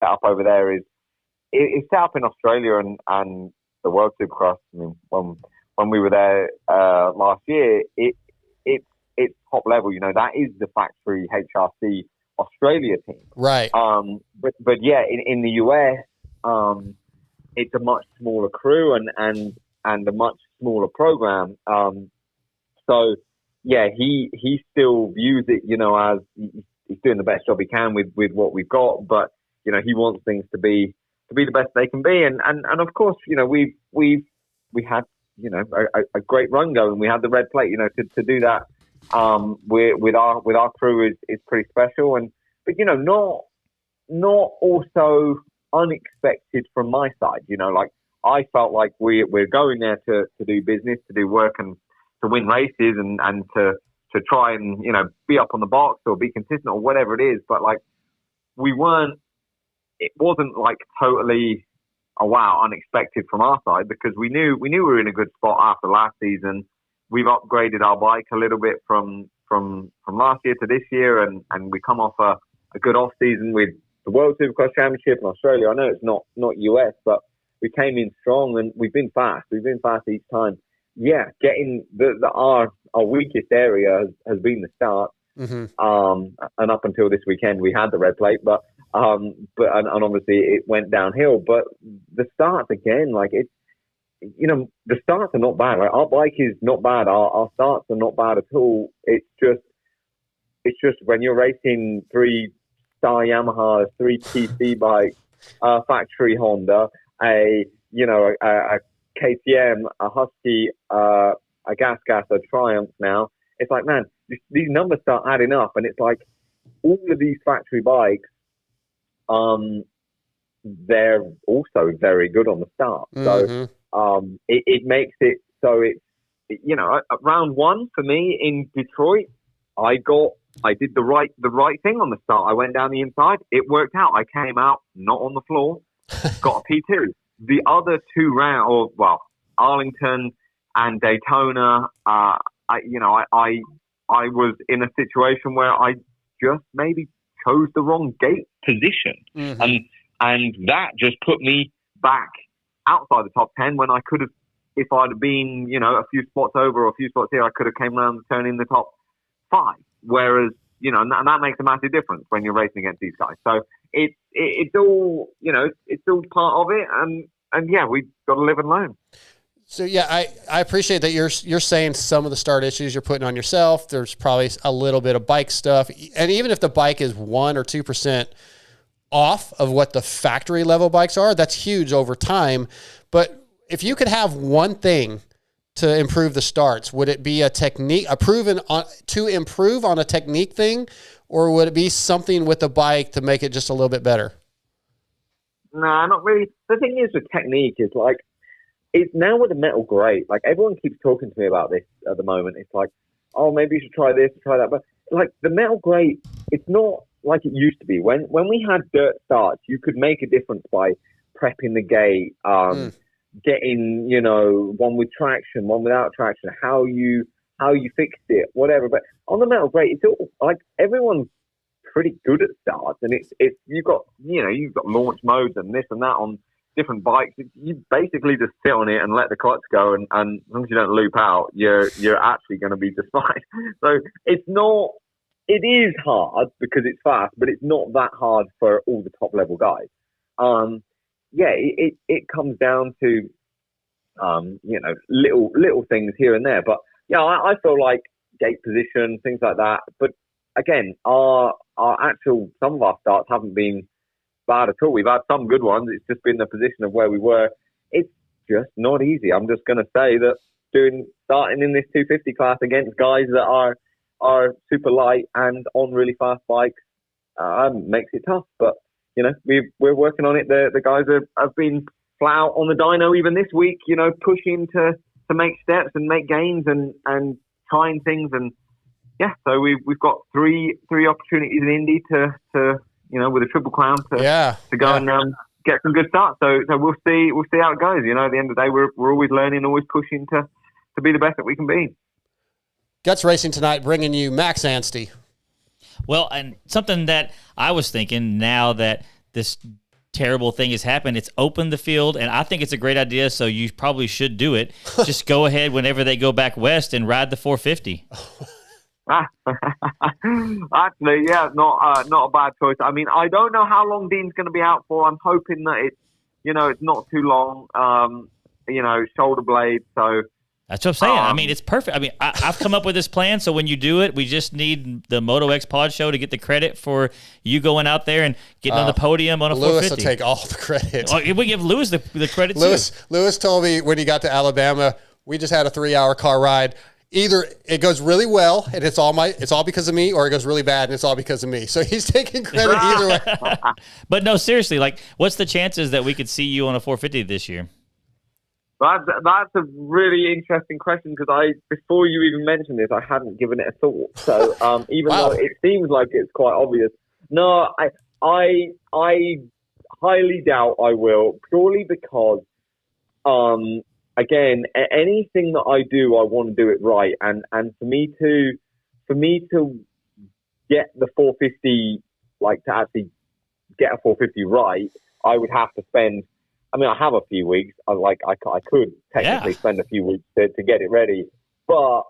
up over there is it's set up in Australia and the World Supercross. I mean, when we were there last year, it's top level. You know, that is the factory HRC Australia team, right? But yeah, in the US, it's a much smaller crew and a much smaller program. So yeah, he still views it, you know, as he's doing the best job he can with what we've got, but you know, he wants things to be the best they can be, and of course, you know, we had, you know, a great run going. We had the red plate, you know, to do that with our crew is pretty special, but you know, not also unexpected from my side. You know, like I felt like we're going there to do business, to do work, and to win races, and to try and, you know, be up on the box or be consistent or whatever it is. But like it wasn't like totally unexpected from our side, because we knew we were in a good spot after last season. We've upgraded our bike a little bit from last year to this year, and we come off a good off season with the World Supercross Championship in Australia. I know it's not US, but we came in strong and we've been fast. We've been fast each time. Yeah, getting our weakest area has been the start. Mm-hmm. And up until this weekend, we had the red plate, but obviously it went downhill. But the starts again, like it's, you know, the starts are not bad. Right? Our bike is not bad. Our starts are not bad at all. It's just when you're racing 3-star Yamaha, 3 TC bikes, factory Honda, a KTM, a Husky, a Gas, a Triumph now. It's like, man, these numbers start adding up, and it's like all of these factory bikes, they're also very good on the start. Mm-hmm. So it makes it so it's, you know, at round one for me in Detroit, I did the right thing on the start. I went down the inside. It worked out. I came out not on the floor, got a P2. The other two rounds, Arlington and Daytona, I was in a situation where I just maybe chose the wrong gate position. Mm-hmm. And that just put me back outside the top 10 when I could have, if I'd have been, you know, a few spots over or a few spots here, I could have came around and turned in the top 5. Whereas, you know, and that makes a massive difference when you're racing against these guys. So it's all, you know, it's all part of it. And yeah, we've got to live and learn. So yeah, I appreciate that you're saying some of the start issues you're putting on yourself. There's probably a little bit of bike stuff. And even if the bike is 1 or 2% off of what the factory level bikes are, that's huge over time. But if you could have one thing to improve the starts, would it be a technique, to improve on a technique thing, or would it be something with the bike to make it just a little bit better? Nah, not really. The thing is with technique is like, it's now with the metal grate. Like everyone keeps talking to me about this at the moment. It's like, oh, maybe you should try this, try that. But like the metal grate, it's not like it used to be. When we had dirt starts, you could make a difference by prepping the gate, getting, you know, one with traction, one without traction, how you fixed it, whatever. But on the metal grate, it's all like everyone's pretty good at starts, and it's you've got launch modes and this and that on different bikes. You basically just sit on it and let the clutch go, and as long as you don't loop out, you're actually going to be just fine. So it is hard because it's fast, but it's not that hard for all the top level guys. Yeah, it comes down to you know, little things here and there, but yeah, I feel like gate position, things like that. But again, some of our starts haven't been bad at all. We've had some good ones. It's just been the position of where we were. It's just not easy. I'm just going to say that starting in this 250 class against guys that are super light and on really fast bikes makes it tough. But you know, we're working on it. The guys have been flat out on the dyno even this week. You know, pushing to make steps and make gains and trying things. And yeah, so we've got three opportunities in Indy to you know, with a Triple Crown to go and get some good starts. So we'll see how it goes. You know, at the end of the day, we're always learning, always pushing to be the best that we can be. Guts Racing tonight, bringing you Max Anstie. Well, and something that I was thinking now that this terrible thing has happened. It's opened the field, and I think it's a great idea, so you probably should do it. Just go ahead whenever they go back west and ride the 450. Actually, yeah, not a bad choice. I mean, I don't know how long Dean's going to be out for. I'm hoping that it's not too long. Shoulder blade. So that's what I'm saying. I mean, it's perfect. I mean, I've come up with this plan. So when you do it, we just need the MotoXpod show to get the credit for you going out there and getting on the podium on a 450. Lewis will take all the credit. Oh, we give Lewis the credit too. Lewis told me when he got to Alabama, we just had a 3-hour car ride. Either it goes really well and it's all because of me, or it goes really bad and it's all because of me. So he's taking credit either way. But no, seriously, like, what's the chances that we could see you on a 450 this year? That's a really interesting question, because before you even mentioned this, I hadn't given it a thought. So even though it seems like it's quite obvious, no, I highly doubt I will, purely because again, anything that I do, I want to do it right, and for me to get the 450, like to actually get a 450 right, I would have to spend. I mean, I have a few weeks. I could technically spend a few weeks to get it ready, but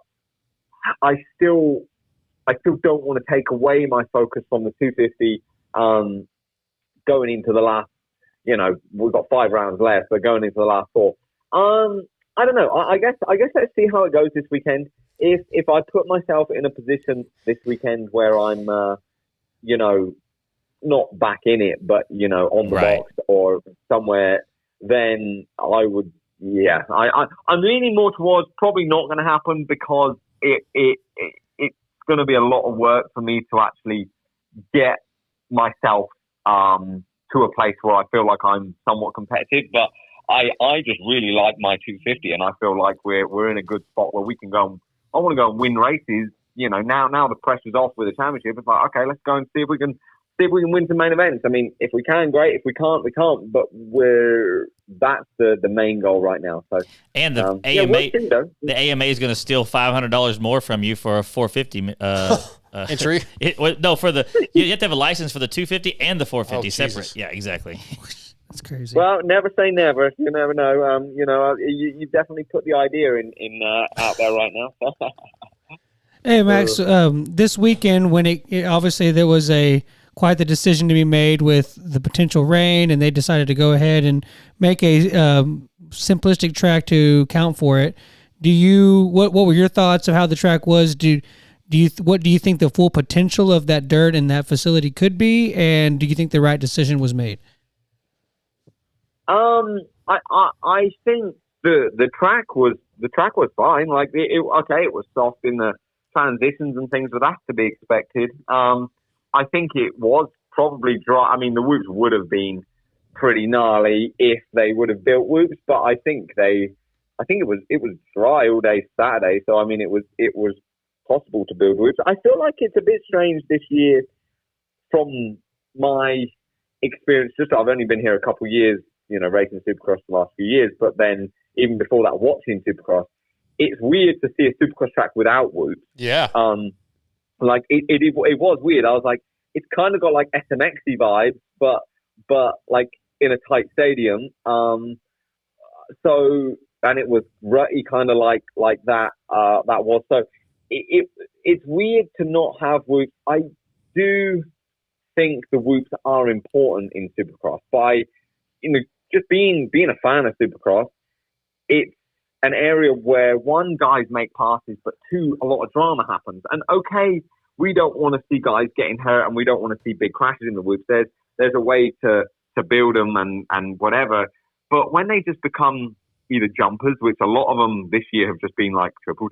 I still don't want to take away my focus from the 250. Going into the last, we've got 5 rounds left, but going into the last 4. I don't know. I guess let's see how it goes this weekend. If I put myself in a position this weekend where I'm, not back in it, but on the box or somewhere, then I would. Yeah, I'm leaning more towards probably not going to happen, because it's going to be a lot of work for me to actually get myself to a place where I feel like I'm somewhat competitive, but. I just really like my 250, and I feel like we're in a good spot where we can go. I want to go and win races. Now the pressure's off with the championship. It's like, okay, let's go and see if we can win some main events. I mean, if we can, great. If we can't, we can't. But that's the main goal right now. So and the AMA, the AMA is going to steal $500 more from you for a 450 entry. For you have to have a license for the 250 and the 450 separate. Jesus. Yeah, exactly. That's crazy. Well, never say never. You never know. You've definitely put the idea in out there right now. Hey, Max. This weekend, when it obviously there was quite the decision to be made with the potential rain, and they decided to go ahead and make a simplistic track to count for it. What were your thoughts of how the track was? What do you think the full potential of that dirt in that facility could be, and do you think the right decision was made? I think the track was fine. Like it was soft in the transitions and things, but that's to be expected. I think it was probably dry. I mean, the whoops would have been pretty gnarly if they would have built whoops, but I think it was dry all day Saturday. So I mean, it was possible to build whoops. I feel like it's a bit strange this year from my experience. Just I've only been here a couple of years. Racing Supercross the last few years, but then even before that, watching Supercross, it's weird to see a Supercross track without whoops. Yeah. Like it was weird. I was like, it's kind of got like SMX-y vibes, but like in a tight stadium. So, and it was rutty, kind of like that. That was so. It's weird to not have whoops. I do think the whoops are important in Supercross. Just being a fan of Supercross, it's an area where one, guys make passes, but two, a lot of drama happens. And okay, we don't want to see guys getting hurt, and we don't want to see big crashes in the whoops. There's a way to build them and whatever. But when they just become either jumpers, which a lot of them this year have just been like triple,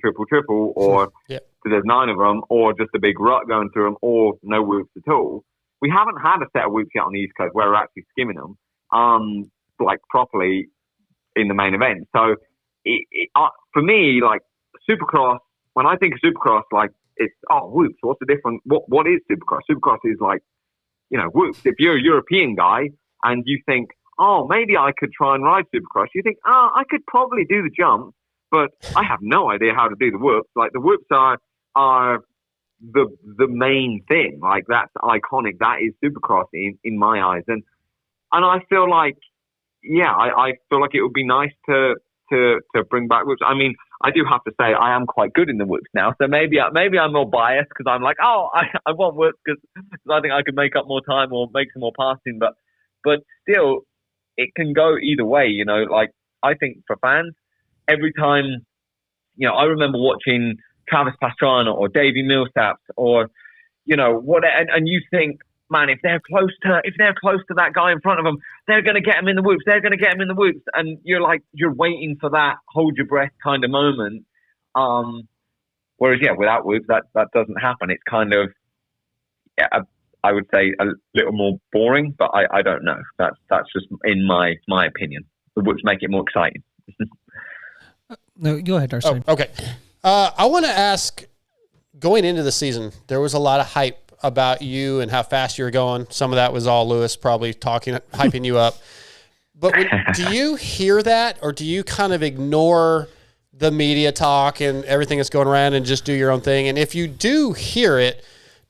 or so there's 9 of them, or just a big rut going through them, or no whoops at all. We haven't had a set of whoops yet on the East Coast where we're actually skimming them. Like properly in the main event. So for me, like Supercross, when I think of Supercross, like it's, whoops, what's the difference? What is Supercross? Supercross is like, whoops. If you're a European guy and you think, maybe I could try and ride Supercross, you think, I could probably do the jump, but I have no idea how to do the whoops. Like the whoops are the main thing. Like that's iconic. That is Supercross in my eyes. And I feel like, I feel like it would be nice to bring back whoops. I mean, I do have to say I am quite good in the whoops now, so maybe I'm more biased because I'm like, I want whoops because I think I could make up more time or make some more passing, but still, it can go either way. Like I think for fans, every time, I remember watching Travis Pastrana or Davey Millsaps or what, and you think, man, if they're close to that guy in front of them, they're going to get him in the whoops. They're going to get him in the whoops. And you're waiting for that hold your breath kind of moment. Whereas, without whoops, that doesn't happen. It's kind of, I would say a little more boring, but I don't know. That's just in my opinion. The whoops make it more exciting. No, go ahead, Darcy. Oh, okay. I want to ask, going into the season, there was a lot of hype about you and how fast you were going. Some of that was all Lewis probably hyping you up. But do you hear that, or do you kind of ignore the media talk and everything that's going around and just do your own thing? And if you do hear it,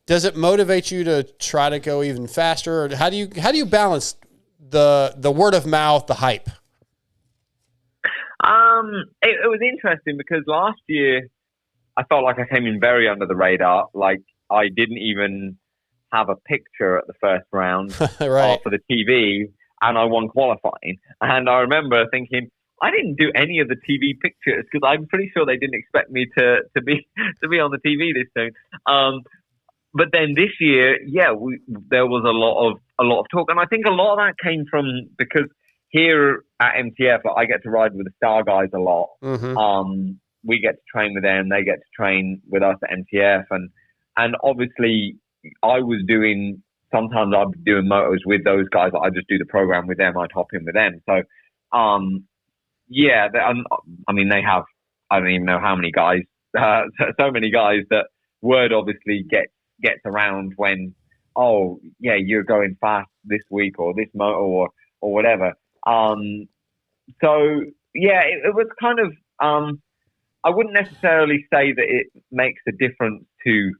does it motivate you to try to go even faster? Or how do you balance the word of mouth, the hype? It was interesting because last year I felt like I came in very under the radar. Like I didn't even have a picture at the first round right. for the TV, and I won qualifying. And I remember thinking, I didn't do any of the TV pictures because I'm pretty sure they didn't expect me to be on the TV this soon. But then this year, there was a lot of talk, and I think a lot of that came from because here at MTF, I get to ride with the star guys a lot. Mm-hmm. We get to train with them; they get to train with us at MTF, and obviously, sometimes I'd be doing motos with those guys. I just do the program with them. I'd hop in with them. So, I mean, they have, I don't even know how many guys, so many guys that word obviously gets around when, you're going fast this week or this moto or whatever. It was kind of, I wouldn't necessarily say that it makes a difference to,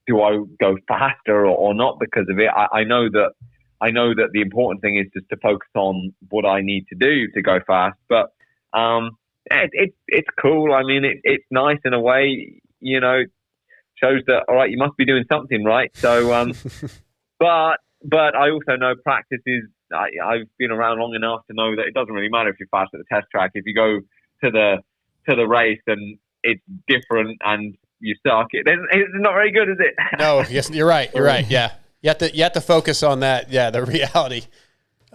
do I go faster or not because of it? I know that the important thing is just to focus on what I need to do to go fast. But it's cool. I mean, it's nice in a way. Shows that all right, you must be doing something right. So, but I also know practice is. I've been around long enough to know that it doesn't really matter if you're fast at the test track. If you go to the race and it's different and you suck, it's not very good, is it? No, yes, you're right. You're right. Yeah, you have to focus on that. Yeah, the reality.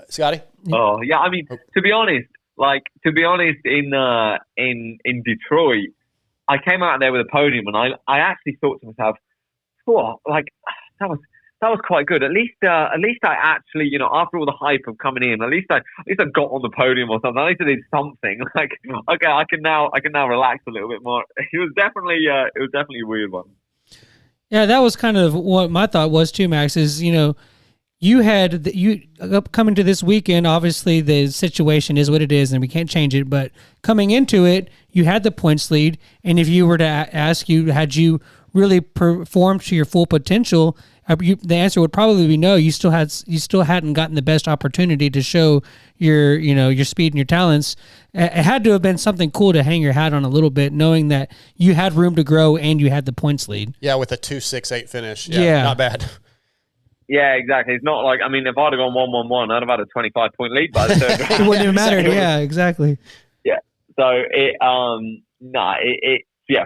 Scotty. Oh yeah, I mean, to be honest, in Detroit, I came out there with a podium, and I actually thought to myself, that was quite good. At least I actually, after all the hype of coming in, at least I got on the podium or something. At least I did something. Like, okay, I can now relax a little bit more. It was definitely a weird one. Yeah, that was kind of what my thought was too, Max. Is you had coming to this weekend. Obviously, the situation is what it is, and we can't change it. But coming into it, you had the points lead, and if you were to ask you, had you really performed to your full potential? The answer would probably be no. You still hadn't gotten the best opportunity to show your speed and your talents. It had to have been something cool to hang your hat on a little bit, knowing that you had room to grow and you had the points lead. Yeah, with a 2.68 finish. Yeah, not bad. Yeah, exactly. It's not like, I mean, if I'd have gone 1-1-1, I'd have had a 25-point lead by the third round. It wouldn't have mattered. Yeah, exactly. Yeah. So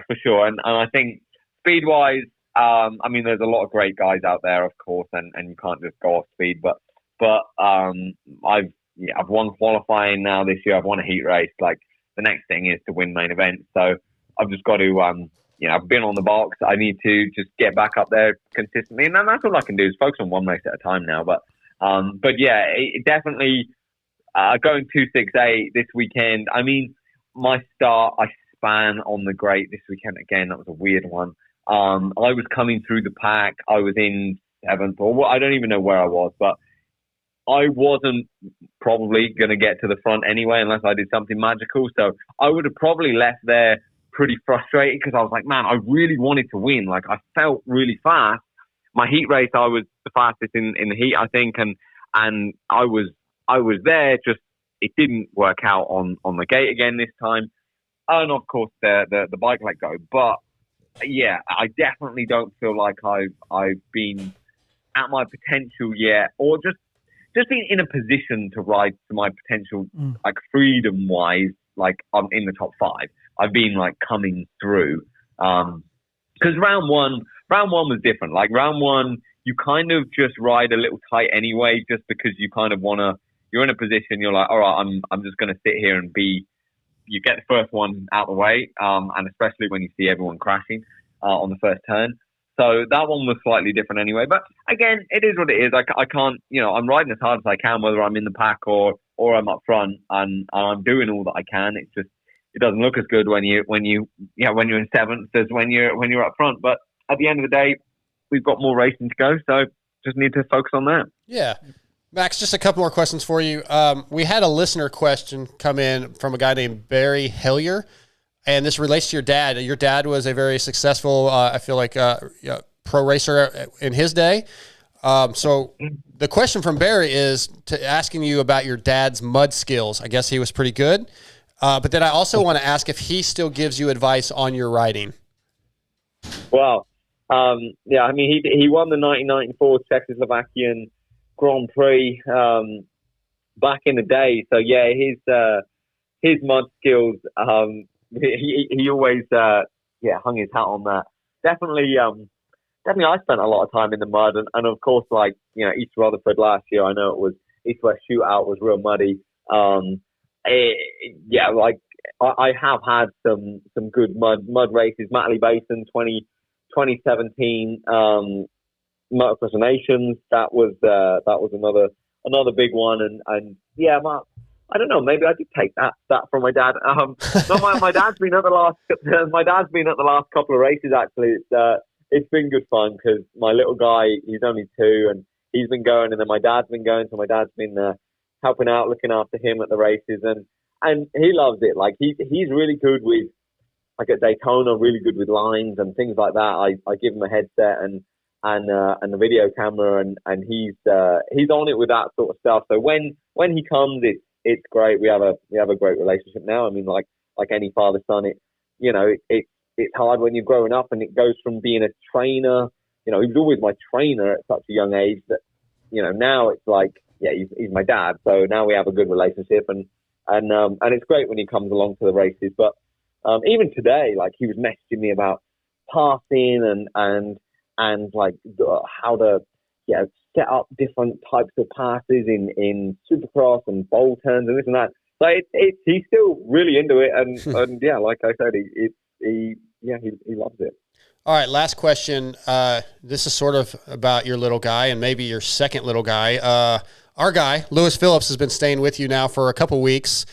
for sure. And I think speed wise. I mean, there's a lot of great guys out there, of course, and you can't just go off speed. But I've won qualifying now this year. I've won a heat race. Like the next thing is to win main event. So I've just got to, I've been on the box. I need to just get back up there consistently, and that's all I can do is focus on one race at a time now. But yeah, it definitely going 2.68 this weekend. I mean, my start, I span on the great this weekend again. That was a weird one. I was coming through the pack. I was in 7th, or I don't even know where I was, but I wasn't probably going to get to the front anyway unless I did something magical. So I would have probably left there pretty frustrated because I was like, man, I really wanted to win. Like I felt really fast. My heat race, I was the fastest in the heat, I think, and I was I was there, just it didn't work out on the gate again this time. And of course the bike let go. But yeah, I definitely don't feel like I've been at my potential yet, or just being in a position to ride to my potential, like freedom wise, like I'm in the top 5. I've been like coming through. Because round one was different. Like round one, you kind of just ride a little tight anyway, just because you kind of you're in a position, you're like, all right, I'm just going to sit here and you get the first one out of the way. And especially when you see everyone crashing, on the first turn. So that one was slightly different anyway. But again, it is what it is. I can't, I'm riding as hard as I can, whether I'm in the pack or I'm up front, and I'm doing all that I can. It's just, it doesn't look as good when you're in 7th as when you're up front. But at the end of the day, we've got more racing to go, so just need to focus on that. Yeah. Max, just a couple more questions for you. We had a listener question come in from a guy named Barry Hellier, and this relates to your dad. Your dad was a very successful, I feel like, pro racer in his day. So the question from Barry is asking you about your dad's mud skills. I guess he was pretty good. But then I also want to ask if he still gives you advice on your riding. Well, yeah, I mean, he won the 1994 Czechoslovakian Grand Prix back in the day. So yeah, his mud skills, he always hung his hat on that. Definitely, I spent a lot of time in the mud, and of course, like, East Rutherford last year, I know it was East-West Shootout was real muddy. I have had some good mud races. Matterley Basin 2017 Motocross Nations, that was another big one, and yeah, I don't know, maybe I did take that from my dad. No, my dad's been at the last couple of races actually. It's been good fun because my little guy, he's only 2, and he's been going, and then my dad's been going, so my dad's been helping out, looking after him at the races, and he loves it. Like he's really good with, like at Daytona, really good with lines and things like that. I give him a headset and the video camera, and he's on it with that sort of stuff. So when he comes, it's great. We have a great relationship now. I mean, like any father son, it's hard when you're growing up, and it goes from being a trainer. He was always my trainer at such a young age that, now it's like, yeah, he's my dad. So now we have a good relationship, and it's great when he comes along to the races. But even today, like, he was messaging me about passing and like how to set up different types of passes in Supercross and bowl turns and this and that. So he's still really into it, and yeah, like I said, he loves it. All right, last question. This is sort of about your little guy and maybe your second little guy. Our guy, Lewis Phillips, has been staying with you now for a couple weeks.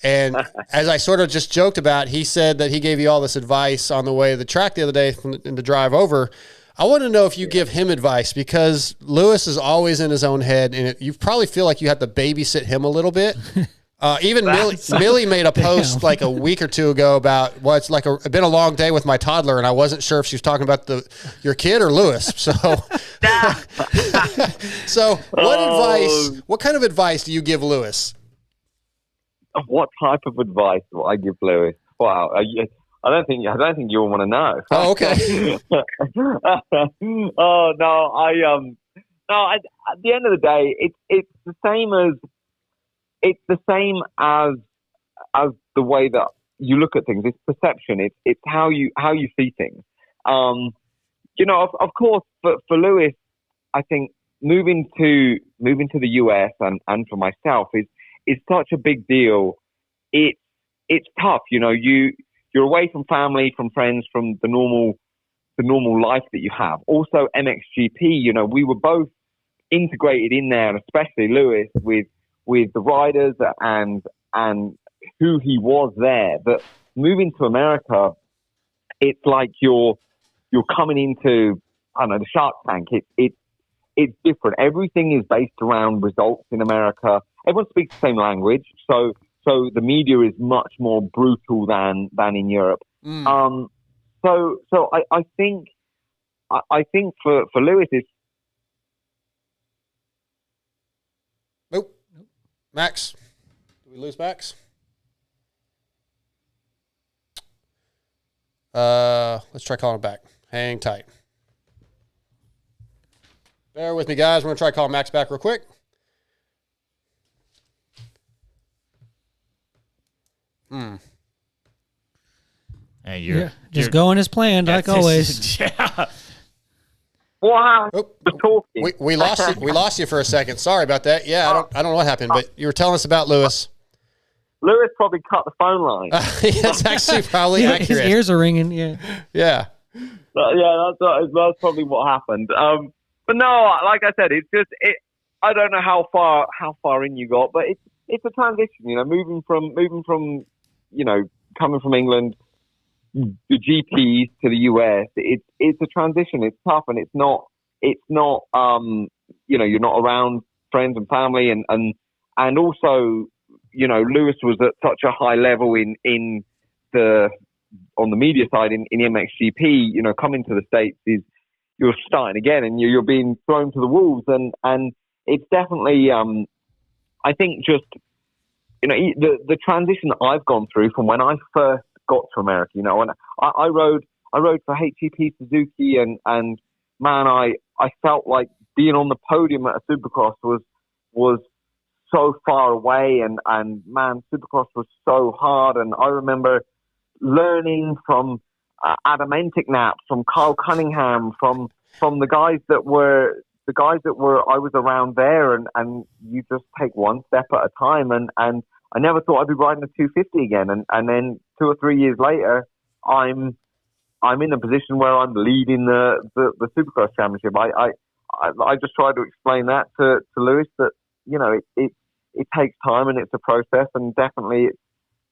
And as I sort of just joked about, he said that he gave you all this advice on the way to the track the other day in the drive over. I want to know if you give him advice, because Lewis is always in his own head, and you probably feel like you have to babysit him a little bit. Even Millie made a post like a week or 2 ago about, well, it's like been a long day with my toddler, and I wasn't sure if she was talking about your kid or Lewis. So, so what kind of advice do you give Lewis? What type of advice do I give Lewis? Wow, I don't think you'll want to know. Oh, okay. Oh no, at the end of the day, it's the same as the way that you look at things. It's perception. It's how you see things. Of course, for Lewis, I think moving to the US and for myself is such a big deal. It's tough. You're away from family, from friends, from the normal life that you have. Also, MXGP. We were both integrated in there, and especially Lewis with the riders and who he was there. But moving to America, it's like you're coming into, I don't know, the Shark Tank. It's different. Everything is based around results in America. Everyone speaks the same language, so the media is much more brutal than in Europe. So I think for Lewis is. Max? Did we lose Max? Let's try calling him back. Hang tight. Bear with me, guys. We're going to try calling Max back real quick. Hey, you're going as planned, like always. Yeah. Wow. We lost you. We lost you for a second. Sorry about that. Yeah, I don't know what happened, but you were telling us about Lewis. Lewis probably cut the phone line. That's actually probably accurate. His ears are ringing. Yeah. Yeah. That's probably what happened. But no, like I said, it's just I don't know how far in you got, but it's a transition. You know, moving from coming from England, the GPs to the US. It's a transition. It's tough, and it's not. You're not around friends and family, and also. Lewis was at such a high level on the media side in MXGP. Coming to the States you're starting again, and you're being thrown to the wolves, and it's definitely I think just the transition that I've gone through from when I first got to America. And I rode for HEP Suzuki, and man, I felt like being on the podium at a Supercross was so far away, and man, Supercross was so hard. And I remember learning from Adam Enticknap, from Kyle Cunningham, from the guys that were I was around there, and you just take one step at a time. And I never thought I'd be riding a 250 again. And then 2 or 3 years later, I'm in a position where I'm leading the Supercross Championship. I just try to explain that to Lewis, that it takes time, and it's a process, and definitely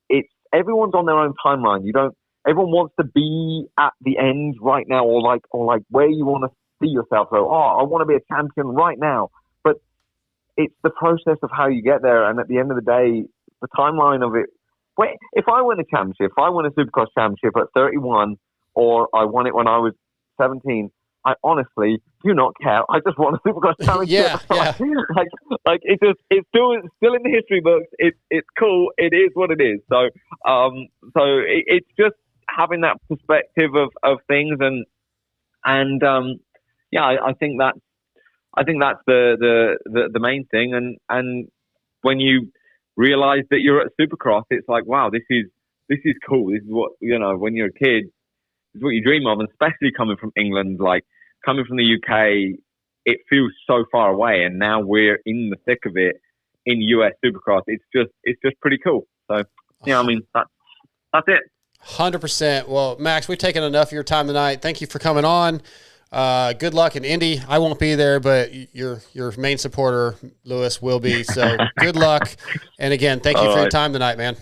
it's everyone's on their own timeline. Everyone wants to be at the end right now, or like where you want to see yourself. So, I want to be a champion right now. But it's the process of how you get there, and at the end of the day, the timeline of it. If I win a championship, if I win a Supercross championship at 31, or I won it when I was 17, I honestly do not care. I just want a Supercross championship. Yeah. like it's still in the history books. It's cool. It is what it is. So it's just having that perspective of things, and I think that's the main thing. And when you realize that you're at Supercross, it's like, wow, this is cool. This is what when you're a kid. It's what you dream of, and especially coming from England, like coming from the UK, it feels so far away, and now we're in the thick of it in US Supercross. It's just pretty cool. So that's it. 100%. Well, Max, we've taken enough of your time tonight. Thank you for coming on. Good luck in Indy. I won't be there, but your main supporter, Lewis, will be. So good luck. And again, thank you for your time tonight, man.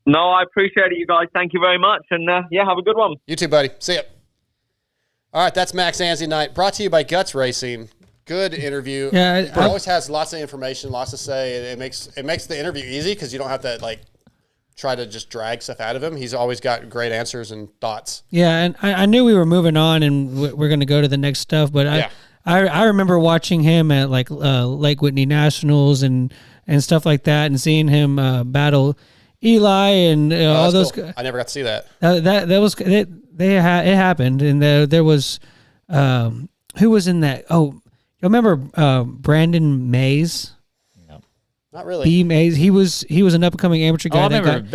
No, I appreciate it, you guys. Thank you very much. And, have a good one. You too, buddy. See ya. All right, that's Max Anstie Night, brought to you by Guts Racing. Good interview. Yeah, he always has lots of information, lots to say. It makes the interview easy because you don't have to, try to just drag stuff out of him. He's always got great answers and thoughts. Yeah, and I knew we were moving on and we're going to go to the next stuff, but I remember watching him at, Lake Whitney Nationals and stuff like that, and seeing him battle Eli and all those. Cool. I never got to see that. It happened, and there was who was in that? Oh, you remember Brandon Mays? No, not really. B Mays. He was an up and coming amateur guy. I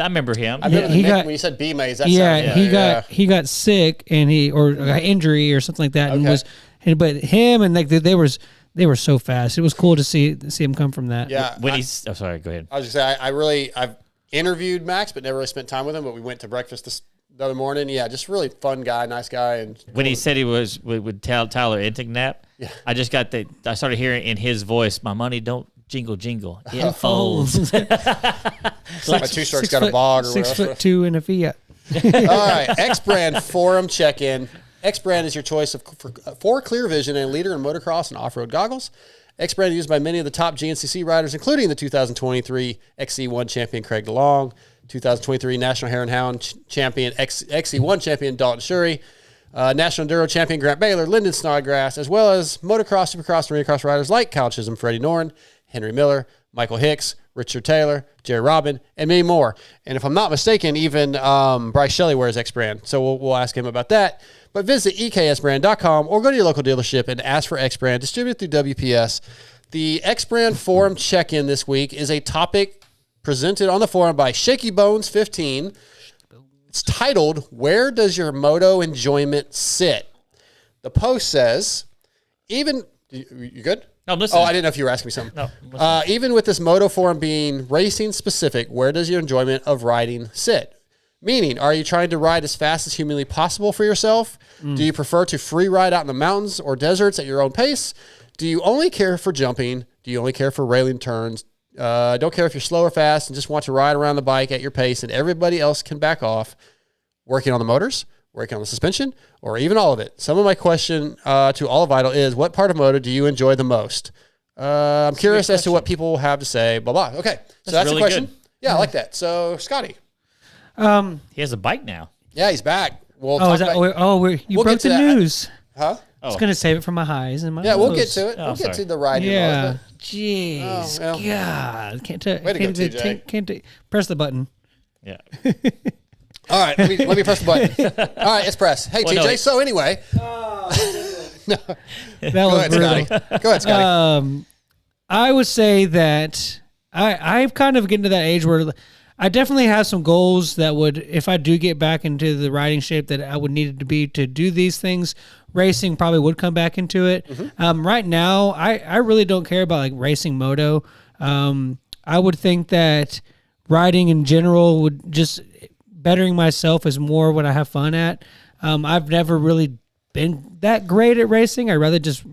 remember him. I remember when you said B Mays. He got sick and got injury or something like that, and but him and they were so fast. It was cool to see him come from that. Yeah. Sorry, go ahead. I was just saying, I've interviewed Max, but never really spent time with him. But we went to breakfast the other morning. Yeah, just really fun guy, nice guy. And when he said he was with Tyler Enticknap, I just got I started hearing in his voice, "My money don't jingle jingle, it folds." My two-stroke's got a bog. 6'2" in a Fiat. All right, X Brand Forum check-in. X Brand is your choice for clear vision and leader in motocross and off-road goggles. X Brand is used by many of the top GNCC riders, including the 2023 XC1 champion Craig DeLong, 2023 National Hare and Hound champion XC1 champion Dalton Shurey, National Enduro champion Grant Baylor, Lyndon Snodgrass, as well as motocross, supercross, and rallycross riders like Kyle Chisholm, Freddie Norn, Henry Miller, Michael Hicks, Richard Taylor, Jerry Robin, and many more. And if I'm not mistaken, even Bryce Shelly wears X Brand. So we'll ask him about that. But visit eksbrand.com or go to your local dealership and ask for X Brand, distributed through WPS. The X Brand Forum check-in this week is a topic presented on the forum by Shaky Bones 15. It's titled, Where Does Your Moto Enjoyment Sit? The post says, you good? No, I'm listening. Oh, I didn't know if you were asking me something. No, even with this moto forum being racing specific, where does your enjoyment of riding sit? Meaning, are you trying to ride as fast as humanly possible for yourself? Do you prefer to free ride out in the mountains or deserts at your own pace? Do you only care for jumping? Do you only care for railing turns? Don't care if you're slow or fast and just want to ride around the bike at your pace and everybody else can back off? Working on the motors, working on the suspension, or even all of it? Some of my question to All Vital is, what part of moto do you enjoy the most? I'm curious as to what people have to say, blah, blah. Okay, so that's really the question. good. Yeah, I like that. So, Scotty. He has a bike now. Yeah, he's back. We'll Oh, talk is that? about, You we'll broke get to the that. news. Huh? I was gonna save it for my highs and my Yeah, lows. we'll get to it. We'll get sorry. to the riding. Yeah. mode, Jeez. Oh, well. God. Can't Way to go, TJ. Can't press the button. Yeah. but- All right, let me press the button. All right, it's press. Hey, Well, TJ. no, So anyway, That go was ahead, brutal. Scotty. Go ahead, Scotty. I would say that I've kind of getting to that age where I definitely have some goals that would, if I do get back into the riding shape that I would need it to be to do these things, racing probably would come back into it. Right now, I really don't care about like racing moto. I would think that riding in general would just bettering myself is more what I have fun at. I've never really been that great at racing. I'd rather just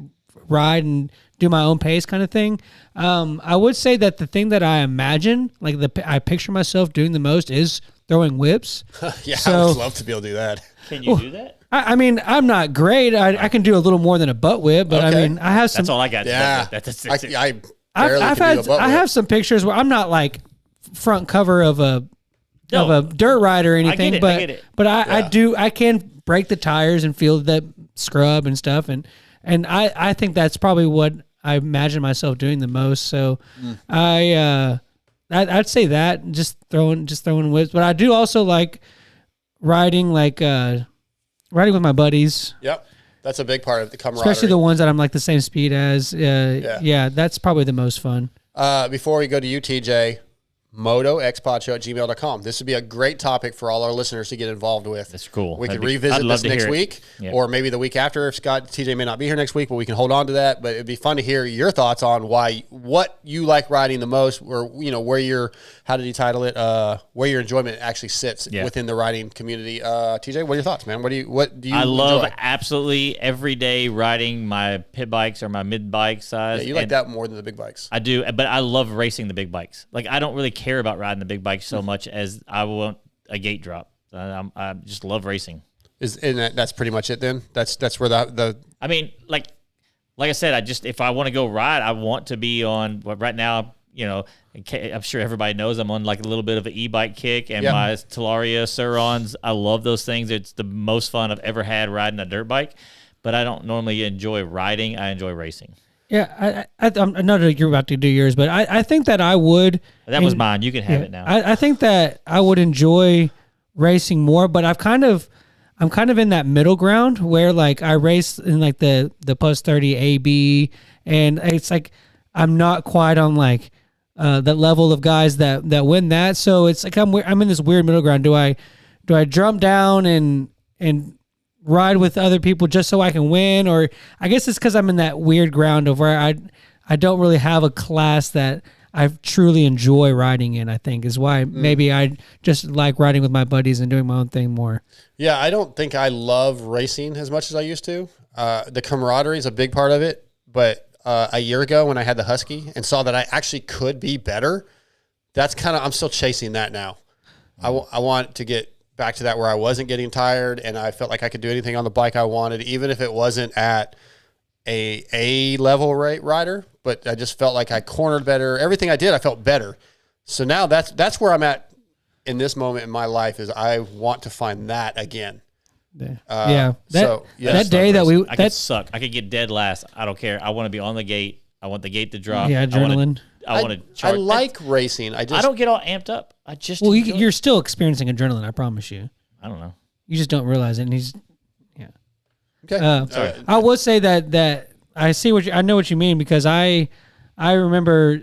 ride and do my own pace kind of thing. I would say that the thing that I imagine, like I picture myself doing the most is throwing whips. Yeah, so- I would love to be able to do that. Can you do that? I mean, I'm not great. I can do a little more than a butt whip, but Okay. I mean, I have some. That's all I got. Yeah, That's I barely I've can had do a butt I whip. have some pictures where I'm not like front cover of a dirt ride or anything, I get it. but I can break the tires and feel that scrub and stuff, and I think that's probably what I imagine myself doing the most. So I'd say that just throwing whips, but I do also like riding with my buddies. Yep, that's a big part of the camaraderie. Especially the ones that I'm like the same speed as. Yeah, that's probably the most fun. Before we go to you, TJ, MotoXpod@gmail.com. This would be a great topic for all our listeners to get involved with. That's cool. We That'd could be- revisit I'd love this to next hear it. week, Yeah. or maybe the week after. If TJ may not be here next week, but we can hold on to that. But it'd be fun to hear your thoughts on what you like riding the most, or where your, how did he title it? Where your enjoyment actually sits within the riding community. TJ, what are your thoughts, man? What do you? I love enjoy? absolutely every day riding my pit bikes or my mid bike size. Yeah, you like and that more than the big bikes. I do, but I love racing the big bikes. Like I don't really care about riding the big bikes so much as I want a gate drop. I just love racing. That's pretty much it then? That's where the I mean, like I said, if I want to go ride, I want to be on. Well, right now, I'm sure everybody knows I'm on like a little bit of an e-bike kick, and my Talaria Surons. I love those things. It's the most fun I've ever had riding a dirt bike. But I don't normally enjoy riding. I enjoy racing. Yeah, I know that you're about to do yours, but I think that I would. That was mine. You can have it now. I think that I would enjoy racing more, but I'm kind of in that middle ground where like I race in like the plus 30 AB, and it's like I'm not quite on like the level of guys that win that. So it's like I'm in this weird middle ground. Do I jump down and ride with other people just so I can win? Or I guess it's because I'm in that weird ground of where I don't really have a class that I truly enjoy riding in, I think is why maybe I just like riding with my buddies and doing my own thing more. Yeah, I don't think I love racing as much as I used to. The camaraderie is a big part of it, but a year ago when I had the Husky and saw that I actually could be better, I'm still chasing that now. I want to get back to that where I wasn't getting tired and I felt like I could do anything on the bike I wanted, even if it wasn't at a level rider, but I just felt like I cornered better. Everything I did, I felt better. So now that's where I'm at in this moment in my life, is I want to find that again. That I could suck. I could get dead last. I don't care. I want to be on the gate. I want the gate to drop. Yeah, adrenaline. I want to charge. I like racing. I don't get all amped up. I just you're still experiencing adrenaline. I promise you. I don't know. You just don't realize it. And okay. Sorry. I would say that I see I know what you mean, because I remember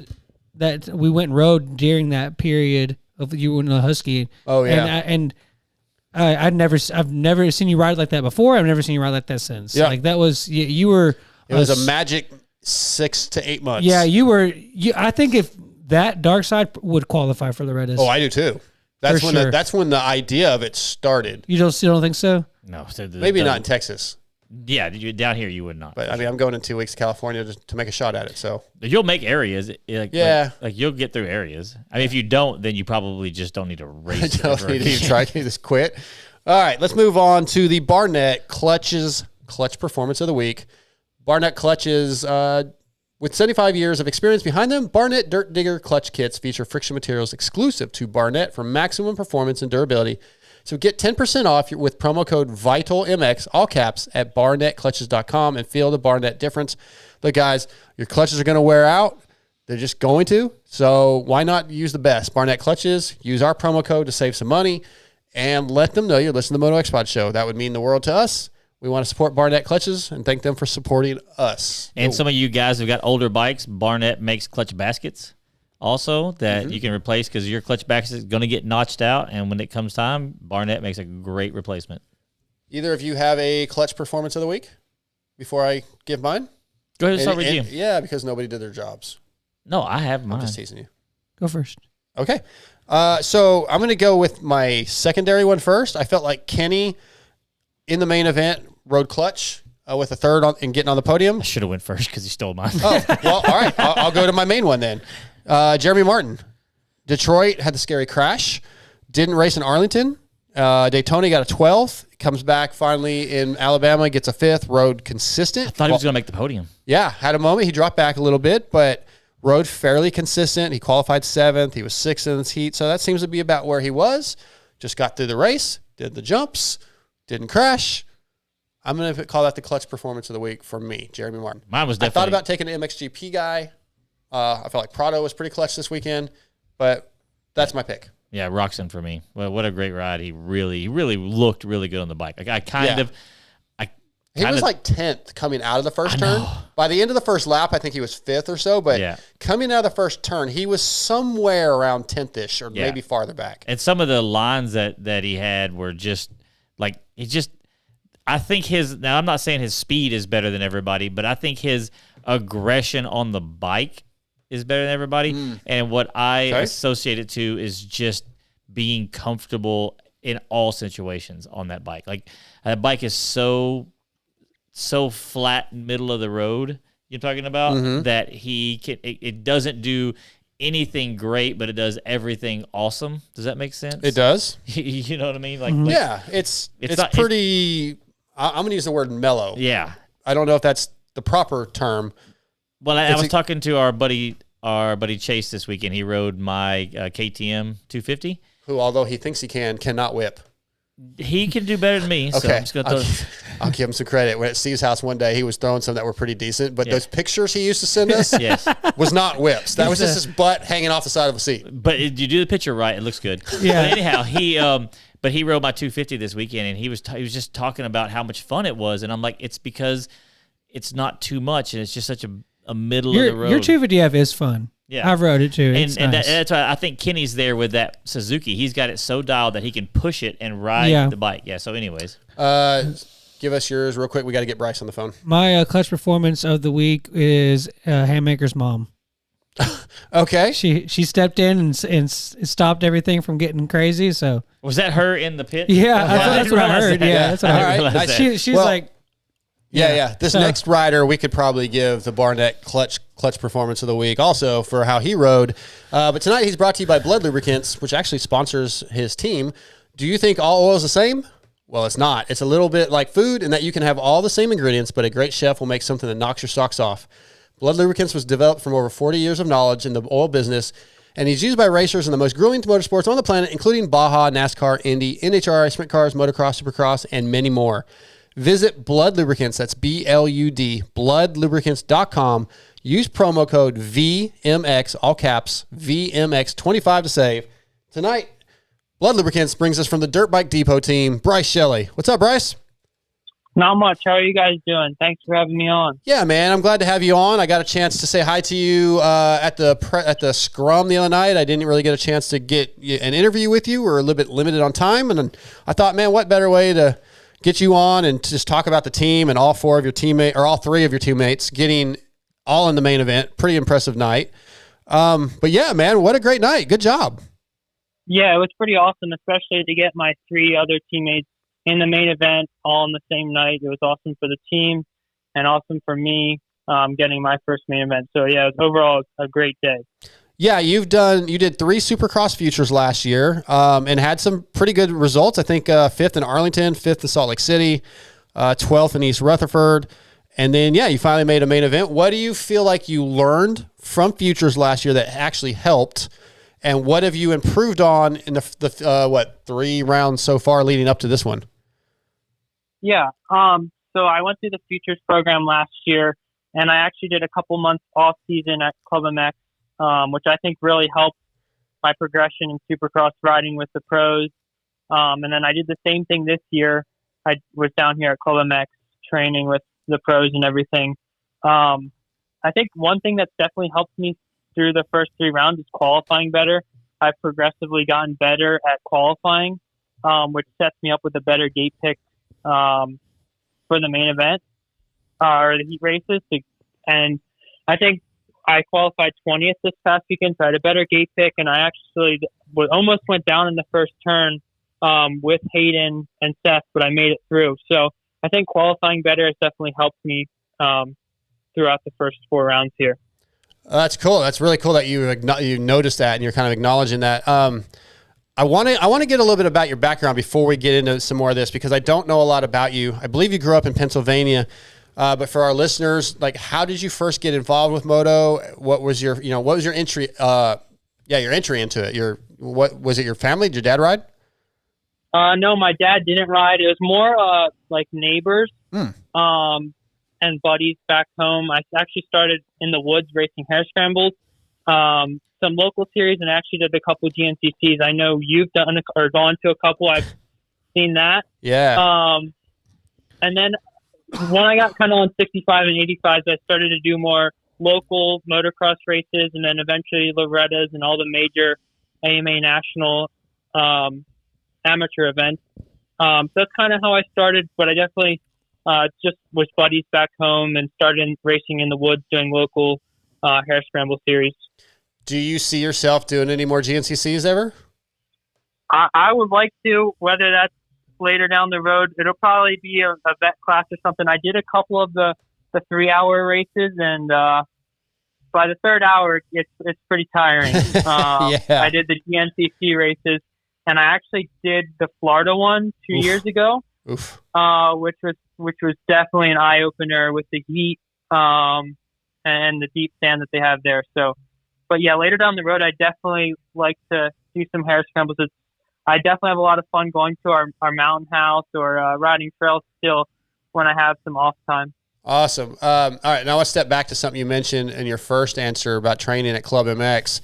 that we went and rode during that period of you in the Husky. Oh yeah. I've never seen you ride like that before. I've never seen you ride like that since. Yeah. Like that was you were. It was a magic 6 to 8 months. Yeah, you were. I think if that dark side would qualify for Loretta's. Oh, I do too. That's For when sure. that's when the idea of it started. You still don't think so? No, Maybe not in Texas. Yeah, down here you would not. But I mean, I'm going in 2 weeks to California to make a shot at it. So you'll make areas. Yeah. Like you'll get through areas. I mean, if you don't, then you probably just don't need to race. I don't need to even try to just quit. All right, let's move on to the Barnett clutch performance of the week. Barnett clutches, with 75 years of experience behind them, Barnett Dirt Digger clutch kits feature friction materials exclusive to Barnett for maximum performance and durability. So get 10% off with promo code VITALMX, all caps, at barnettclutches.com and feel the Barnett difference. Look, guys, your clutches are going to wear out. They're just going to. So why not use the best? Barnett clutches. Use our promo code to save some money and let them know you're listening to the MotoXpod show. That would mean the world to us. We want to support Barnett clutches and thank them for supporting us. And some of you guys who've got older bikes, Barnett makes clutch baskets also that you can replace, because your clutch basket is going to get notched out, and when it comes time, Barnett makes a great replacement. Either of you have a clutch performance of the week before I give mine? Go ahead and start with you. Yeah, because nobody did their jobs. No, I have mine. I'm just teasing you. Go first. Okay. So I'm going to go with my secondary one first. I felt like Kenny in the main event rode clutch with a third and getting on the podium. I should have went first because he stole mine. Oh, well, all right. I'll go to my main one then. Jeremy Martin. Detroit had the scary crash. Didn't race in Arlington. Daytona got a 12th. Comes back finally in Alabama, gets a 5th. Rode consistent. I thought he was going to make the podium. Yeah, had a moment. He dropped back a little bit, but rode fairly consistent. He qualified 7th. He was 6th in this heat. So that seems to be about where he was. Just got through the race, did the jumps, didn't crash. I'm going to call that the clutch performance of the week for me, Jeremy Martin. Mine was definitely. I thought about taking an MXGP guy. I felt like Prado was pretty clutch this weekend, but that's my pick. Yeah, Roxon for me. Well, what a great ride. He really looked really good on the bike. Like He was like 10th coming out of the first turn. By the end of the first lap, I think he was 5th or so, but coming out of the first turn, he was somewhere around 10th-ish or maybe farther back. And some of the lines that he had were just like, I think now I'm not saying his speed is better than everybody, but I think his aggression on the bike is better than everybody. And what I associate it to is just being comfortable in all situations on that bike. Like that bike is so flat middle of the road you're talking about that it doesn't do anything great, but it does everything awesome. Does that make sense? It does. You know what I mean? Like yeah, it's pretty. I'm going to use the word mellow. Yeah, I don't know if that's the proper term. Well, I was talking to our buddy Chase this weekend. He rode my KTM 250. Who, although he thinks he cannot whip. He can do better than me. So Okay, I'm just gonna I'll give him some credit. When at Steve's house one day, he was throwing some that were pretty decent, but those pictures he used to send us was not whips. That was just his butt hanging off the side of a seat. But you do the picture right, it looks good. Yeah. But anyhow, he rode my 250 this weekend, and he was just talking about how much fun it was, and I'm like, it's because it's not too much, and it's just such a middle of the road. Your 250F is fun. Yeah, I've rode it too. And that's why I think Kenny's there with that Suzuki. He's got it so dialed that he can push it and ride the bike. Yeah. So, anyways, give us yours real quick. We got to get Bryce on the phone. My clutch performance of the week is Handmaker's mom. Okay. She stepped in and stopped everything from getting crazy. So was that her in the pit? Yeah, that's what I heard. Yeah, that's what I heard. Right. She's like. Yeah. This next rider, we could probably give the Barnett clutch performance of the week also for how he rode. But tonight he's brought to you by Blood Lubricants, which actually sponsors his team. Do you think all oil is the same? Well, it's not. It's a little bit like food in that you can have all the same ingredients, but a great chef will make something that knocks your socks off. Blood Lubricants was developed from over 40 years of knowledge in the oil business, and he's used by racers in the most grueling motorsports on the planet, including Baja, NASCAR, Indy, NHRA, sprint cars, motocross, supercross, and many more. Visit Blood Lubricants, that's B-L-U-D, bloodlubricants.com. Use promo code VMX, all caps, VMX25 to save. Tonight, Blood Lubricants brings us from the Dirt Bike Depot team, Bryce Shelly. What's up, Bryce? Not much. How are you guys doing? Thanks for having me on. Yeah, man, I'm glad to have you on. I got a chance to say hi to you at the scrum the other night. I didn't really get a chance to get an interview with you. We're a little bit limited on time, and I thought, man, what better way to get you on and just talk about the team and all three of your teammates getting all in the main event. Pretty impressive night. But yeah, man, what a great night. Good job. Yeah, it was pretty awesome, especially to get my 3 other teammates in the main event all on the same night. It was awesome for the team and awesome for me getting my first main event. So yeah, it was overall a great day. Yeah, you did 3 Supercross Futures last year and had some pretty good results. I think 5th in Arlington, 5th in Salt Lake City, 12th in East Rutherford. And then, yeah, you finally made a main event. What do you feel like you learned from Futures last year that actually helped? And what have you improved on in the 3 rounds so far leading up to this one? Yeah. So I went through the Futures program last year, and I actually did a couple months off season at Club MX, which I think really helped my progression in Supercross riding with the pros. And then I did the same thing this year. I was down here at Club MX training with the pros and everything. I think one thing that's definitely helped me through the first 3 rounds is qualifying better. I've progressively gotten better at qualifying, which sets me up with a better gate pick for the main event or the heat races. And I think I qualified 20th this past weekend, so I had a better gate pick, and I actually almost went down in the first turn with Hayden and Seth, but I made it through. So I think qualifying better has definitely helped me throughout the first 4 rounds here. That's cool. That's really cool that you noticed that and you're kind of acknowledging that. I want to get a little bit about your background before we get into some more of this, because I don't know a lot about you. I believe you grew up in Pennsylvania, but for our listeners, like, how did you first get involved with moto? What was your entry? Your entry into it. What was it? Your family? Did your dad ride? No, my dad didn't ride. It was more like neighbors and buddies back home. I actually started in the woods racing hare scrambles, some local series, and actually did a couple GNCCs. I know you've done or gone to a couple. I've seen that. Yeah. And then when I got kind of on 65 and 85s, I started to do more local motocross races, and then eventually Loretta's and all the major AMA national amateur events. So that's kind of how I started, but I definitely just was buddies back home and started racing in the woods doing local hare scramble series. Do you see yourself doing any more GNCCs ever? I would like to, whether that's later down the road. It'll probably be a vet class or something. I did a couple of the 3-hour races, and by the 3rd hour, it's pretty tiring. Yeah. I did the GNCC races, and I actually did the Florida one 2 years ago. Oof. Which was definitely an eye opener with the heat and the deep sand that they have there. So, but yeah, later down the road, I definitely like to do some hare scrambles. I definitely have a lot of fun going to our mountain house or riding trails still when I have some off time. Awesome. All right, now let's step back to something you mentioned in your first answer about training at Club MX.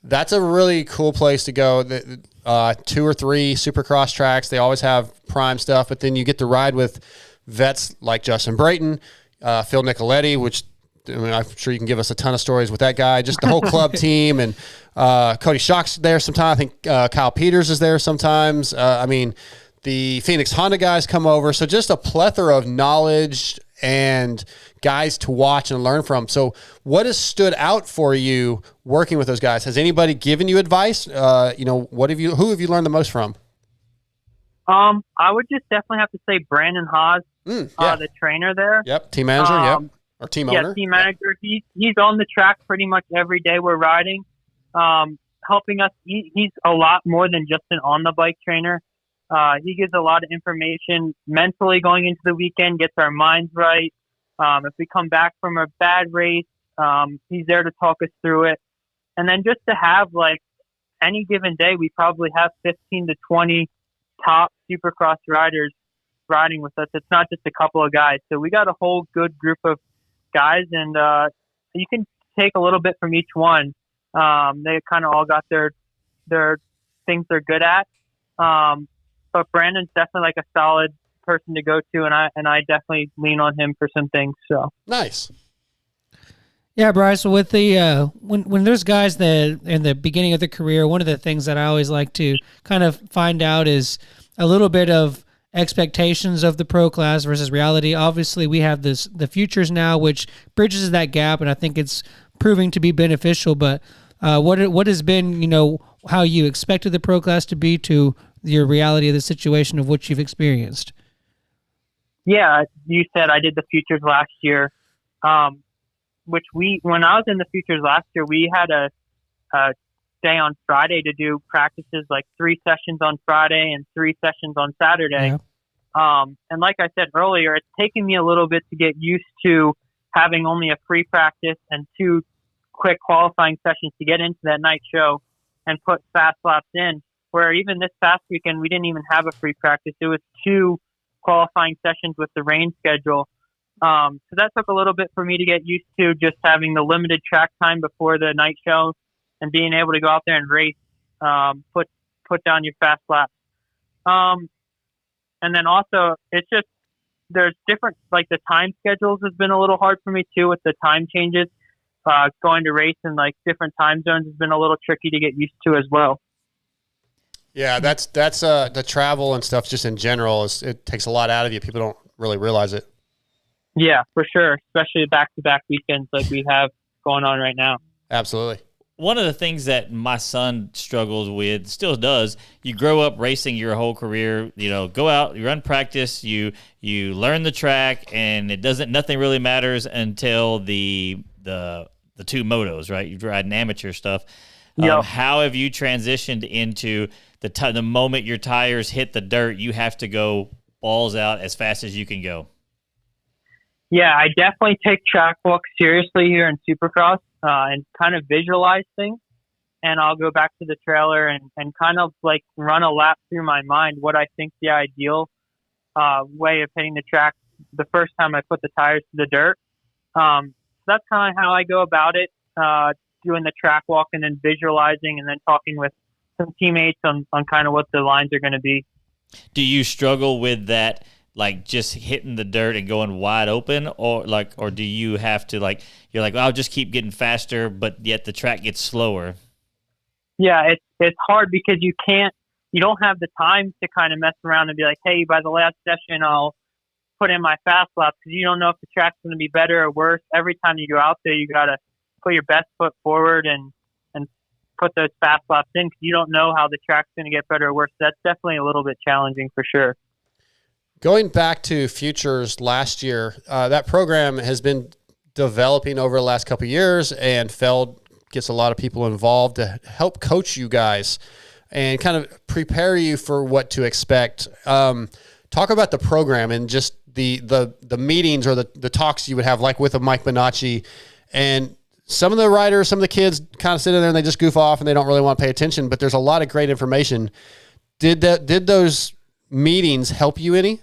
That's a really cool place to go. 2 or 3 Supercross tracks. They always have prime stuff, but then you get to ride with vets like Justin Brayton, Phil Nicoletti, which I'm sure you can give us a ton of stories with that guy. Just the whole club team, and Cody Schock's there sometimes. I think Kyle Peters is there sometimes. The Phoenix Honda guys come over. So just a plethora of knowledge and guys to watch and learn from. So what has stood out for you working with those guys? Has anybody given you advice? Who have you learned the most from? I would just definitely have to say Brandon Haas, the trainer there. Yep. Team manager. Or team owner. Yeah, team manager. He's on the track pretty much every day we're riding, helping us. He's a lot more than just an on the bike trainer. He gives a lot of information mentally going into the weekend, gets our minds right. If we come back from a bad race, he's there to talk us through it. And then just to have, like, any given day, we probably have 15 to 20 top Supercross riders riding with us. It's not just a couple of guys. So we got a whole good group of guys, and you can take a little bit from each one. They kind of all got their things they're good at. But Brandon's definitely like a solid person to go to, and I definitely lean on him for some things. So nice. Yeah, Bryce. With the when there's guys that in the beginning of their career, one of the things that I always like to kind of find out is a little bit of expectations of the pro class versus reality. Obviously, we have the futures now, which bridges that gap, and I think it's proving to be beneficial. But what has been, how you expected the pro class to be to your reality of the situation of what you've experienced? Yeah, you said I did the futures last year. Which when I was in the futures last year, we had a day on Friday to do practices, like 3 sessions on Friday and 3 sessions on Saturday. Yeah. And like I said earlier, it's taken me a little bit to get used to having only a free practice and 2 quick qualifying sessions to get into that night show and put fast laps in, where even this past weekend, we didn't even have a free practice. It was 2 qualifying sessions with the rain schedule. So that took a little bit for me to get used to, just having the limited track time before the night show and being able to go out there and race, put down your fast laps. And then also it's just, there's different, like the time schedules has been a little hard for me too with the time changes. Going to race in like different time zones has been a little tricky to get used to as well. Yeah, that's the travel and stuff just in general it takes a lot out of you. People don't really realize it. Yeah, for sure, especially back-to-back weekends like we have going on right now. Absolutely. One of the things that my son struggles with, still does, you grow up racing your whole career, go out, you run practice, you learn the track, and nothing really matters until the 2 motos, right? You're riding amateur stuff. Yep. How have you transitioned into the moment your tires hit the dirt, you have to go balls out as fast as you can go? Yeah, I definitely take track walks seriously here in Supercross and kind of visualize things. And I'll go back to the trailer and kind of like run a lap through my mind what I think the ideal way of hitting the track the first time I put the tires to the dirt. So that's kind of how I go about it, doing the track walk and then visualizing and then talking with some teammates on kind of what the lines are going to be. Do you struggle with that, like just hitting the dirt and going wide open, or do you have to you're like, well, I'll just keep getting faster, but yet the track gets slower? Yeah, it's hard because you don't have the time to kind of mess around and be like, hey, by the last session, I'll put in my fast laps, because you don't know if the track's going to be better or worse. Every time you go out there, you got to put your best foot forward and put those fast laps in, because you don't know how the track's going to get better or worse. That's definitely a little bit challenging for sure. Going back to futures last year, that program has been developing over the last couple of years, and Feld gets a lot of people involved to help coach you guys and kind of prepare you for what to expect. Talk about the program and just the meetings or the talks you would have, like with a Mike Bonacci. And some of the riders, some of the kids kind of sit in there and they just goof off and they don't really want to pay attention, but there's a lot of great information. Did those meetings help you any?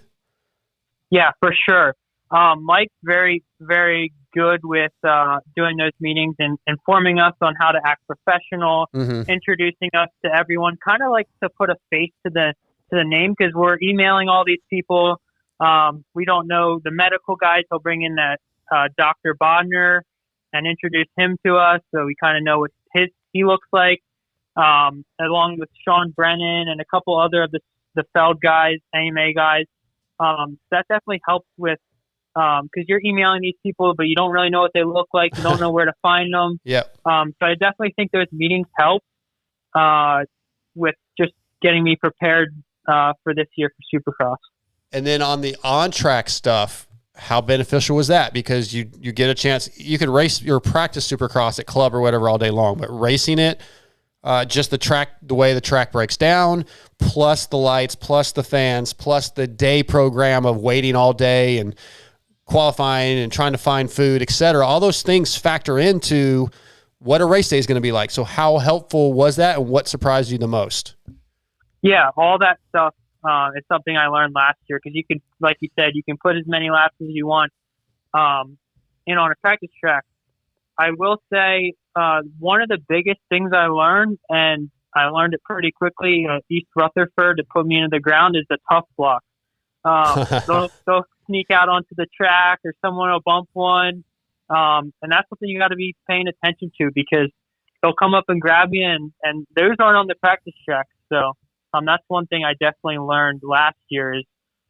Yeah, for sure. Mike's very, very good with doing those meetings and informing us on how to act professional, introducing us to everyone, kind of like to put a face to the name, because we're emailing all these people. We don't know the medical guys. He'll bring in that Dr. Bodner and introduce him to us, so we kind of know what he looks like, along with Sean Brennan and a couple other of the Feld guys, AMA guys. That definitely helps with, because you're emailing these people, but you don't really know what they look like. You don't know where to find them. Yep. So I definitely think those meetings help with just getting me prepared for this year for Supercross. And then on the on-track stuff, how beneficial was that? Because you get a chance, you could race your practice Supercross at club or whatever all day long, but racing it, just the way the track breaks down, plus the lights, plus the fans, plus the day program of waiting all day and qualifying and trying to find food, etc. All those things factor into what a race day is going to be like. So how helpful was that, and what surprised you the most? Yeah, all that stuff. It's something I learned last year, because you can, like you said, you can put as many laps as you want in on a practice track. I will say one of the biggest things I learned, and I learned it pretty quickly, East Rutherford to put me into the ground, is the tough block. They'll sneak out onto the track, or someone will bump one, and that's something you got to be paying attention to, because they'll come up and grab you, and those aren't on the practice track. So that's one thing I definitely learned last year, is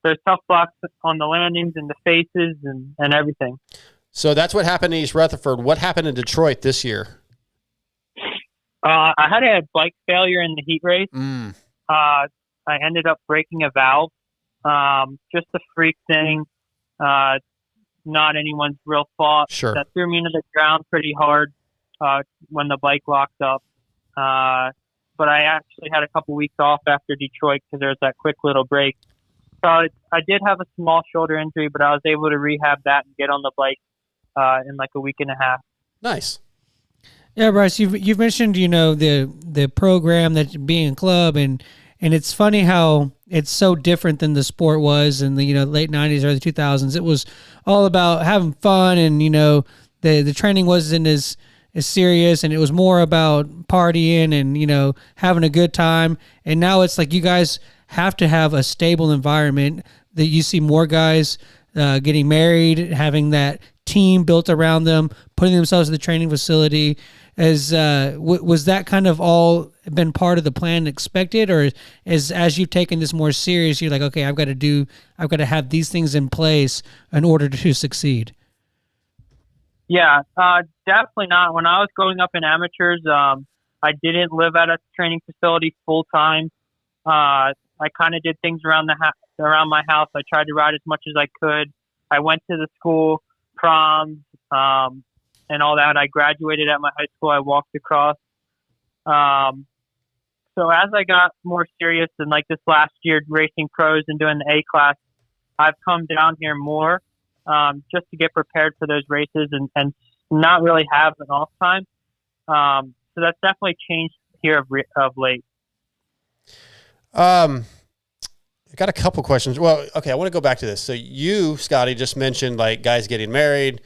those tough blocks on the landings and the faces and everything. So that's what happened in East Rutherford. What happened in Detroit this year? I had a bike failure in the heat race. I ended up breaking a valve. Just a freak thing. Not anyone's real fault. Sure. That threw me into the ground pretty hard when the bike locked up. But I actually had a couple weeks off after Detroit because there was that quick little break. So I did have a small shoulder injury, but I was able to rehab that and get on the bike in like a week and a half. Nice. Yeah, Bryce, you've mentioned, the program that being in club, and it's funny how it's so different than the sport was in the late 90s, early 2000s. It was all about having fun, and the training wasn't as serious, and it was more about partying and having a good time. And now it's like you guys have to have a stable environment, that you see more guys getting married, having that team built around them, putting themselves in the training facility. Was that kind of all been part of the plan expected, or as you've taken this more serious, you're like, okay, I've got to have these things in place in order to succeed? Yeah, definitely not. When I was growing up in amateurs, I didn't live at a training facility full time. I kind of did things around my house. I tried to ride as much as I could. I went to the school proms and all that. I graduated at my high school. I walked across. So as I got more serious, and like this last year racing pros and doing the A class, I've come down here more just to get prepared for those races and not really have an off time. So that's definitely changed here of late. I got a couple questions. Well, okay, I want to go back to this. So you, Scotty, just mentioned like guys getting married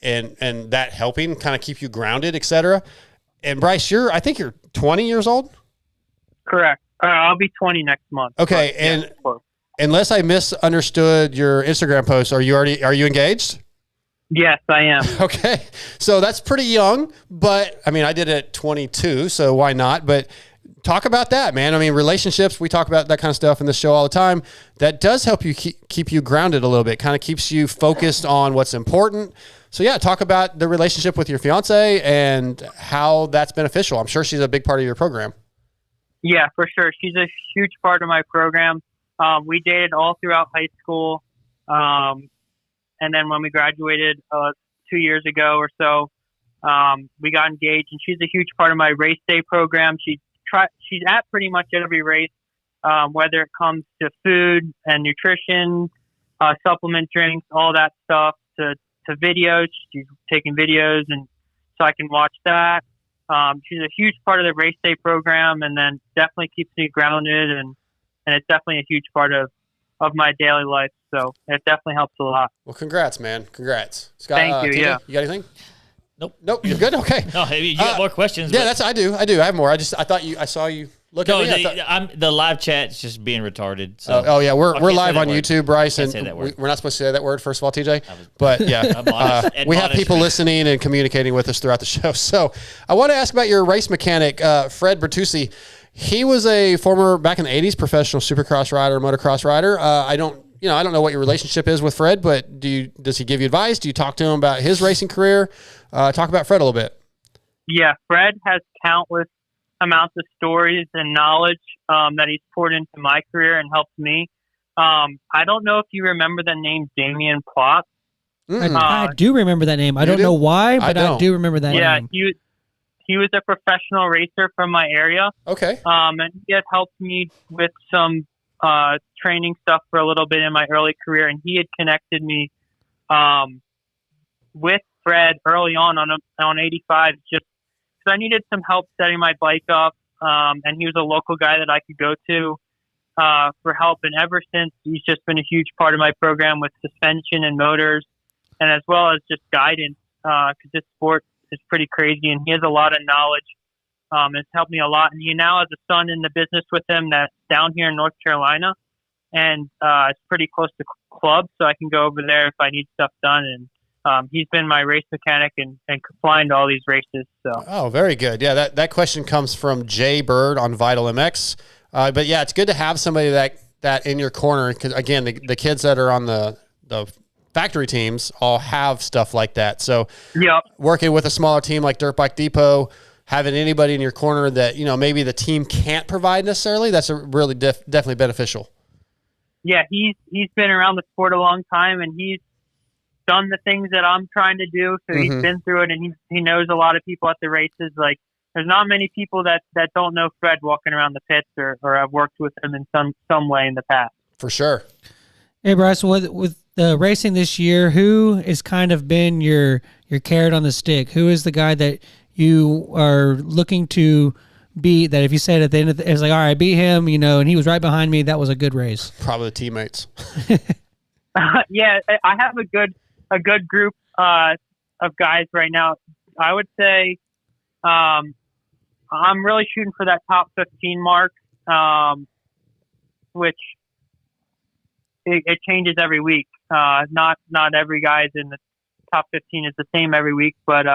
and that helping kind of keep you grounded, et cetera. And Bryce, I think you're 20 years old? Correct. I'll be 20 next month. Okay, and unless I misunderstood your Instagram post, are you engaged? Yes, I am. Okay, so that's pretty young, but I mean, I did it at 22, so why not? But talk about that, man. I mean, relationships, we talk about that kind of stuff in the show all the time. That does help you keep you grounded a little bit, kind of keeps you focused on what's important. So yeah, talk about the relationship with your fiance and how that's beneficial. I'm sure she's a big part of your program. Yeah, for sure. She's a huge part of my program. We dated all throughout high school. And then when we graduated 2 years ago or so, we got engaged, and she's a huge part of my race day program. She's at pretty much every race, whether it comes to food and nutrition, supplement drinks, all that stuff, to videos. She's taking videos, and so I can watch that. She's a huge part of the race day program, and then definitely keeps me grounded, and it's definitely a huge part of my daily life. So it definitely helps a lot. Well, congrats, man. Congrats. Scott, thank you. TJ, Yeah. You got anything? Nope. You're good. Okay. No, maybe you got more questions. Yeah, I do. I have more. I saw you look at me. The live chat's just being retarded. So. Oh yeah, we're live on YouTube, Bryce, and we're not supposed to say that word, first of all, TJ. But yeah, we have people listening and communicating with us throughout the show. So I want to ask about your race mechanic, Fred Bertucci. He was a former, back in the 80s, professional supercross rider, motocross rider. I don't know what your relationship is with Fred, but does he give you advice? Do you talk to him about his racing career? Talk about Fred a little bit. Yeah, Fred has countless amounts of stories and knowledge that he's poured into my career and helped me. I don't know if you remember the name Damien Plott. I do remember that name. I don't know why, but I do remember that name. Yeah, he was a professional racer from my area. Okay. And he had helped me with some training stuff for a little bit in my early career, and he had connected me with Fred early on 85, just because I needed some help setting my bike up, and he was a local guy that I could go to for help. And ever since, he's just been a huge part of my program with suspension and motors, and as well as just guidance, because this sport pretty crazy, and he has a lot of knowledge. It's helped me a lot, and he now has a son in the business with him that's down here in North Carolina, and it's pretty close to club, so I can go over there if I need stuff done. And he's been my race mechanic and flying to all these races. So. Oh, very good. Yeah, that question comes from Jay Bird on Vital MX. But yeah, it's good to have somebody that in your corner, because again, the kids that are on the factory teams all have stuff like that. So working with a smaller team like Dirt Bike Depot, having anybody in your corner that, maybe the team can't provide necessarily, that's really definitely beneficial. Yeah, he's been around the sport a long time, and he's done the things that I'm trying to do. So he's been through it, and he knows a lot of people at the races. Like, there's not many people that don't know Fred walking around the pits or have worked with him in some way in the past. For sure. Hey, Bryce, with the racing this year, who has kind of been your carrot on the stick? Who is the guy that you are looking to beat, that if you said at the end of it's like, all right, I beat him, and he was right behind me, that was a good race? Probably the teammates. Yeah, I have a good group of guys right now. I would say I'm really shooting for that top 15 mark, which it changes every week. Not every guy's in the top 15 is the same every week, but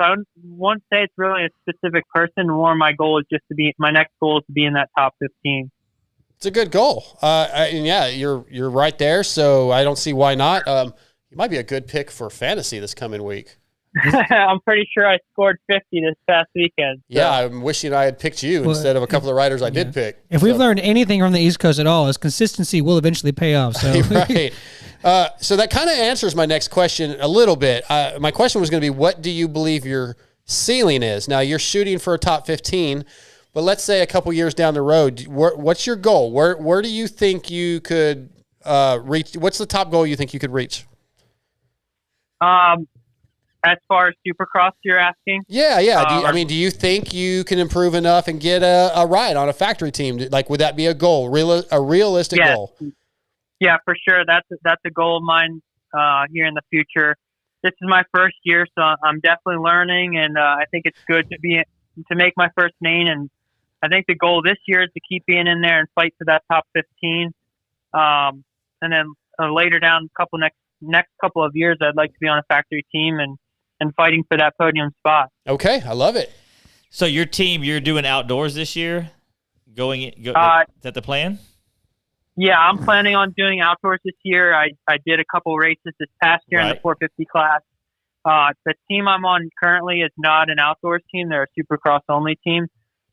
so I won't say it's really a specific person. More my goal is just my next goal is to be in that top 15. It's a good goal. And yeah, you're right there. So I don't see why not. You might be a good pick for fantasy this coming week. I'm pretty sure I scored 50 this past weekend. So. Yeah, I'm wishing I had picked you instead of a couple of riders I did pick. If we've learned anything from the East Coast at all, is consistency will eventually pay off. So right. So that kind of answers my next question a little bit. My question was going to be, what do you believe your ceiling is? Now, you're shooting for a top 15, but let's say a couple years down the road, what's your goal? Where do you think you could reach? What's the top goal you think you could reach? As far as Supercross, you're asking? Yeah. Do you think you can improve enough and get a ride on a factory team? Like, would that be a goal, a realistic goal? Yeah, for sure. That's a goal of mine here in the future. This is my first year, so I'm definitely learning, and I think it's good to make my first name. And I think the goal this year is to keep being in there and fight for that top 15. And then later down, next couple of years, I'd like to be on a factory team and fighting for that podium spot. Okay, I love it. So your team, you're doing outdoors this year? Is that the plan? Yeah, I'm planning on doing outdoors this year. I did a couple races this past year in the 450 class. The team I'm on currently is not an outdoors team. They're a Supercross only team.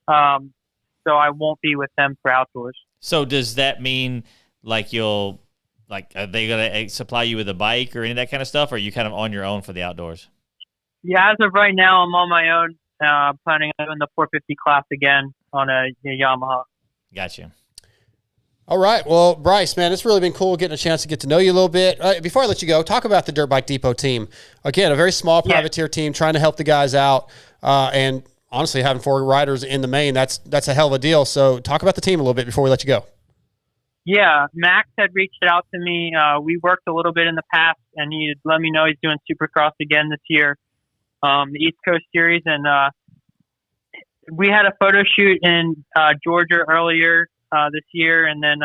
So I won't be with them for outdoors. So does that mean are they going to supply you with a bike or any of that kind of stuff? Or are you kind of on your own for the outdoors? Yeah, as of right now, I'm on my own. Planning on doing the 450 class again on a Yamaha. Gotcha. All right. Well, Bryce, man, it's really been cool getting a chance to get to know you a little bit. Before I let you go, talk about the Dirt Bike Depot team. Again, a very small privateer team trying to help the guys out. And honestly, having 4 riders in the main, that's a hell of a deal. So talk about the team a little bit before we let you go. Yeah, Max had reached out to me. We worked a little bit in the past, and he let me know he's doing Supercross again this year, the East Coast Series. And we had a photo shoot in Georgia earlier this year, and then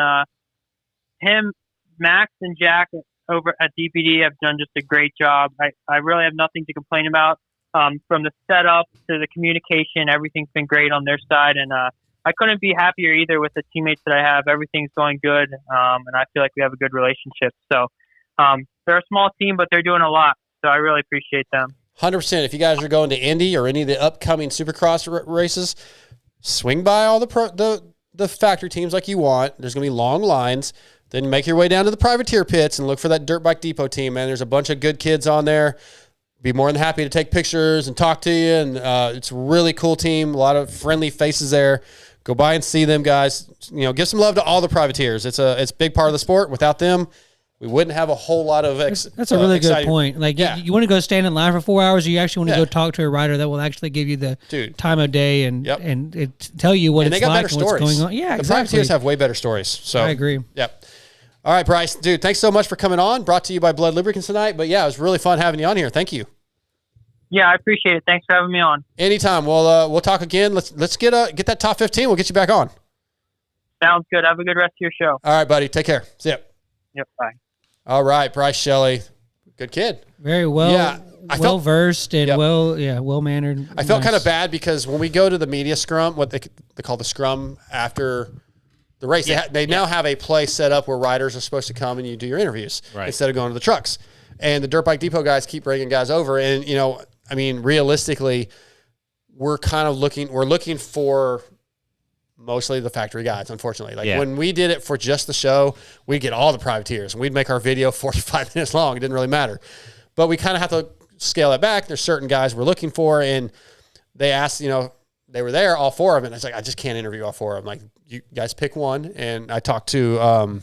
Max, and Jack over at DPD have done just a great job. I really have nothing to complain about. From the setup to the communication, everything's been great on their side, and I couldn't be happier either with the teammates that I have. Everything's going good, and I feel like we have a good relationship. So they're a small team, but they're doing a lot, so I really appreciate them. 100%. If you guys are going to Indy or any of the upcoming Supercross races, swing by all the factory teams like you want. There's going to be long lines. Then make your way down to the privateer pits and look for that Dirt Bike Depot team, man. There's a bunch of good kids on there. Be more than happy to take pictures and talk to you. And it's a really cool team. A lot of friendly faces there. Go by and see them, guys. Give some love to all the privateers. It's a big part of the sport. Without them, we wouldn't have a whole lot of That's a really good point. Like, you want to go stand in line for 4 hours, or you actually want to go talk to a rider that will actually give you the time of day and tell you what it's like and what's going on. Yeah, the privateers have way better stories. So I agree. Yep. All right, Bryce. Dude, thanks so much for coming on. Brought to you by Blood Lubricants tonight. But, yeah, it was really fun having you on here. Thank you. Yeah, I appreciate it. Thanks for having me on. Anytime. We'll talk again. Let's get that top 15. We'll get you back on. Sounds good. Have a good rest of your show. All right, buddy. Take care. See ya. Yep. Bye. All right, Bryce Shelley. Good kid. Very well. Yeah, well versed and Yep. well mannered. I felt kind of bad because when we go to the media scrum, what they call the scrum after the race, they now have a place set up where riders are supposed to come and you do your interviews instead of going to the trucks. And the Dirt Bike Depot guys keep bringing guys over. And, I mean, realistically, we're looking for mostly the factory guys, unfortunately. When we did it for just the show, we'd get all the privateers and we'd make our video 45 minutes long. It didn't really matter. But we kind of have to scale it back. There's certain guys we're looking for, and they asked, they were there, all four of them. And I was like, I just can't interview all four of them. Like, you guys pick one. And I talked to, I'm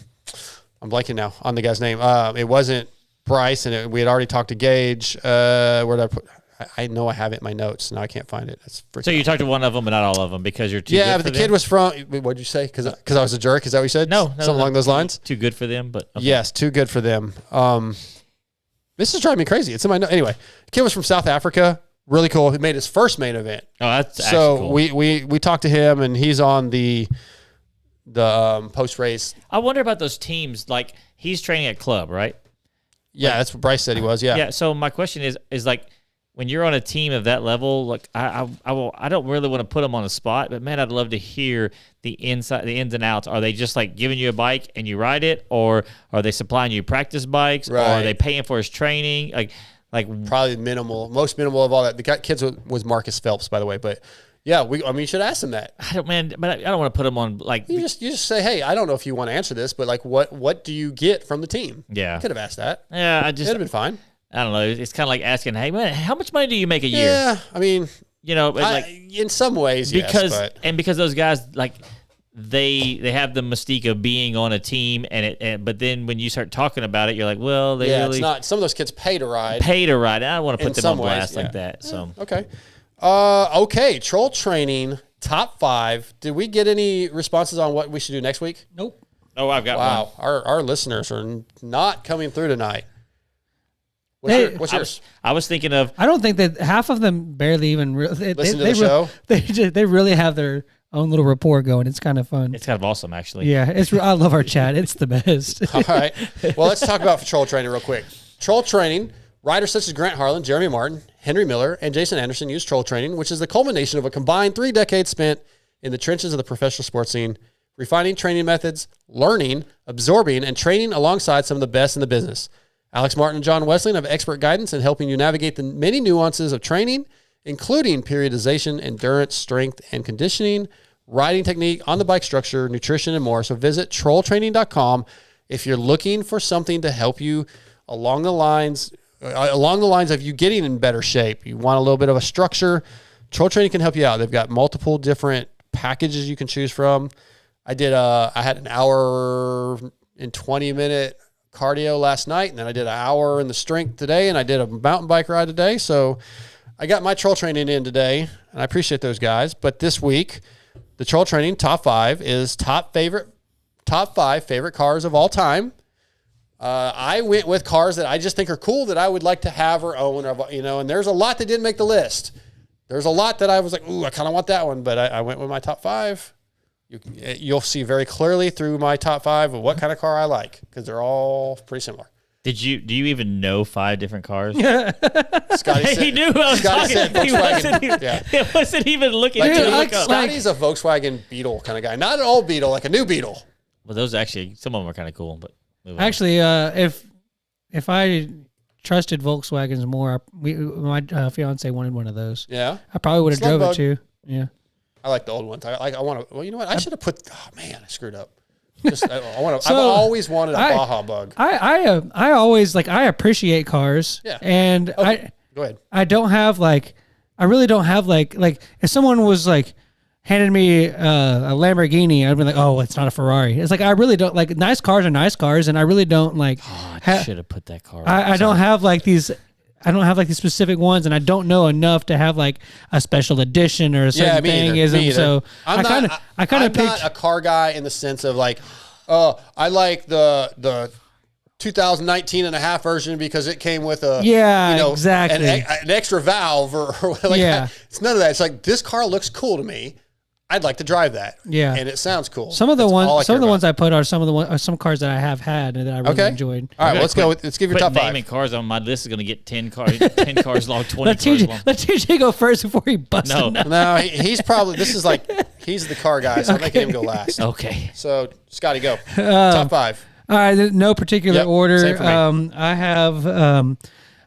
blanking now on the guy's name. It wasn't Bryce, and we had already talked to Gage. Where did I put? I know I have it in my notes. Now I can't find it. So you talked to one of them, but not all of them because you're too good but the kid was from, what'd you say? Because I was a jerk? Is that what you said? No. Something along those lines? Too good for them, but. Okay. Yes, too good for them. This is driving me crazy. It's in my notes. Anyway, the kid was from South Africa. Really cool. He made his first main event. Oh, that's so actually cool. we talked to him, and he's on the post race. I wonder about those teams. Like, he's training at club, right? Yeah, that's what Bryce said he was. Yeah. Yeah. So my question is like, when you're on a team of that level, like I don't really want to put them on the spot, but man, I'd love to hear the ins and outs. Are they just like giving you a bike and you ride it, or are they supplying you practice bikes, or are they paying for his training? Like probably most minimal of all that. The kid was Marcus Phelps, by the way, but. Yeah, you should ask him that. I don't want to put him on like. You just say, hey, I don't know if you want to answer this, but like, what do you get from the team? Yeah, you could have asked that. Yeah, it'd have been fine. I don't know. It's kind of like asking, hey, man, how much money do you make a year? Yeah, I mean, in some ways, because those guys like they have the mystique of being on a team, but then when you start talking about it, you're like, well, it's not. Some of those kids pay to ride. I don't want to put them on blast like that. So okay. Okay, troll training, top 5. Did we get any responses on what we should do next week? Nope. Oh, I've got one. Wow, our listeners are not coming through tonight. What's yours? I was thinking of... I don't think that half of them barely even... listen to the show? They really have their own little report going. It's kind of fun. It's kind of awesome, actually. Yeah, I love our chat. It's the best. All right. Well, let's talk about troll training real quick. Troll training... Riders such as Grant Harlan, Jeremy Martin, Henry Miller, and Jason Anderson use troll training, which is the culmination of a combined 3 decades spent in the trenches of the professional sports scene, refining training methods, learning, absorbing, and training alongside some of the best in the business. Alex Martin and John Wesleyan have expert guidance in helping you navigate the many nuances of training, including periodization, endurance, strength, and conditioning, riding technique, on-the-bike structure, nutrition, and more. So visit trolltraining.com if you're looking for something to help you along the lines of you getting in better shape. You want a little bit of a structure. Troll Training can help you out. They've got multiple different packages you can choose from. I had an hour and 20-minute cardio last night, and then I did an hour in the strength today, and I did a mountain bike ride today. So I got my troll training in today, and I appreciate those guys. But this week, the troll training top 5 is top 5 favorite cars of all time. I went with cars that I just think are cool that I would like to have or own, and there's a lot that didn't make the list. There's a lot that I was like, ooh, I kind of want that one, but I went with my top 5. You'll see very clearly through my top 5 of what kind of car I like, because they're all pretty similar. Do you even know 5 different cars? Scotty said, he knew I was Scotty said Volkswagen. He wasn't even looking. Scotty's a Volkswagen Beetle kind of guy, not an old Beetle, like a new Beetle. Well, those actually, some of them are kind of cool, but. Actually, if I trusted Volkswagens more, my fiance wanted one of those. Yeah, I probably would have drove it too. Yeah, I like the old ones. I want to. Well, you know what? I should have put. Oh man, I screwed up. I've always wanted a Baja Bug. I always I appreciate cars. Yeah, and go ahead. I don't have I really don't have like if someone was handed me a Lamborghini, I'd be like, oh, it's not a Ferrari. It's I really don't nice cars are nice cars, and I really don't I should have put that car. I don't have these. I don't have these specific ones, and I don't know enough to have a special edition or a certain thing. So I kind of I'm not a car guy in the sense of I like the 2019 and a half version because it came with a exactly an extra valve or like it's none of that. It's like this car looks cool to me. I'd like to drive that. Yeah, and it sounds cool. Some of the ones I put are some cars that I have had and that I really enjoyed. All right, let's go. Let's give your top 5. Naming cars on my list is going to get 10 cars long, 20 cars long. Let TJ go first before he busts. No, he's probably. This is like he's the car guy, so I'm making him go last. Okay. So Scotty, go top 5. All right, no particular order. Same for me. I have.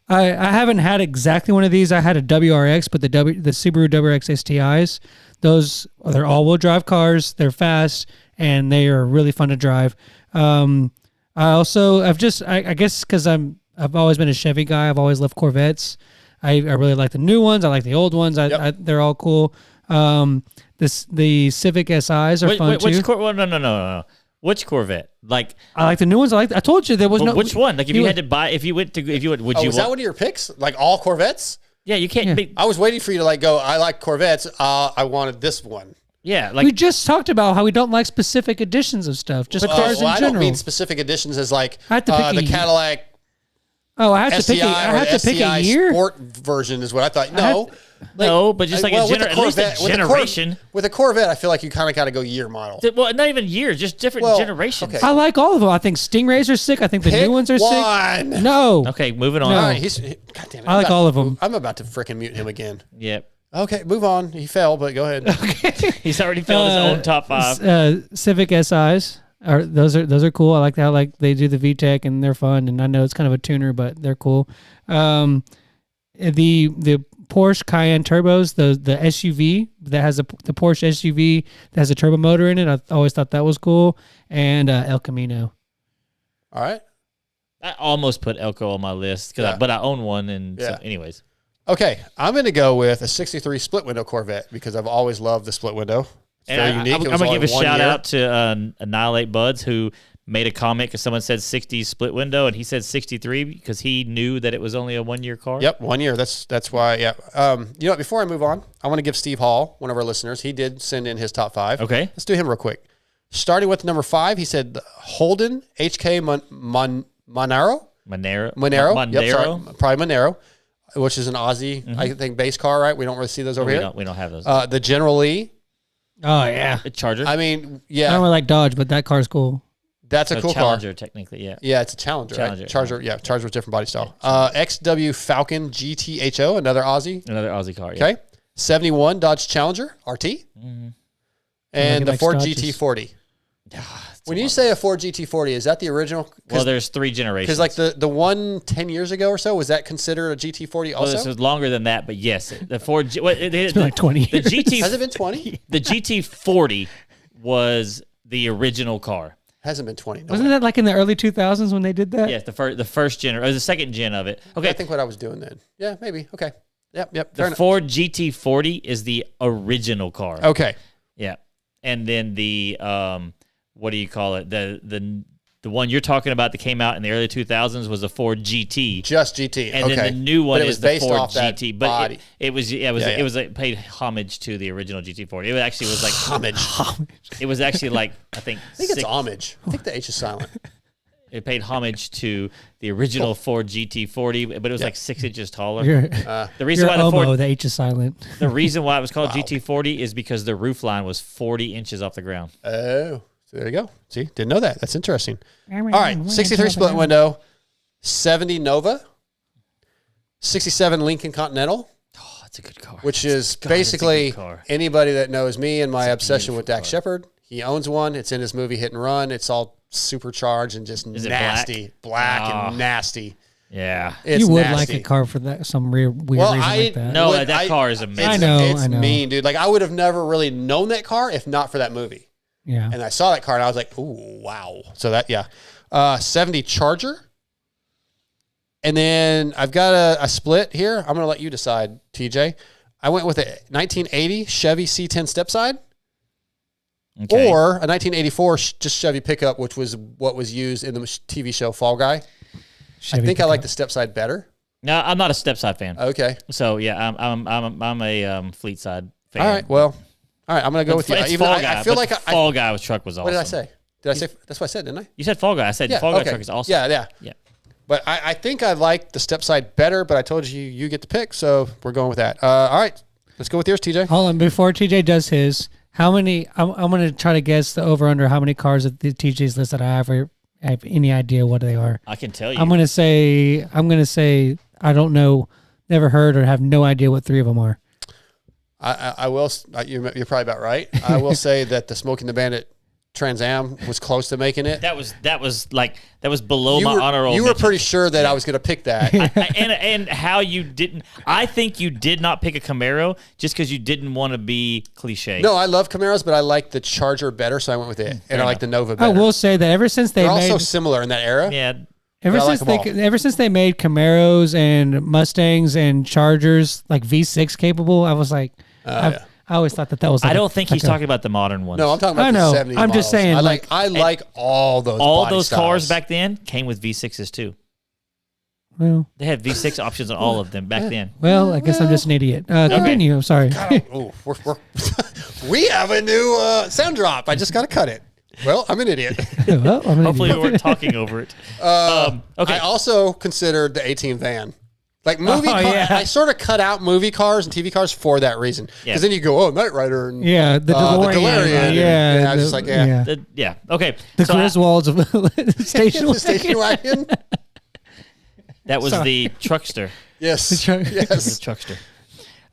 I haven't had exactly one of these. I had a WRX, but the Subaru WRX STIs. They're all-wheel drive cars. They're fast and they are really fun to drive. I guess because I've always been a Chevy guy. I've always loved Corvettes. I really like the new ones. I like the old ones. They're all cool. The Civic SIs are fun too. No. Which Corvette? Like I like the new ones. I told you there was no. Which one? Like if you had to buy, would you? Was that one of your picks? Like all Corvettes? Yeah, you can't. Yeah. I was waiting for you to go, I like Corvettes. I wanted this one. Yeah, like we just talked about how we don't like specific editions of stuff, just cars in general. I don't mean specific editions as like I have to pick the Cadillac. Oh, I have to pick a year. Sport version is what I thought. But just like at least a generation. With a Corvette, I feel like you kind of got to go year model. Well, not even year, just different generations. Okay. I like all of them. I think Stingrays are sick. I think the new ones are sick. No. Okay, moving on. No. All right, God damn it. I like all of them. I'm about to freaking mute him again. Yep. Okay, move on. He fell, but go ahead. Okay. He's already failed his own top 5. Civic SIs. Those are cool. I like how they do the VTEC and they're fun. And I know it's kind of a tuner, but they're cool. The Porsche Cayenne turbos, the SUV that has the Porsche SUV that has a turbo motor in it. I always thought that was cool. And El Camino. All right. I almost put Elko on my list, but I own one. And so anyways. Okay, I'm going to go with a 63 split window Corvette because I've always loved the split window. It's very unique. I'm going to give a shout out to Annihilate Buds who made a comment because someone said 60 split window and he said 63 because he knew that it was only a 1-year car. Yep, 1 year. That's why. Yeah. You know what? Before I move on, I want to give Steve Hall, one of our listeners, he did send in his top 5. Okay, let's do him real quick. Starting with number 5, he said Holden HK Monero. Yep, sorry, probably Monero, which is an Aussie, I think, base car. Right? We don't really see those over here. We don't have those. The General Lee. Oh yeah, a Charger. I mean, yeah. I don't really like Dodge, but that car's cool. That's a cool Challenger, car. Technically, yeah. Yeah, it's a Challenger. Right? Charger with different body style. XW Falcon GTHO, another Aussie. Another Aussie car, yeah. Okay. 71 Dodge Challenger RT. Mm-hmm. And the Ford GT40. When you say a Ford GT40, is that the original? Well, there's 3 generations. Because like the one 10 years ago or so, was that considered a GT40 also? Well, this is longer than that, but yes. The Ford... it's been like 20 years. Has it been 20? The GT40 was the original car. Hasn't been 20. Wasn't that like in the early 2000s when they did that? Yes, the first gen, or the second gen of it. Okay. I think what I was doing then. Yeah, maybe. Okay. Yep. The Ford GT40 is the original car. Okay. Yeah. And then the... what do you call it? The one you're talking about that came out in the early 2000s was a Ford GT. Just GT. And then the new one is the Ford GT. But body. It paid homage to the original GT40. It actually was like homage. It was actually like I think it's homage. I think the H is silent. It paid homage to the original Ford GT40, but it was like 6 inches taller. The reason why the H is silent. The reason why it was called GT40 is because the roof line was 40 inches off the ground. Oh. There you go. See, didn't know that. That's interesting. All right, 63 split window, 70 Nova, 67 Lincoln Continental. Oh, that's a good car. Which is basically anybody that knows me and my obsession with Dax Shepard. He owns one. It's in his movie Hit and Run. It's all supercharged and just nasty, black and nasty. Yeah, you would nasty. Like a car for that some weird reason like that. No, that car is amazing. It's mean, dude. Like I would have never really known that car if not for that movie. Yeah. And I saw that car and I was like, ooh, wow. So that, 70 Charger. And then I've got a split here. I'm going to let you decide, TJ. I went with a 1980 Chevy C10 stepside or a 1984 just Chevy pickup, which was what was used in the TV show Fall Guy. Chevy I think pickup. I like the stepside better. No, I'm not a stepside fan. Okay. So yeah, I'm a fleet side fan. All right. Well, all right, I'm going to go with you. I feel like Fall Guy with truck was awesome. What did I say? Did I say that's what I said, didn't I? You said Fall Guy. I said Fall Guy truck is awesome. Yeah. But I think I like the step side better, but I told you get the pick, so we're going with that. All right, let's go with yours, TJ. Hold on, before TJ does his, how many? I'm going to try to guess the over under how many cars at the TJ's list that I have any idea what they are. I can tell you. I'm going to say I don't know, never heard or have no idea what 3 of them are. I will. You're probably about right. I will say that the Smoking the Bandit Trans Am was close to making it. That was below my honorable. You were pretty sure that I was going to pick that. and how you didn't? I think you did not pick a Camaro just because you didn't want to be cliche. No, I love Camaros, but I like the Charger better, so I went with it, and I like the Nova better. I will say that ever since they're also similar in that era. Yeah. Ever since they made Camaros and Mustangs and Chargers like V6 capable, I was like, I always thought that was. I don't think he's talking about the modern ones. No, I'm talking about the 70s I'm models. just saying. I like all those. All those styles. cars back then came with V6s too. Well, they had V6 options on all of them back then. Well, I guess I'm just an idiot. Continue. I'm sorry. We have a new sound drop. I just got to cut it. Well, I'm an idiot. Hopefully we weren't talking over it. Okay. I also considered the 18 van. Like movie cars, I sort of cut out movie cars and TV cars for that reason. Because then you go, Knight Rider and the DeLorean. I was just like, okay. The Griswolds of station wagon. That was the Truckster. Yes. The Truckster.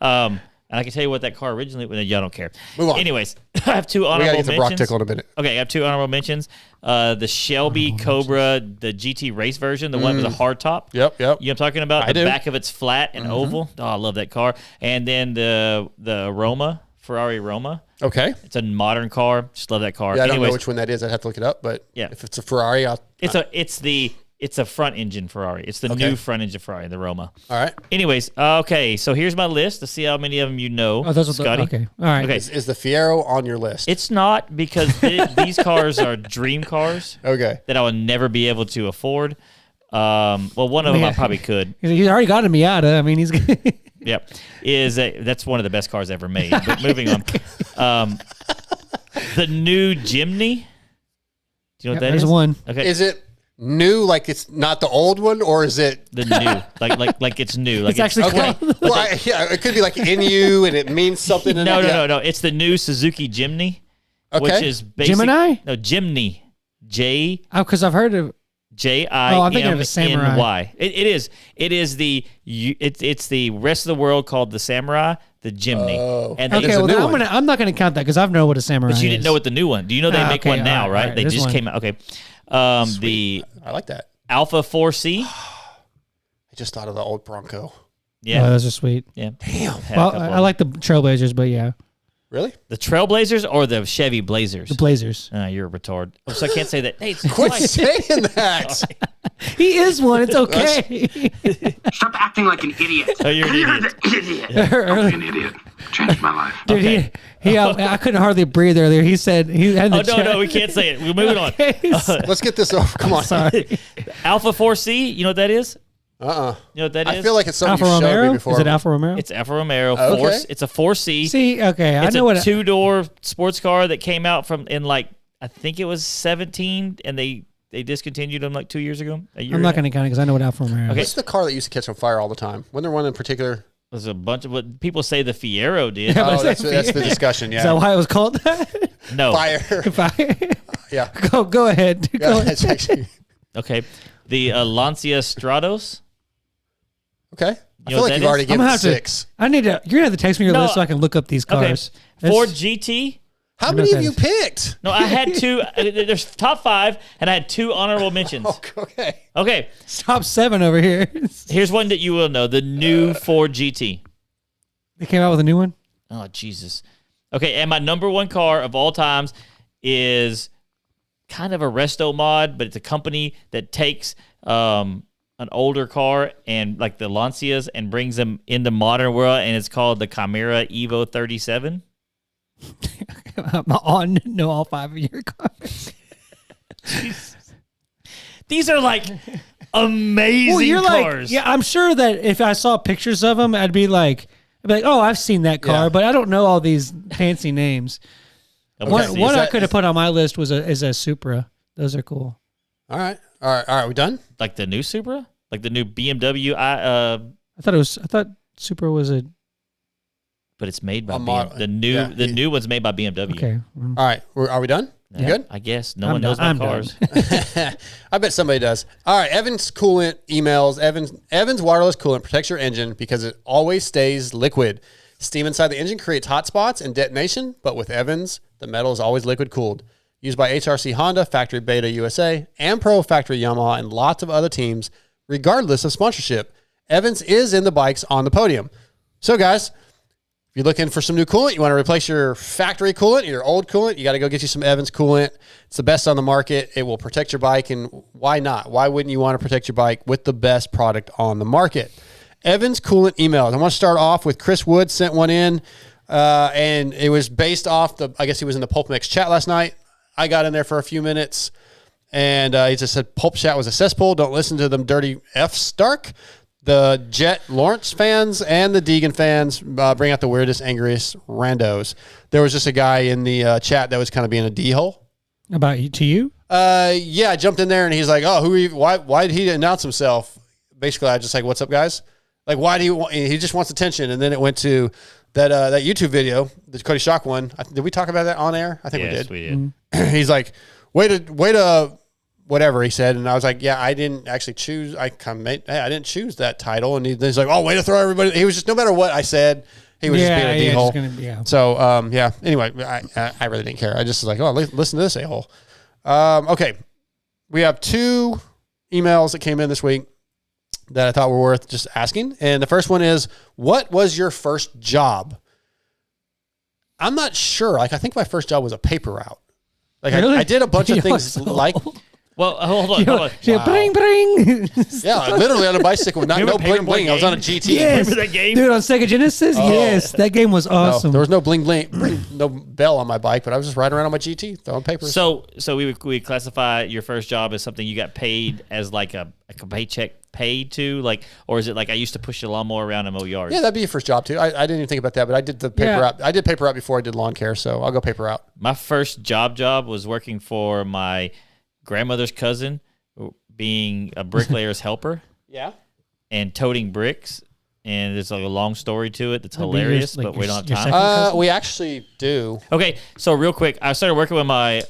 And I can tell you what that car originally was. Y'all don't care. Move on. Anyways, I have 2 honorable mentions. We got to get to Broc Tickle in a minute. Okay, I have 2 honorable mentions. The Shelby Cobra, the GT race version, the one with a hard top. Yep. You know what I'm talking about? The back of it's flat and oval. Oh, I love that car. And then the Roma, Ferrari Roma. Okay. It's a modern car. Just love that car. Yeah, I don't know which one that is. I'd have to look it up. But if it's a Ferrari, It's a front engine Ferrari. It's the new front engine Ferrari, the Roma. All right. Anyways, okay. So here's my list to see how many of them you know. Oh, those are Scotty. Okay. All right. Okay. Is the Fiero on your list? It's not because these cars are dream cars. Okay. That I will never be able to afford. Well, one of them I probably could. He's already got a Miata. I mean, he's. Yep. That's one of the best cars ever made. But moving on. The new Jimny. Do you know what that is? There's one. Okay. Is it new, like it's not the old one, or is it the new, like it's new? Like it's actually okay. It could be like NU, and it means something. No. It's the new Suzuki Jimny, which is Gemini. No, Jimny. Because I've heard of JIMNY. It is the it's the rest of the world called the Samurai, the Jimny. Oh. And I'm not going to count that because I know what a Samurai is. But you didn't know what the new one. Do you know they make one now, right? They just came out. Okay. I like that. Alpha 4C. I just thought of the old Bronco. Yeah. Those are sweet. Yeah. Damn. Well, I like the Trailblazers, but yeah. Really? The Trailblazers or the Chevy Blazers? The Blazers. You're a retard. So I can't say that. Hey, quit saying that. He is one. It's okay. Stop acting like an idiot. Oh, you're an idiot. I'm an idiot. Changed my life. Dude, I couldn't hardly breathe earlier. He said he had the no, we can't say it. We're moving on. Let's get this over. Come on. Sorry. Alpha 4C, you know what that is? You know what that is? I feel like it's something Alfa you showed Romeo? me before. Is it Alfa Romeo? It's Alfa Romeo. Okay. It's a 4C. See, okay, I know what what a 2-door sports car that came out in I think it was 17, and they discontinued them 2 years ago. I'm not going to count it because I know what Alfa Romeo is. Okay. What's the car that used to catch on fire all the time? Wasn't there one in particular? There's a bunch of what people say the Fiero did. Oh, that's the discussion. Yeah. Is that why it was called that? No. Fire. Yeah. Go ahead. Go ahead. Actually... Okay. The Lancia Stratos. Okay. I feel like you've already given 6. You're going to have to text me your list so I can look up these cars. Okay. Ford GT. How many have you picked? No, I had 2. There's top 5, and I had 2 honorable mentions. Okay. Top 7 over here. Here's one that you will know. The new Ford GT. They came out with a new one? Oh, Jesus. Okay, and my number 1 car of all times is kind of a resto mod, but it's a company that takes an older car and like the Lancias and brings them in the modern world, and it's called the Chimera Evo 37. Know all 5 of your cars. These are amazing cars. Yeah, I'm sure that if I saw pictures of them, I'd be like, oh, I've seen that car, but I don't know all these fancy names. One I could have put on my list is a Supra. Those are cool. All right. We done? Like the new Supra? Like the new BMW? I thought Supra was a. But it's made by model. The new one's made by BMW. Okay. All right. Are we done? You good? I guess. No one knows my cars. I bet somebody does. All right. Evans Coolant emails. Evans wireless coolant protects your engine because it always stays liquid. Steam inside the engine creates hot spots and detonation, but with Evans, the metal is always liquid cooled. Used by HRC Honda, Factory Beta USA, Ampro, Factory Yamaha, and lots of other teams, regardless of sponsorship. Evans is in the bikes on the podium. So, guys, if you're looking for some new coolant, you want to replace your factory coolant, your old coolant, you got to go get you some Evans coolant. It's the best on the market. It will protect your bike, and why not? Why wouldn't you want to protect your bike with the best product on the market? Evans coolant emails. I want to start off with Chris Wood sent one in, and it was based off I guess he was in the Pulp Mix chat last night. I got in there for a few minutes, and he just said Pulp Chat was a cesspool. Don't listen to them dirty F Stark. The Jet Lawrence fans and the Deegan fans bring out the weirdest, angriest randos. There was just a guy in the chat that was kind of being a D-hole. About to you? Yeah, I jumped in there, and he's like, oh, who are you? Why did he announce himself? Basically, I just like, what's up, guys? Like, why do you want, he just wants attention. And then it went to that YouTube video, the Cody Shock one. Did we talk about that on air? I think we did. Yes, we did. He's like, way to whatever he said. And I was like, yeah, I didn't actually choose. I didn't choose that title. And he's like, oh, way to throw everybody. He was just, no matter what I said, he was just being a D-hole. So, yeah. Anyway, I really didn't care. I just was like, oh, listen to this a-hole. Okay. We have 2 emails that came in this week that I thought were worth just asking. And the first one is, what was your first job? I'm not sure. Like, I think my first job was a paper route. Like, really? I did a bunch of things like... Well, hold on. Wow. Bring, bring. Yeah, literally on a bicycle. No bling bling. I was on a GT. Yes. Remember that game? Dude, on Sega Genesis? Oh. Yes, that game was awesome. No, there was no bling bling, no bell on my bike, but I was just riding around on my GT, throwing papers. So we classify your first job as something you got paid as like a paycheck paid to, like, or is it like I used to push the lawnmower around and mow yards? Yeah, that'd be your first job too. I didn't even think about that, but I did the paper route. I did paper route before I did lawn care, so I'll go paper route. My first job was working for my grandmother's cousin, being a bricklayer's helper. Yeah. And toting bricks. And there's like a long story to it that's hilarious, but we don't have time. We actually do. Okay, so real quick, I started working with my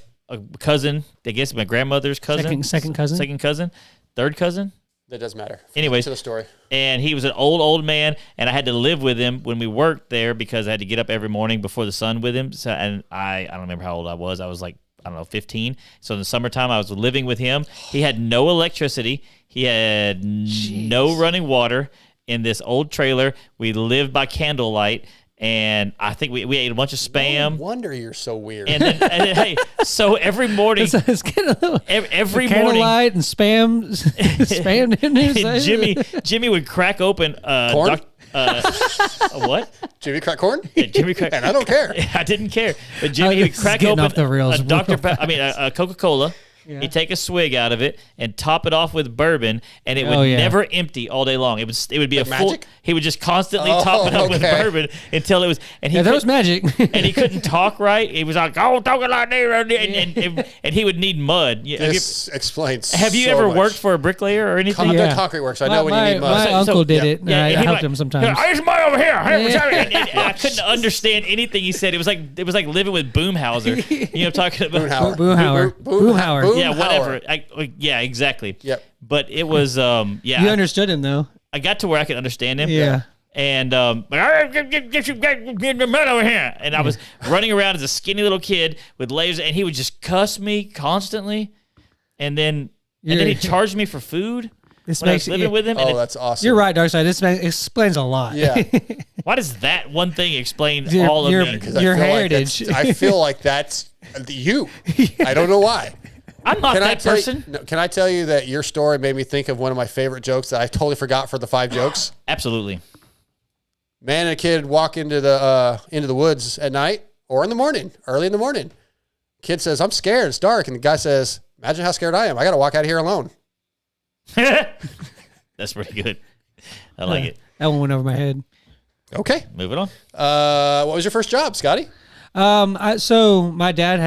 cousin, I guess my grandmother's cousin. Second cousin? Second cousin. Third cousin? That doesn't matter. Anyways. To the story. And he was an old man, and I had to live with him when we worked there because I had to get up every morning before the sun with him. So, and I don't remember how old I was. I was like, I don't know, 15. So in the summertime, I was living with him. He had no electricity. He had no running water in this old trailer. We lived by candlelight, and I think we ate a bunch of Spam. No wonder you're so weird. And then hey, so every morning, every morning, candlelight and Spam in there. Jimmy would crack open corn. What? Jimmy crack corn? Yeah, Jimmy crack. And I don't care. I didn't care. But Jimmy would crack open a Coca-Cola. Yeah. He'd take a swig out of it and top it off with bourbon, and it would never empty all day long. It would be a full. Magic? He would just constantly top it up with bourbon until it was. And that was magic. And he couldn't talk right. He was like, "Oh, talking like that," and he would need mud. This explains. Have you ever worked for a bricklayer or anything? I've done concrete work, so I know when you need mud. My uncle did it. And I helped him sometimes. There's mud over here. And I couldn't understand anything he said. It was like living with Boomhauser. You know, talking about Boomhauer. Yeah, whatever. Yeah, exactly. Yep. But it was, You understood him, though. I got to where I could understand him. Yeah. And get the mud over here. And I was running around as a skinny little kid with lasers, and he would just cuss me constantly. And then he charged me for food. When I was living with him. Oh, that's awesome. You're right, Darkside. This explains a lot. Yeah. Why does that one thing explain all of me? Your heritage. I feel like that's you. I don't know why. I'm not that person. Can I tell you that your story made me think of one of my favorite jokes that I totally forgot for the 5 jokes? Absolutely. Man and a kid walk into the woods at night or in the morning, early in the morning. Kid says, "I'm scared. It's dark." And the guy says, "Imagine how scared I am. I got to walk out of here alone." That's pretty good. I like it. That one went over my head. Okay. Moving on. What was your first job, Scotty? So my dad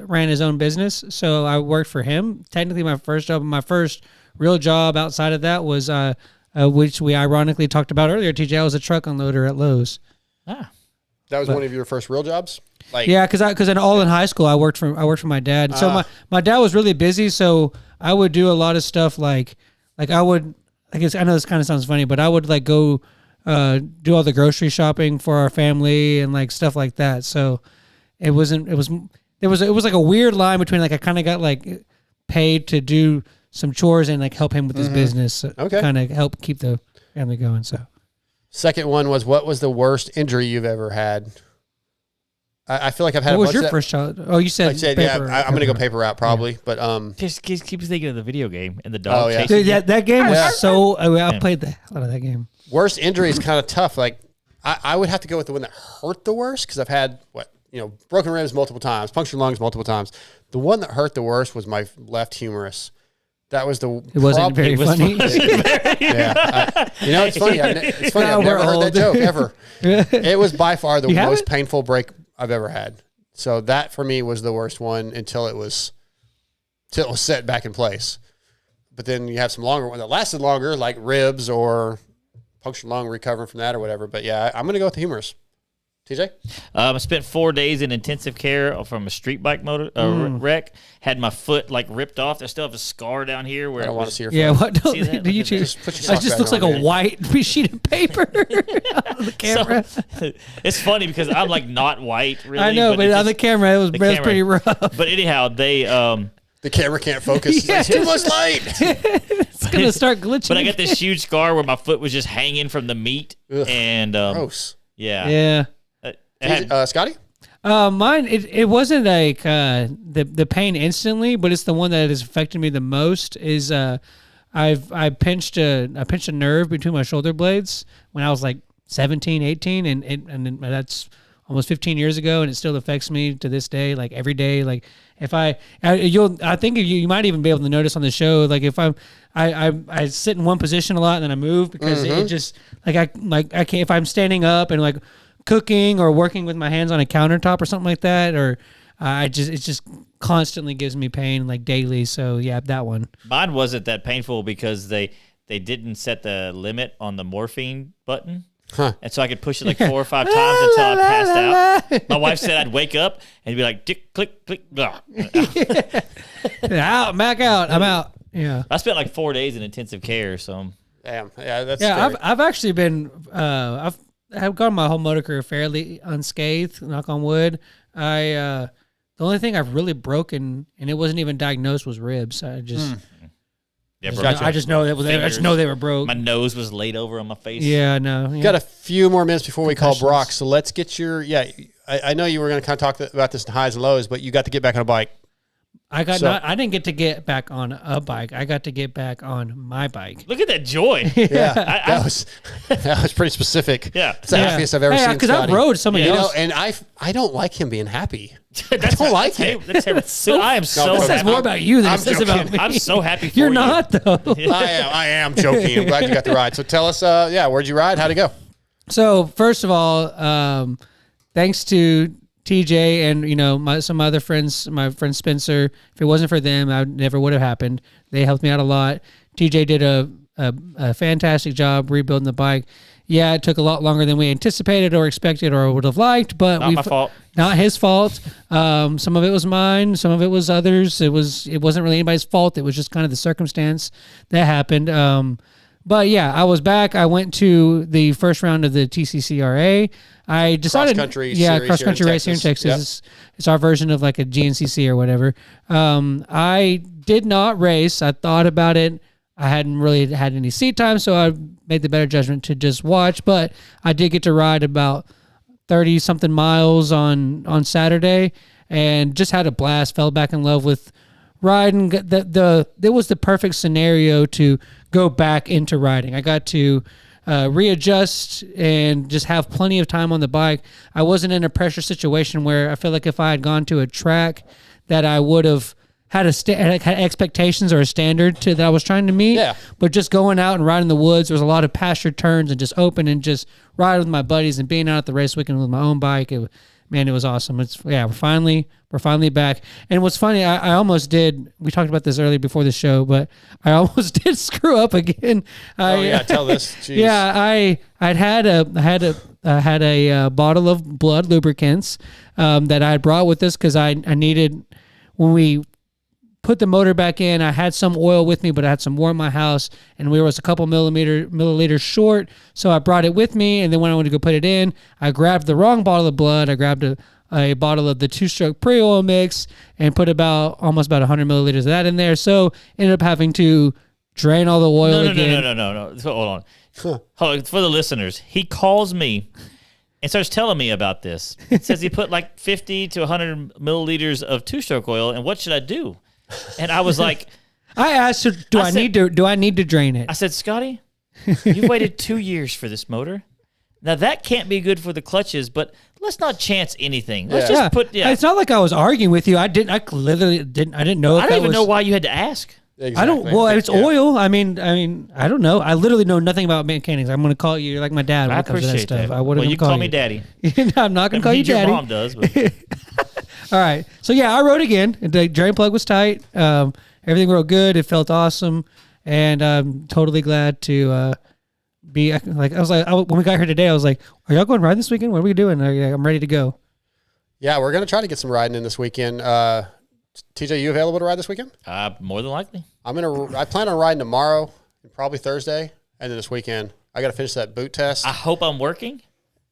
ran his own business, so I worked for him. Technically, my first real job outside of that was, which we ironically talked about earlier, TJ, I was a truck unloader at Lowe's. Ah. That was one of your first real jobs? Yeah, because in high school, I worked for my dad. So my dad was really busy, so I would do a lot of stuff like I would, I guess, I know this kind of sounds funny, but I would like go do all the grocery shopping for our family and like stuff like that. So it was like a weird line between like I kind of got like paid to do some chores and like help him with his business. Okay. Kind of help keep the family going. So second one was, what was the worst injury you've ever had? I feel like I've had what was your first child? Oh, you said paper, yeah, I'm going to go paper route probably, but just keep thinking of the video game and the dog. Oh, yeah. chasing Dude, that game was so. I played the hell out of that game. Worst injury is kind of tough. Like I would have to go with the one that hurt the worst because I've had broken ribs multiple times, punctured lungs multiple times. The one that hurt the worst was my left humerus. That was the. It wasn't very funny. Yeah, it's funny. It's funny. I've never heard that joke ever. It was by far the most painful break I've ever had. So that for me was the worst one until it was set back in place. But then you have some longer one that lasted longer, like ribs or punctured lung, recovering from that or whatever. But yeah, I'm going to go with the humerus. TJ? I spent 4 days in intensive care from a street bike wreck. Had my foot like ripped off. I still have a scar down here where I don't want to see your foot. Yeah, what See that? do you Look at choose? that. It just looks like a white sheet of paper on the camera. So, it's funny because I'm like not white really. I know, but on the camera it was pretty rough. But anyhow, they the camera can't focus. Yeah. It's too much light. It's gonna start glitching. But I got this huge scar where my foot was just hanging from the meat. Ugh, and gross. Yeah. Scotty? Mine it wasn't like the pain instantly, but it's the one that has affected me the most. Is I pinched a nerve between my shoulder blades when I was like 17, 18, and that's almost 15 years ago, and it still affects me to this day. Like every day, like if I think you might even be able to notice on the show, like if I sit in one position a lot and then I move because it just I can't, if I'm standing up and like cooking or working with my hands on a countertop or something like that, or it just constantly gives me pain like daily. So yeah, that one. Mine wasn't that painful because they didn't set the limit on the morphine button. Huh. And so I could push it like 4 or 5 times until I passed out. My wife said I'd wake up and be like, tick, click, click, blah. Out, back out. I'm out. Yeah. I spent like 4 days in intensive care. So Damn. Yeah, that's I've actually been I've gone my whole motor career fairly unscathed, knock on wood. The only thing I've really broken, and it wasn't even diagnosed, was ribs. I just I just know that I just know they were broke. My nose was laid over on my face. Yeah, no. Yeah. Got a few more minutes before we call Broc, so let's get your I know you were going to kind of talk about this in highs and lows, but you got to get back on a bike. I didn't get to get back on a bike. I got to get back on my bike. Look at that joy. Yeah, that was pretty specific. Yeah, it's the happiest I've ever seen. Because I rode somebody else, and I don't like him being happy. I don't like him. I am so. This says more about you than it says about me. I'm so happy for You're you. not though. I am joking. I'm glad you got the ride. So tell us, where'd you ride? How'd it go? So first of all, thanks to TJ and some other friends, my friend Spencer. If it wasn't for them, I never would have happened. They helped me out a lot. TJ did a fantastic job rebuilding the bike. Yeah, it took a lot longer than we anticipated or expected or would have liked, but not my fault. Not his fault. Some of it was mine. Some of it was others. It wasn't really anybody's fault. It was just kind of the circumstance that happened. But yeah, I was back. I went to the first round of the TCCRA. I decided, cross country race here in Texas. Yep. It's our version of like a GNCC or whatever. I did not race. I thought about it. I hadn't really had any seat time, so I made the better judgment to just watch. But I did get to ride about 30 something miles on Saturday, and just had a blast. Fell back in love with riding. It was the perfect scenario to go back into riding. I got to readjust and just have plenty of time on the bike. I wasn't in a pressure situation where I feel like if I had gone to a track that I would have had had expectations or a standard that I was trying to meet. Yeah. But just going out and riding in the woods, there was a lot of pasture turns and just open and just ride with my buddies and being out at the race weekend with my own bike. man, it was awesome. We're finally back. And what's funny, I almost did. We talked about this earlier before the show, but I almost did screw up again. Tell this. Jeez. Yeah, I had a bottle of blood lubricants that I had brought with us because I needed, when we put the motor back in, I had some oil with me, but I had some more in my house, and we was a couple milliliters short, so I brought it with me, and then when I went to go put it in, I grabbed the wrong bottle of blood. I grabbed a bottle of the 2-stroke pre-oil mix and put almost about 100 milliliters of that in there, so ended up having to drain all the oil again. No. Hold on. Hold on. For the listeners, he calls me and starts telling me about this. It says he put like 50 to 100 milliliters of 2-stroke oil, and what should I do? And I was like, I asked her, do I need to drain it? I said, Scotty, you've waited 2 years for this motor. Now that can't be good for the clutches, but let's not chance anything. Let's just put. Yeah. It's not like I was arguing with you. I didn't know. I don't even know why you had to ask. Exactly. I don't. Well, it's oil. I mean, I don't know. I literally know nothing about mechanics. I'm going to call you like my dad when I it comes to that appreciate stuff. that. I wouldn't you call me daddy. I'm not going to call you daddy. Your mom does. But. All right. So yeah, I rode again. The drain plug was tight. Everything rode good. It felt awesome, and I'm totally glad to be like. When we got here today, I was like, "Are y'all going riding this weekend? What are we doing?" I'm ready to go. Yeah, we're gonna try to get some riding in this weekend. TJ, you available to ride this weekend? More than likely. I plan on riding tomorrow and probably Thursday, and then this weekend I got to finish that boot test. I hope I'm working,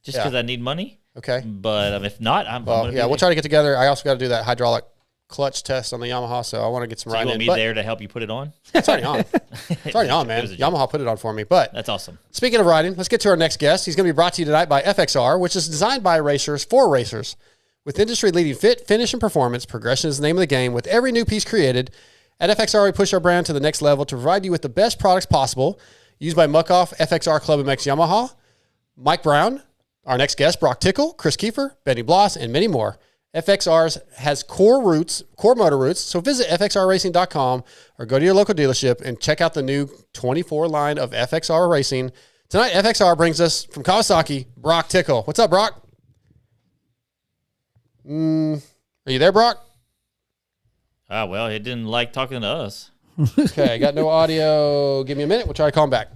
just because I need money. Okay, but if not, we'll try to get together. I also got to do that hydraulic clutch test on the Yamaha, so I want to get some riding. You want me there to help you put it on? It's already on. It's already on, man. Yamaha put it on for me. But that's awesome. Speaking of riding, let's get to our next guest. He's going to be brought to you tonight by FXR, which is designed by racers for racers. With industry-leading fit, finish, and performance, progression is the name of the game. With every new piece created, at FXR, we push our brand to the next level to provide you with the best products possible. Used by Muck-Off, FXR Club MX Yamaha, Mike Brown, our next guest, Broc Tickle, Chris Kiefer, Benny Bloss, and many more. FXR's has core motor roots, so visit fxrracing.com or go to your local dealership and check out the new 24 line of FXR Racing. Tonight, FXR brings us from Kawasaki, Broc Tickle. What's up, Broc? Are you there, Broc? Well, he didn't like talking to us. Okay, I got no audio. Give me a minute. We'll try to call him back.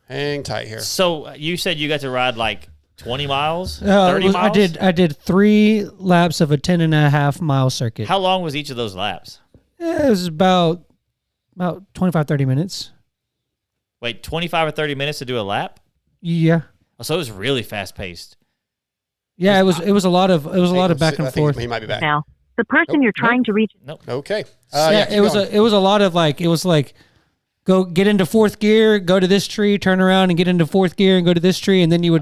Hang tight here. So you said you got to ride like 20 miles, 30 miles? I did 3 laps of a 10.5 mile circuit. How long was each of those laps? It was about 25, 30 minutes. Wait, 25 or 30 minutes to do a lap? Yeah. Oh, so it was really fast paced. Yeah, it was a lot of back and forth. He might be back now. The person you're trying to reach. Nope. Okay. It was a lot of like, it was like, go get into 4th gear, go to this tree, turn around and get into 4th gear and go to this tree, and then you would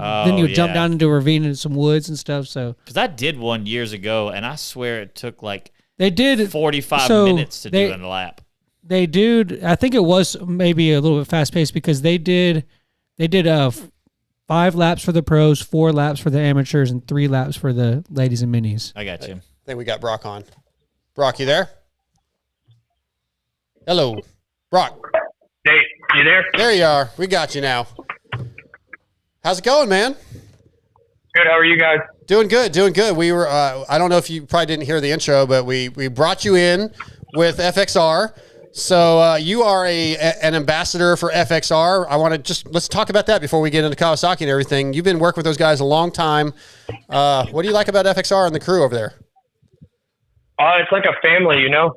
jump down into a ravine and some woods and stuff. So because I did one years ago, and I swear it took like 45 minutes to do a lap. They did. I think it was maybe a little bit fast paced because they did 5 laps for the pros, 4 laps for the amateurs, and 3 laps for the ladies and minis. I got you. I think we got Broc on. Broc, you there? Hello, Broc. Hey, you there? There you are. We got you now. How's it going, man? Good. How are you guys? Doing good. We were, I don't know if you probably didn't hear the intro, but we brought you in with FXR. So you are an ambassador for FXR. I want to let's talk about that before we get into Kawasaki and everything. You've been working with those guys a long time. What do you like about FXR and the crew over there? It's like a family, you know.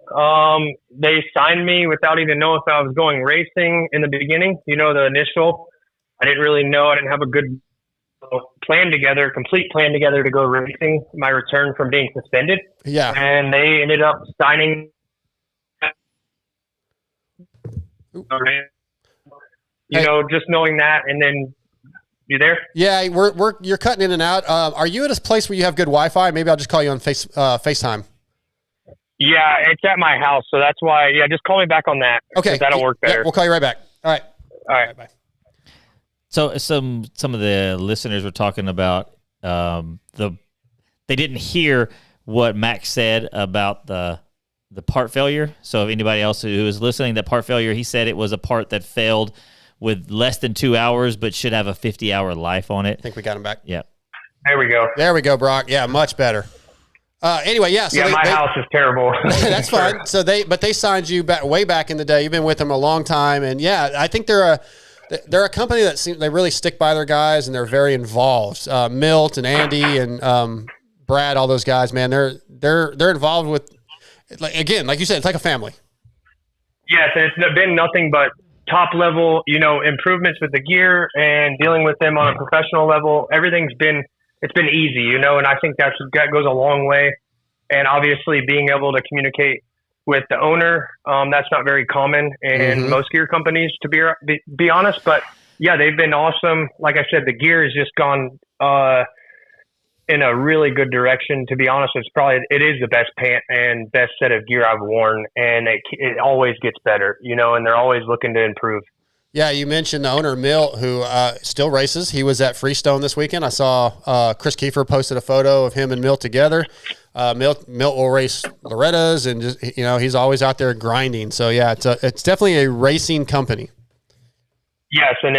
They signed me without even knowing if I was going racing in the beginning. You know, the initial. I didn't really know. I didn't have a good complete plan together to go racing. My return from being suspended. Yeah. And they ended up signing. You know, just knowing that, and then you there? Yeah, you're cutting in and out. Are you at a place where you have good Wi-Fi? Maybe I'll just call you on FaceTime. Yeah, it's at my house, so that's why. Yeah, just call me back on that. Okay, that'll work better. Yeah, we'll call you right back. All right. Bye. So some of the listeners were talking about they didn't hear what Max said about the part failure. So if anybody else who is listening, that part failure, he said it was a part that failed with less than 2 hours, but should have a 50-hour life on it. I think we got him back. Yeah. There we go. There we go, Broc. Yeah, much better. Anyway, yeah. So my house is terrible. That's fine. So they signed you way back in the day. You've been with them a long time, and yeah, I think they're a company that they really stick by their guys, and they're very involved. Milt and Andy and Brad, all those guys, man, they're involved with. Like you said, it's like a family. Yes, and it's been nothing but top level, improvements with the gear and dealing with them on a professional level. Everything's been easy, and I think that goes a long way. And obviously being able to communicate with the owner, that's not very common in most gear companies, to be honest. But yeah, they've been awesome. Like I said, the gear has just gone in a really good direction. To be honest, it is the best pant and best set of gear I've worn, and it always gets better, and they're always looking to improve. Yeah, you mentioned the owner, Milt, who still races. He was at Freestone this weekend. I saw Chris Kiefer posted a photo of him and Milt together. Milt will race Loretta's, and just, he's always out there grinding. So yeah, it's definitely a racing company. Yes, and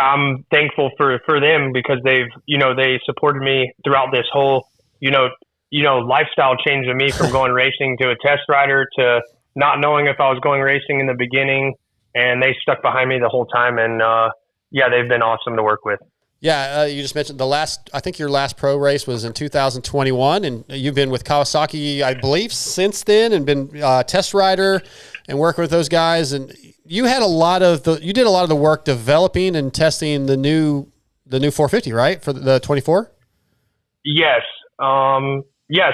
I'm thankful for them because they supported me throughout this whole, lifestyle change of me from going racing to a test rider to not knowing if I was going racing in the beginning, and they stuck behind me the whole time. And they've been awesome to work with. Yeah, you just mentioned I think your last pro race was in 2021, and you've been with Kawasaki, I believe, since then, and been test rider and working with those guys. And you did a lot of the work developing and testing the new 450, right, for the 24? Yes.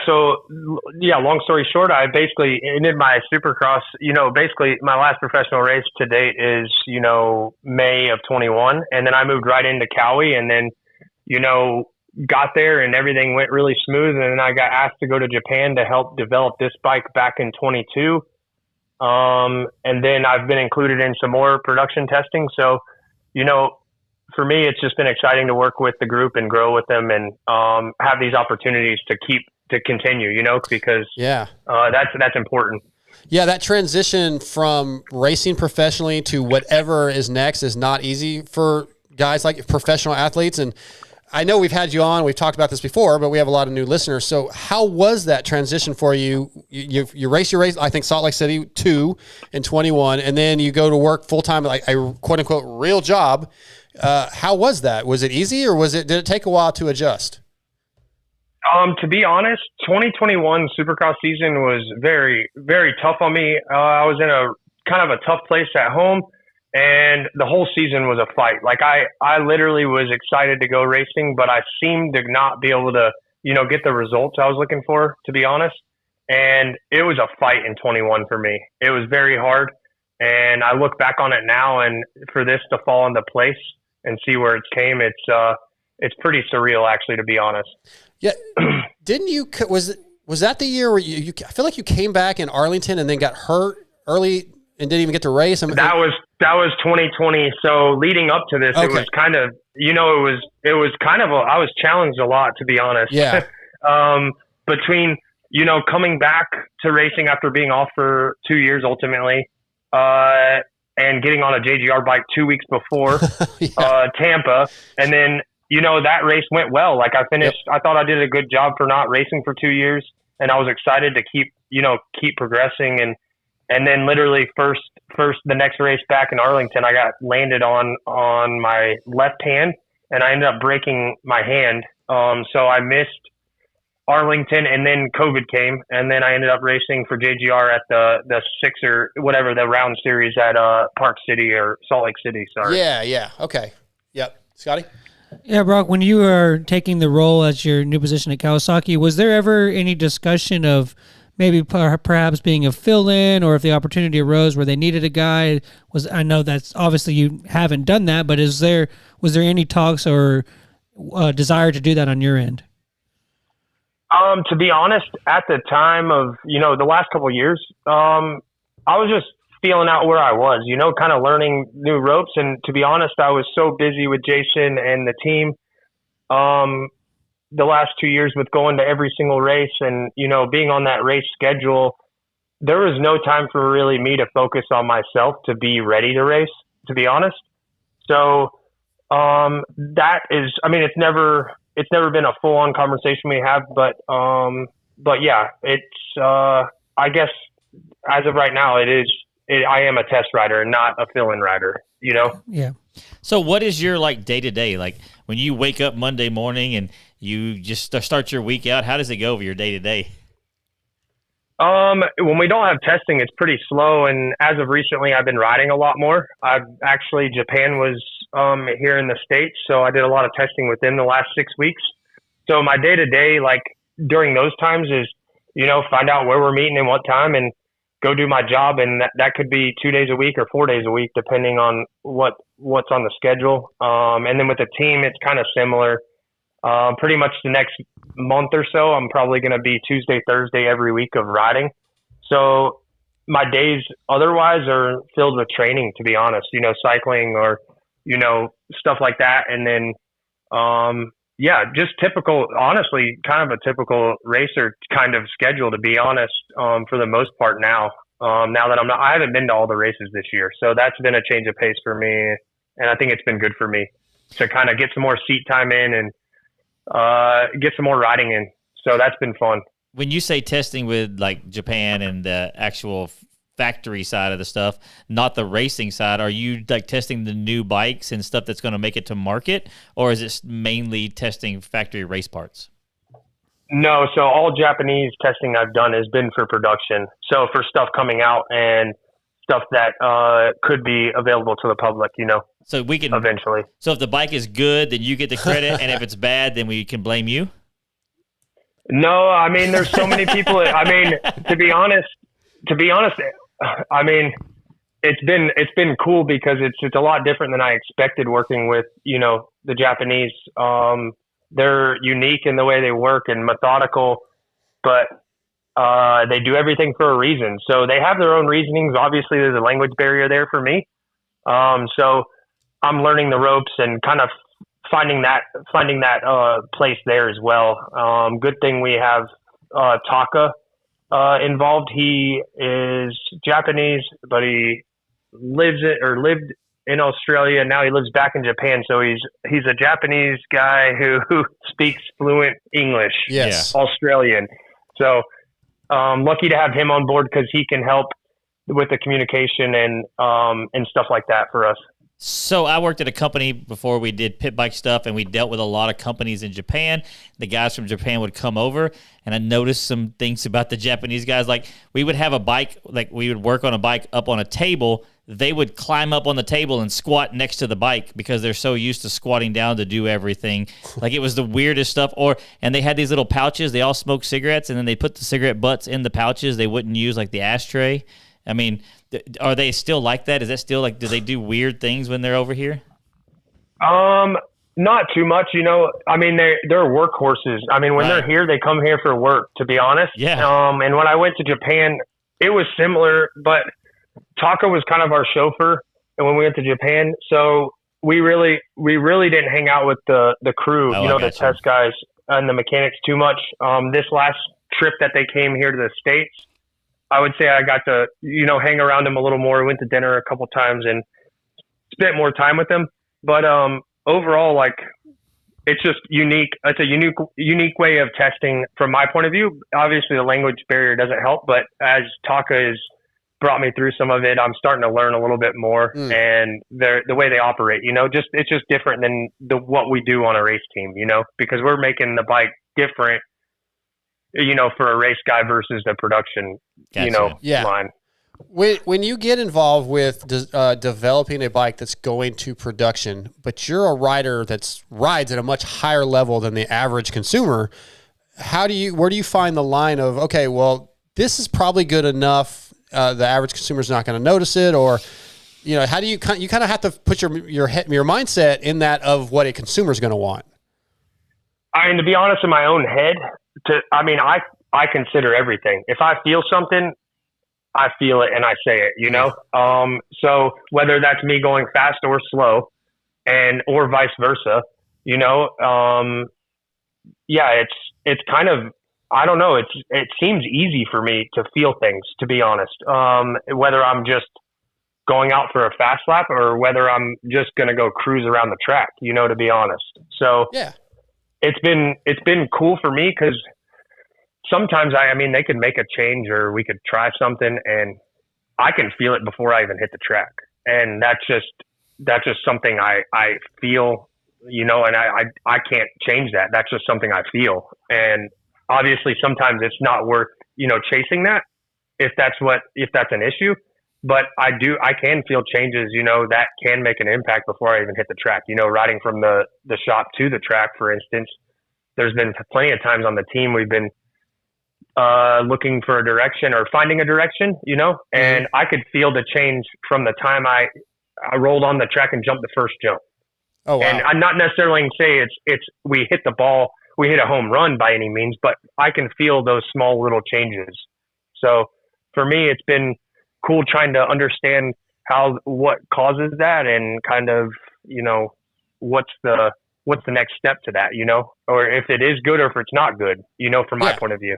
So long story short, I basically ended my Supercross. Basically my last professional race to date is May of 21, and then I moved right into Cowie, and then got there and everything went really smooth, and then I got asked to go to Japan to help develop this bike back in 22. And then I've been included in some more production testing. So, for me, it's just been exciting to work with the group and grow with them, and have these opportunities to continue, because that's important. Yeah, that transition from racing professionally to whatever is next is not easy for guys like professional athletes. And I know we've had you on, we've talked about this before, but we have a lot of new listeners. So how was that transition for you? You race your race, I think Salt Lake City 2 in 21, and then you go to work full-time, like a quote-unquote real job. How was that? Was it easy, or did it take a while to adjust? To be honest, 2021 Supercross season was very, very tough on me. I was in a kind of a tough place at home, and the whole season was a fight. Like I literally was excited to go racing, but I seemed to not be able to, get the results I was looking for, to be honest. And it was a fight in 21 for me. It was very hard. And I look back on it now, and for this to fall into place and see where it came, it's pretty surreal, actually, to be honest. Yeah. Didn't you, was that the year where you I feel like you came back in Arlington and then got hurt early and didn't even get to race? That was 2020. So leading up to this, It was kind of, it was kind of, I was challenged a lot, to be honest. Yeah. Between, coming back to racing after being off for 2 years ultimately, and getting on a JGR bike 2 weeks before Tampa, and then that race went well. Like I finished, I thought I did a good job for not racing for 2 years, and I was excited to keep progressing. And then literally first the next race back in Arlington, I got landed on my left hand, and I ended up breaking my hand. So I missed Arlington, and then COVID came, and then I ended up racing for JGR at the 6 or whatever, the round series at Park City or Salt Lake City. Sorry. Yeah. Okay. Yep. Scotty? Yeah, Broc, when you were taking the role as your new position at Kawasaki, was there ever any discussion of maybe perhaps being a fill-in, or if the opportunity arose where they needed a guy? I know that's obviously you haven't done that, but was there any talks or desire to do that on your end? To be honest, at the time of, the last couple of years, I was just feeling out where I was, kind of learning new ropes. And to be honest, I was so busy with Jason and the team the last 2 years with going to every single race and, being on that race schedule. There was no time for really me to focus on myself to be ready to race, to be honest. So that is, it's never it's never been a full on conversation we have, but yeah, it's, I guess as of right now, I am a test rider and not a fill-in rider, you know? Yeah. So what is your like day to day? Like when you wake up Monday morning and you just start your week out, how does it go over your day to day? When we don't have testing, it's pretty slow. And as of recently, I've been riding a lot more. Japan was here in the States, so I did a lot of testing within the last 6 weeks. So my day to day, like during those times, is, you know, find out where we're meeting and what time, and go do my job. And that could be 2 days a week or 4 days a week, depending on what's on the schedule. And then with the team, it's kind of similar. Pretty much the next month or so, I'm probably going to be Tuesday, Thursday every week of riding. So my days otherwise are filled with training, to be honest, you know, cycling or, you know, stuff like that. And then, yeah, just typical, honestly, kind of a typical racer kind of schedule, to be honest, for the most part now. Now that I haven't been to all the races this year. So that's been a change of pace for me. And I think it's been good for me to kind of get some more seat time in and get some more riding in. So that's been fun. When you say testing with like Japan and the actual factory side of the stuff, not the racing side, are you like testing the new bikes and stuff that's going to make it to market, or is it mainly testing factory race parts? No, so all Japanese testing I've done has been for production. So for stuff coming out and stuff that could be available to the public, you know. So we can eventually. So if the bike is good, then you get the credit, and if it's bad, then we can blame you. No, I mean, there's so many people. I mean, to be honest, I mean, it's been cool because it's a lot different than I expected working with, you know, the Japanese. They're unique in the way they work and methodical, but they do everything for a reason. So they have their own reasonings. Obviously, there's a language barrier there for me. So I'm learning the ropes and kind of finding that place there as well. Good thing we have Taka involved. He is Japanese, but he lived in Australia. Now he lives back in Japan. So he's a Japanese guy who speaks fluent English. Yes. Australian. So lucky to have him on board because he can help with the communication and stuff like that for us. So I worked at a company before we did pit bike stuff, and we dealt with a lot of companies in Japan. The guys from Japan would come over, and I noticed some things about the Japanese guys. Like we would have a bike, like we would work on a bike up on a table. They would climb up on the table and squat next to the bike because they're so used to squatting down to do everything. Like it was the weirdest stuff. And they had these little pouches. They all smoked cigarettes, and then they put the cigarette butts in the pouches. They wouldn't use like the ashtray. I mean, are they still like that? Is that still like, do they do weird things when they're over here? Not too much, you know. I mean, they're workhorses. I mean, when they're here, they come here for work, to be honest. Yeah. And when I went to Japan, it was similar, but Taka was kind of our chauffeur. And when we went to Japan, so we really didn't hang out with the crew, the test guys and the mechanics too much. This last trip that they came here to the States, I would say I got to, you know, hang around them a little more. We went to dinner a couple times and spent more time with them. But overall, like, it's just unique. It's a unique way of testing from my point of view. Obviously, the language barrier doesn't help, but as Taka has brought me through some of it, I'm starting to learn a little bit more. And the way they operate, you know, it's just different than what we do on a race team, you know, because we're making the bike different, you know, for a race guy versus the production, you know, line. When you get involved with developing a bike that's going to production, but you're a rider that rides at a much higher level than the average consumer, where do you find the line of, okay, well, this is probably good enough, the average consumer's not going to notice it, or, you know, how do you kind of have to put your mindset in that of what a consumer's going to want? I mean, to be honest, in my own head, I consider everything. If I feel something, I feel it and I say it, you know? So whether that's me going fast or slow or vice versa, you know, it's kind of, I don't know. It seems easy for me to feel things, to be honest. Whether I'm just going out for a fast lap or whether I'm just going to go cruise around the track, you know, to be honest. So, yeah. it's been cool for me because sometimes they could make a change or we could try something and I can feel it before I even hit the track. And that's just something I feel, and I can't change that. That's just something I feel. And obviously sometimes it's not worth, chasing that if that's an issue, but I can feel changes, that can make an impact before I even hit the track, riding from the shop to the track, for instance. There's been plenty of times on the team we've been looking for a direction or finding a direction, and I could feel the change from the time I rolled on the track and jumped the first jump. Oh, wow. And I'm not necessarily say it's we hit the ball, we hit a home run by any means, but I can feel those small little changes. So for me, it's been cool trying to understand what causes that and kind of, what's the next step to that, or if it is good or if it's not good, from my point of view.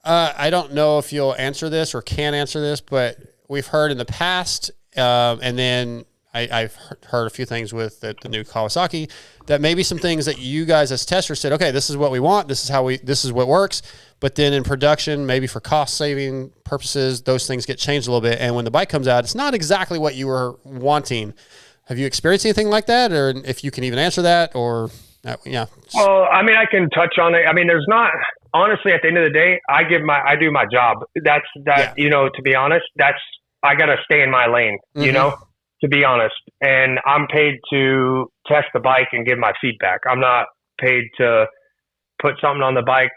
I don't know if you'll answer this or can answer this, but we've heard in the past, and then I've heard a few things with the new Kawasaki, that maybe some things that you guys as testers said, okay, this is what we want, this is what works, but then in production, maybe for cost saving purposes, those things get changed a little bit, and when the bike comes out, it's not exactly what you were wanting. Have you experienced anything like that, or if you can even answer that, or yeah? Well, I can touch on it. There's not, honestly, at the end of the day, I do my job. To be honest, I got to stay in my lane, to be honest. And I'm paid to test the bike and give my feedback. I'm not paid to put something on the bike,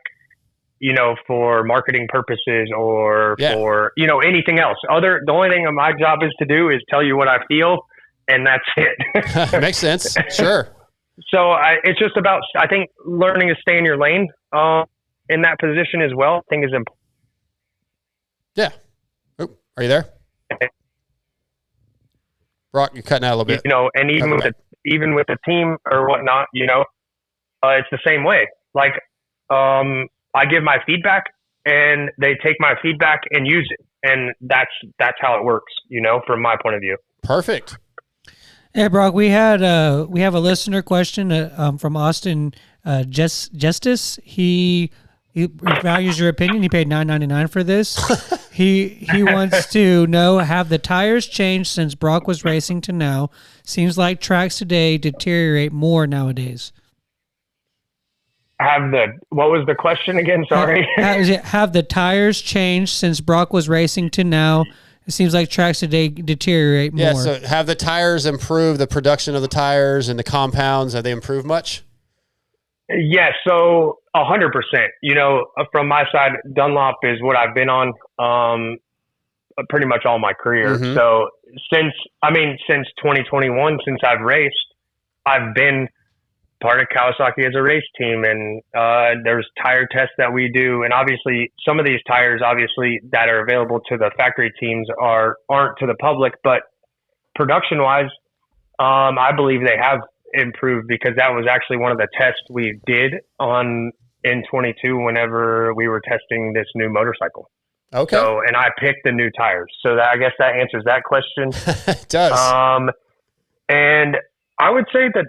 for marketing purposes or for, anything else. The only thing my job is to do is tell you what I feel, and that's it. Makes sense. Sure. So it's just about, I think, learning to stay in your lane in that position as well, I think is important. Yeah. Oh, are you there? Broc, you're cutting out a little bit. And even with the team or whatnot, it's the same way. Like, I give my feedback and they take my feedback and use it. And that's how it works, from my point of view. Perfect. Hey, Broc, we have a listener question from Austin Justice. He values your opinion. He paid $9.99 for this. He wants to know, have the tires changed since Broc was racing to now? Seems like tracks today deteriorate more nowadays. What was the question again? Sorry. Have the tires changed since Broc was racing to now? It seems like tracks today deteriorate more. Yeah, so have the tires improved, the production of the tires and the compounds, have they improved much? Yeah, so 100%. From my side, Dunlop is what I've been on pretty much all my career. Mm-hmm. So since 2021, since I've raced, I've been part of Kawasaki as a race team, and there's tire tests that we do, and obviously some of these tires that are available to the factory teams aren't to the public, but production wise, I believe they have improved, because that was actually one of the tests we did in 22 whenever we were testing this new motorcycle. Okay. So, and I picked the new tires, so I guess that answers that question. It does. And I would say that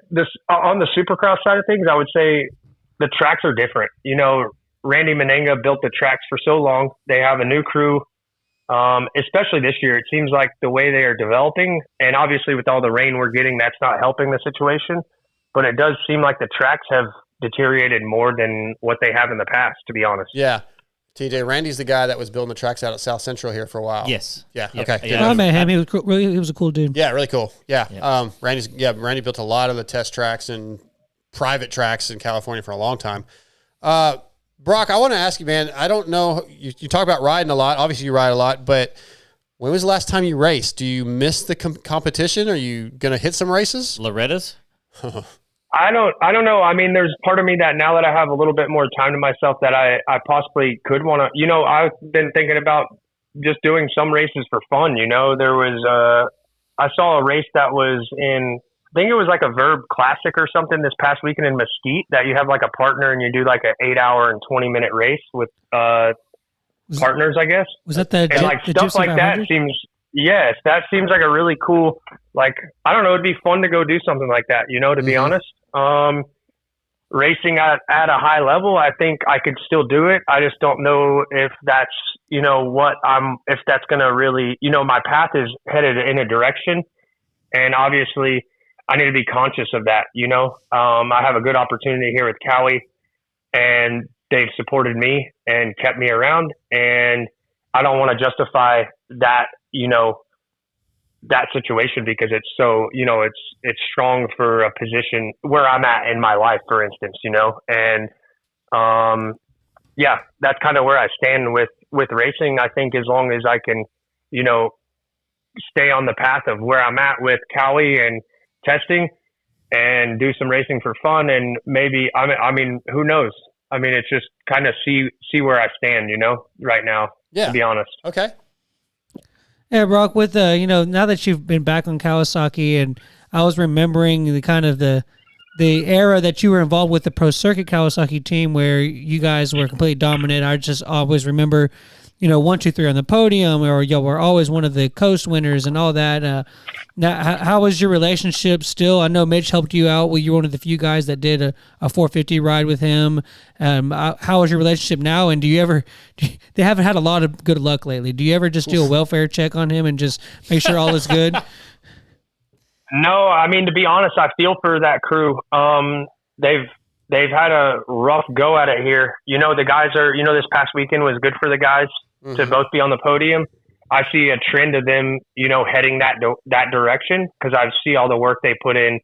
on the Supercross side of things, I would say the tracks are different. Randy Menenga built the tracks for so long. They have a new crew, especially this year. It seems like the way they are developing, and obviously with all the rain we're getting, that's not helping the situation. But it does seem like the tracks have deteriorated more than what they have in the past, to be honest. Yeah. TJ, Randy's the guy that was building the tracks out at South Central here for a while. Yes. Yeah. Yep. Okay. Yeah. I met him. He was a cool dude. Yeah, really cool. Yeah. Yep. Randy built a lot of the test tracks and private tracks in California for a long time. Broc, I want to ask you, man, I don't know, you talk about riding a lot. Obviously you ride a lot, but when was the last time you raced? Do you miss the competition? Are you going to hit some races? Loretta's? I don't know. There's part of me that now that I have a little bit more time to myself that I possibly could want to, I've been thinking about just doing some races for fun. There was, I saw a race that was I think it was like a Verb Classic or something this past weekend in Mesquite, that you have like a partner and you do like an 8-hour and 20-minute race with, partners, I guess. Was that the stuff like that seems, yes, that seems like a really cool, I don't know, it'd be fun to go do something like that, to be honest. racing at a high level, I think I could still do it. I just don't know if that's, if that's going to really, my path is headed in a direction. And obviously I need to be conscious of that. I have a good opportunity here with Cowie, and they've supported me and kept me around. And I don't want to justify that, that situation, because it's so, it's strong for a position where I'm at in my life, for instance, and, that's kind of where I stand with racing. I think as long as I can, stay on the path of where I'm at with Cowie and testing and do some racing for fun. And maybe, who knows? It's just kind of see where I stand, right now, to be honest. Okay. Yeah, Broc, with now that you've been back on Kawasaki, and I was remembering the era that you were involved with the Pro Circuit Kawasaki team, where you guys were completely dominant. I just always remember, 1, 2, 3 on the podium, or y'all were always one of the coast winners and all that. Now, how was your relationship still? I know Mitch helped you out. Well, you're one of the few guys that did a 450 ride with him. How is your relationship now? And they haven't had a lot of good luck lately. Do you ever just do a welfare check on him and just make sure all is good? No, to be honest, I feel for that crew. They've had a rough go at it here. The guys are, this past weekend was good for the guys to both be on the podium. I see a trend of them, heading that direction, because I see all the work they put in.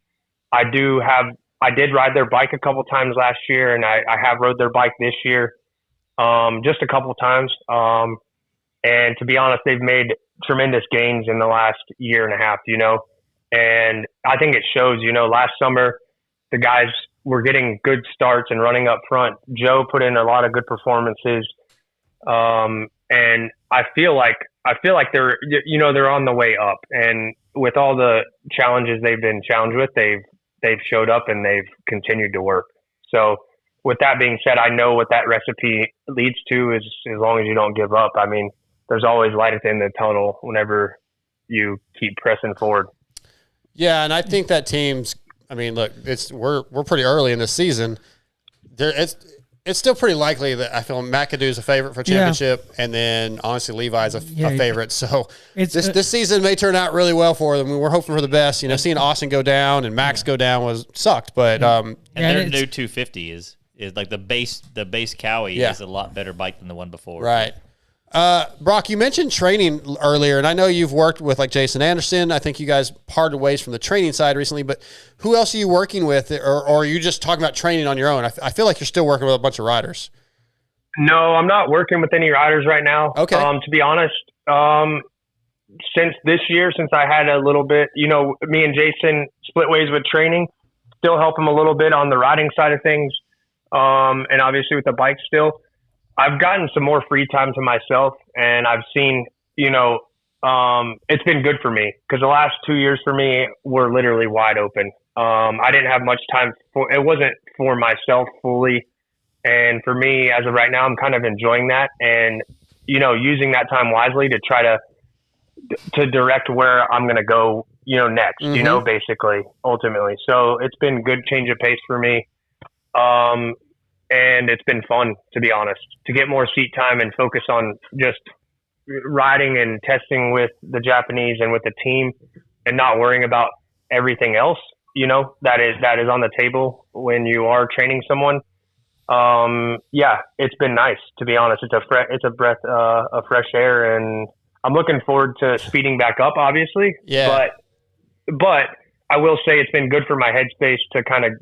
I did ride their bike a couple times last year, and I have rode their bike this year, just a couple times. And to be honest, they've made tremendous gains in the last year and a half, and I think it shows, last summer, the guys were getting good starts and running up front. Joe put in a lot of good performances. And I feel like they're, they're on the way up, and with all the challenges they've been challenged with, they've showed up and they've continued to work. So with that being said, I know what that recipe leads to is, as long as you don't give up. There's always light at the end of the tunnel whenever you keep pressing forward. Yeah. And I think that team's, look, we're pretty early in the season. It's still pretty likely that I feel McAdoo's a favorite for championship, and then honestly Levi's a favorite. So this season may turn out really well for them. We're hoping for the best. Seeing Austin go down and Max go down sucked, but and their new 250 is like the base Cowie is a lot better bike than the one before. Right. Broc, you mentioned training earlier, and I know you've worked with like Jason Anderson. I think you guys parted ways from the training side recently, but who else are you working with, or are you just talking about training on your own? I feel like you're still working with a bunch of riders. No, I'm not working with any riders right now. Okay. To be honest, since this year, since I had a little bit, me and Jason split ways with training, still help him a little bit on the riding side of things. And obviously with the bike still. I've gotten some more free time to myself, and I've seen, it's been good for me, because the last 2 years for me were literally wide open. I didn't have much time it wasn't for myself fully. And for me, as of right now, I'm kind of enjoying that and, using that time wisely to try to direct where I'm going to go, next, basically, ultimately. So it's been good change of pace for me. And it's been fun, to be honest, to get more seat time and focus on just riding and testing with the Japanese and with the team, and not worrying about everything else, that is on the table when you are training someone. It's been nice, to be honest. It's a breath of fresh air, and I'm looking forward to speeding back up, obviously. Yeah. But I will say it's been good for my headspace to kind of,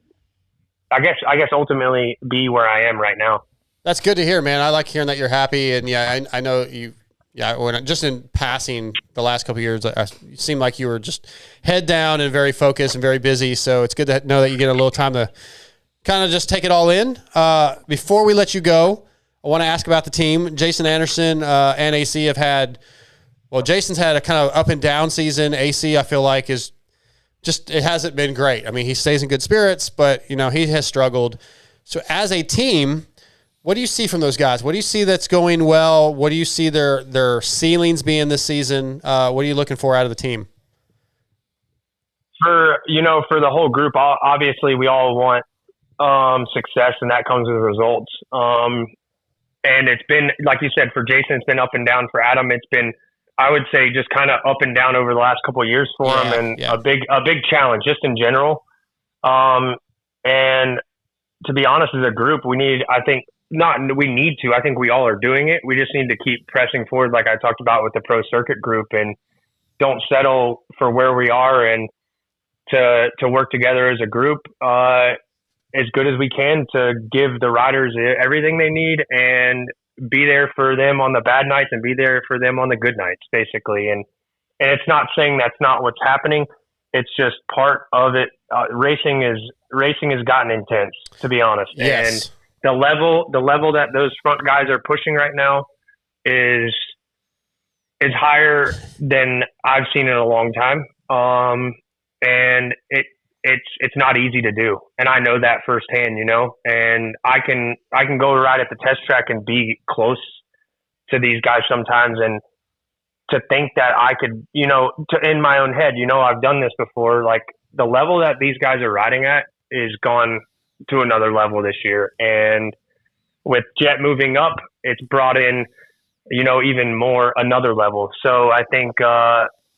I guess ultimately be where I am right now. That's good to hear, man. I like hearing that you're happy. And I know you, when just in passing the last couple of years, you seemed like you were just head down and very focused and very busy. So it's good to know that you get a little time to kind of just take it all in. Before we let you go, I want to ask about the team. Jason Anderson and AC have had, Jason's had a kind of up and down season. AC, I feel like, is just, it hasn't been great. He stays in good spirits, but he has struggled. So as a team, what do you see from those guys? What do you see that's going well? What do you see their ceilings being this season? What are you looking for out of the team? For the whole group, obviously we all want success, and that comes with results. And it's been, like you said, for Jason, it's been up and down. For Adam, it's been, I would say, just kind of up and down over the last couple of years for him, and a big challenge just in general. And to be honest, as a group, we need, I think we all are doing it. We just need to keep pressing forward, like I talked about with the pro circuit group, and don't settle for where we are, and to work together as a group as good as we can to give the riders everything they need and be there for them on the bad nights and be there for them on the good nights, basically. And it's not saying that's not what's happening. It's just part of it. Racing has gotten intense, to be honest. Yes. And the level that those front guys are pushing right now is higher than I've seen in a long time. And it's not easy to do. And I know that firsthand, and I can go ride at the test track and be close to these guys sometimes. And to think that I could, in my own head, I've done this before, like the level that these guys are riding at is gone to another level this year. And with Jet moving up, it's brought in, even more another level. So I think,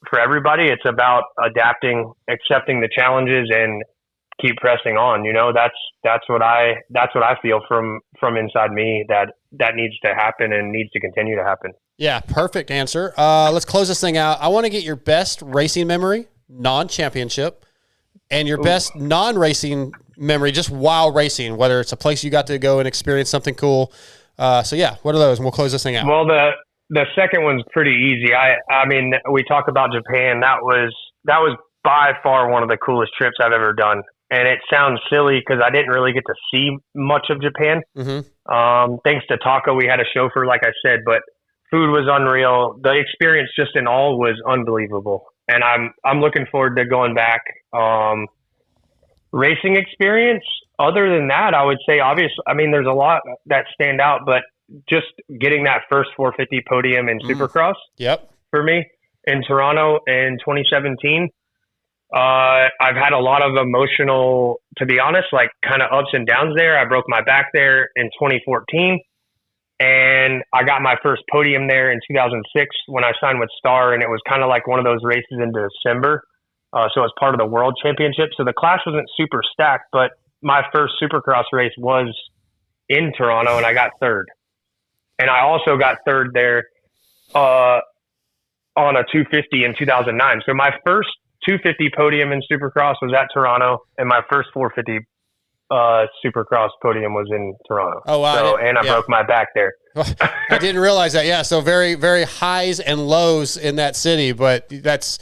for everybody, it's about adapting, accepting the challenges, and keep pressing on. That's what I feel from inside me that needs to happen and needs to continue to happen. Yeah, perfect answer. Let's close this thing out. I want to get your best racing memory, non-championship, and your best non-racing memory, just while racing, whether it's a place you got to go and experience something cool. So yeah, what are those? And we'll close this thing out. Well, the second one's pretty easy. I mean, we talk about Japan. That was by far one of the coolest trips I've ever done. And it sounds silly because I didn't really get to see much of Japan. Mm-hmm. Thanks to Taco, we had a chauffeur, like I said, but food was unreal. The experience just in all was unbelievable. And I'm looking forward to going back. Racing experience, other than that, I would say, obviously, I mean, there's a lot that stand out, but just getting that first 450 podium in Supercross for me in Toronto in 2017. I've had a lot of emotional, to be honest, like kind of ups and downs there. I broke my back there in 2014, and I got my first podium there in 2006 when I signed with Star, and it was kind of like one of those races in December. So it was part of the World Championship. So the class wasn't super stacked, but my first Supercross race was in Toronto, and I got third. And I also got third there on a 250 in 2009. So my first 250 podium in Supercross was at Toronto, and my first 450 Supercross podium was in Toronto. Oh, wow. So, and I broke my back there. I didn't realize that. Yeah, so very, very highs and lows in that city, but those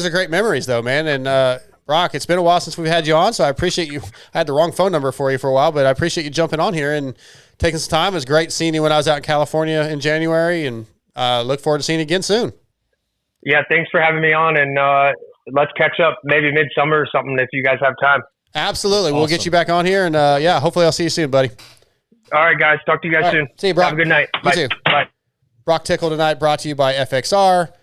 are great memories, though, man. And Broc, it's been a while since we've had you on, so I appreciate you. I had the wrong phone number for you for a while, but I appreciate you jumping on here and taking some time. It was great seeing you when I was out in California in January, and look forward to seeing you again soon. Yeah, thanks for having me on, and let's catch up maybe midsummer or something if you guys have time. Absolutely. Awesome. We'll get you back on here, and hopefully I'll see you soon, buddy. All right, guys. Talk to you guys soon. See you, Broc. Have a good night. You too. Bye. Broc Tickle tonight brought to you by FXR.